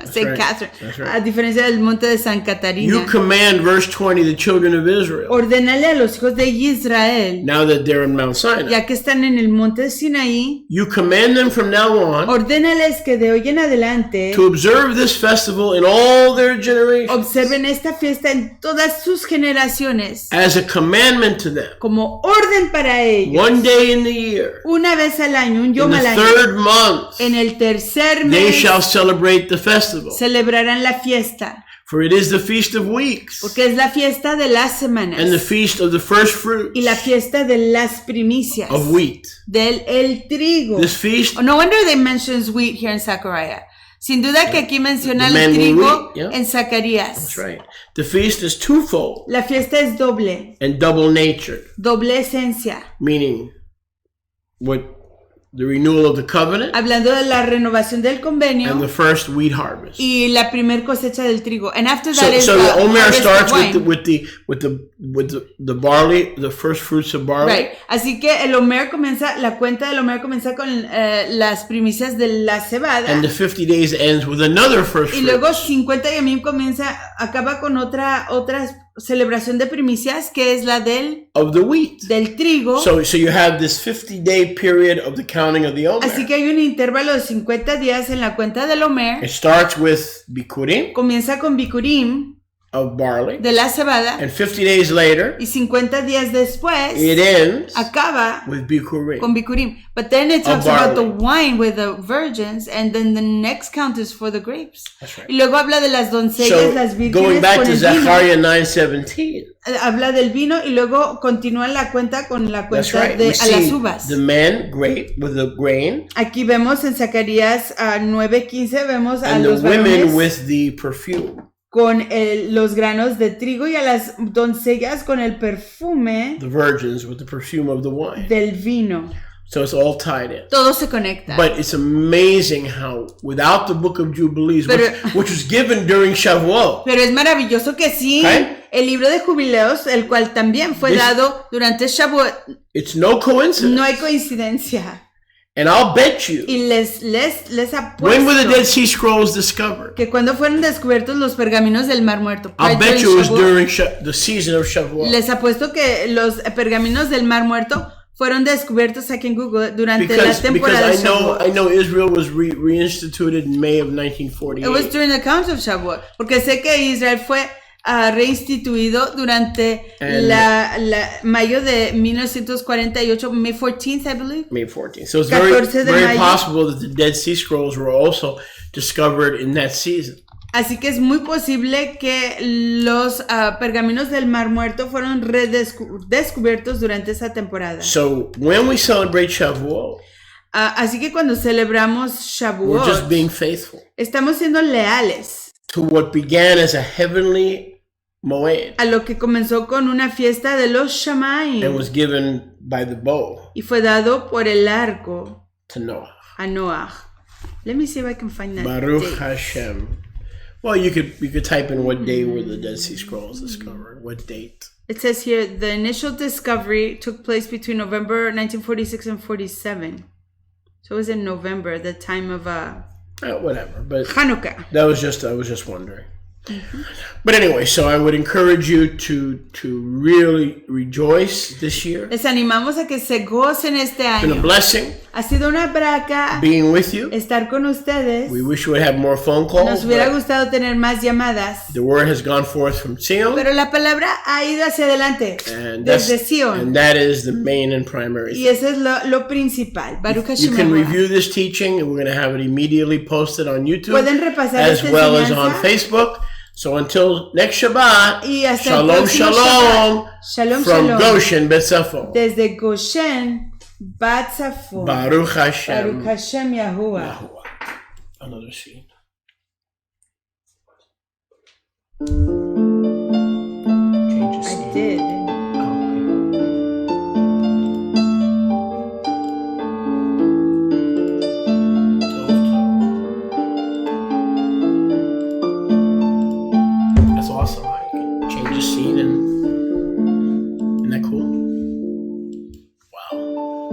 St. Catherine. A diferencia del monte de San Catarina.
You command, verse 20, the children of Israel.
Ordénale a los hijos de Israel.
Now that they're in Mount Sinai.
Ya que están en el monte de Sinaí.
You command them from now on.
Ordénales que de hoy en adelante.
To observe this festival in all their generations.
Observen esta fiesta en todas sus generaciones.
As a commandment to them.
Como orden para ellos.
One day in the year.
Una vez al año, un yom al año.
In the third month.
En el tercer mes.
They shall celebrate the festival.
Celebrarán la fiesta.
For it is the feast of weeks.
Porque es la fiesta de las semanas.
And the feast of the first fruits.
Y la fiesta de las primicias.
Of wheat.
Del el trigo.
This feast.
Oh, no wonder they mentions wheat here in Zechariah. Sin duda que aquí menciona el trigo en Zacarías.
That's right. The feast is twofold.
La fiesta es doble.
And double natured.
Doble esencia.
Meaning the renewal of the covenant.
Hablando de la renovación del convenio.
And the first wheat harvest.
Y la primer cosecha del trigo. And after that is
the Omer starts
with
the barley, the first fruits of barley.
Right. Así que el Omer comienza, la cuenta del Omer comienza con las primicias de la cebada.
And the 50 days ends with another first fruit.
Y luego 50 yamim acaba con otra celebración de primicias que es la del
wheat.
Del trigo.
So you have this 50-day period of the counting of the Omer.
Así que hay un intervalo de 50 días en la cuenta del Omer.
It starts with Bikurim.
Comienza con Bikurim.
Of barley.
De la cebada.
And 50 days later.
Y 50 días después.
It ends.
Acaba.
With Bikurim.
Con Bikurim. But then it talks about the wine with the virgins, and then the next count is for the grapes.
That's right.
Y luego habla de las doncellas, las vírgenes.
Going back
con
to
el
Zechariah 9:17.
Habla del vino y luego continúa la cuenta con la cuenta de a las uvas.
The men grape with the grain.
Aquí vemos en Zacarías 9:15 vemos a
and
los
the women
varones
with the perfume.
Con los granos de trigo y a las doncellas con el perfume.
The virgins with the perfume of the wine.
Del vino.
So it's all tied in.
Todo se conecta.
But it's amazing how, without the book of Jubilees, which was given during Shavuot.
Pero es maravilloso que sí, el libro de Jubileos, el cual también fue dado durante Shavuot.
It's no coincidence.
No hay coincidencia.
And I'll bet you.
Y les apuesto.
When were the Dead Sea Scrolls discovered?
Que cuando fueron descubiertos los pergaminos del Mar Muerto.
I'll bet you it was during the season of Shavuot.
Les apuesto que los pergaminos del Mar Muerto fueron descubiertos aquí en Google durante la temporada de Shavuot.
I know Israel was reinstituted in May of 1948.
It was during the count of Shavuot. Porque sé que Israel fue reinstituido durante mayo de 1948, May 14th, I believe.
May 14th. So it's very possible that the Dead Sea Scrolls were also discovered in that season.
Así que es muy posible que los pergaminos del Mar Muerto fueron redescubiertos durante esa temporada.
So when we celebrate Shavuot,
así que cuando celebramos Shavuot,
we're just being faithful.
Estamos siendo leales.
To what began as a heavenly moed.
A lo que comenzó con una fiesta de los Shamayim.
And was given by the bow.
Y fue dado por el arco.
To Noah.
A Noah. Let me see if I can find that.
Baruch
date.
Hashem. Well, you could type in what day were the Dead Sea Scrolls discovered. What date?
It says here the initial discovery took place between November 1946 and 47. So it was in November, the time of
whatever, but
Hanukkah.
I was just wondering. Mm-hmm. But anyway, so I would encourage you to really rejoice this year.
Les animamos a que se gocen este año.
It's been a blessing.
Ha sido una braca
being with you.
Estar con ustedes.
We wish we would have more phone calls.
Nos hubiera gustado tener más llamadas.
The word has gone forth from Zion.
Pero la palabra ha ido hacia adelante desde Sion.
And that is the main and primary thing.
Y eso es lo principal. Baruch Hashem.
You can review this teaching, and we're going to have it immediately posted on YouTube.
Pueden repasar
as well as on Facebook. So until next Shabbat, Shalom, Shalom,
Shalom,
from
Shalom.
Goshen, Betzafon.
Desde Goshen, Betzafon.
Baruch Hashem.
Baruch Hashem Yahuwah.
Another scene.
I did.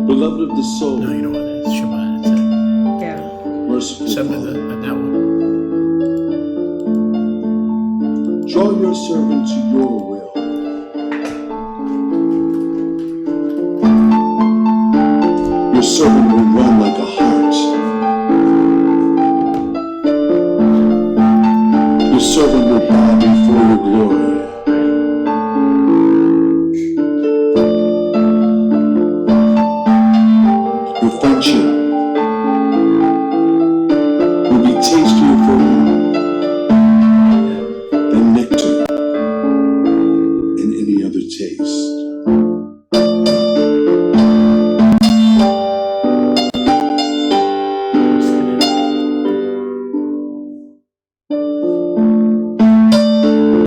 Beloved of the soul.
No, you know what? It's Shabbat. It's
merciful.
Except that one.
Draw your servant to your will. Your servant will run like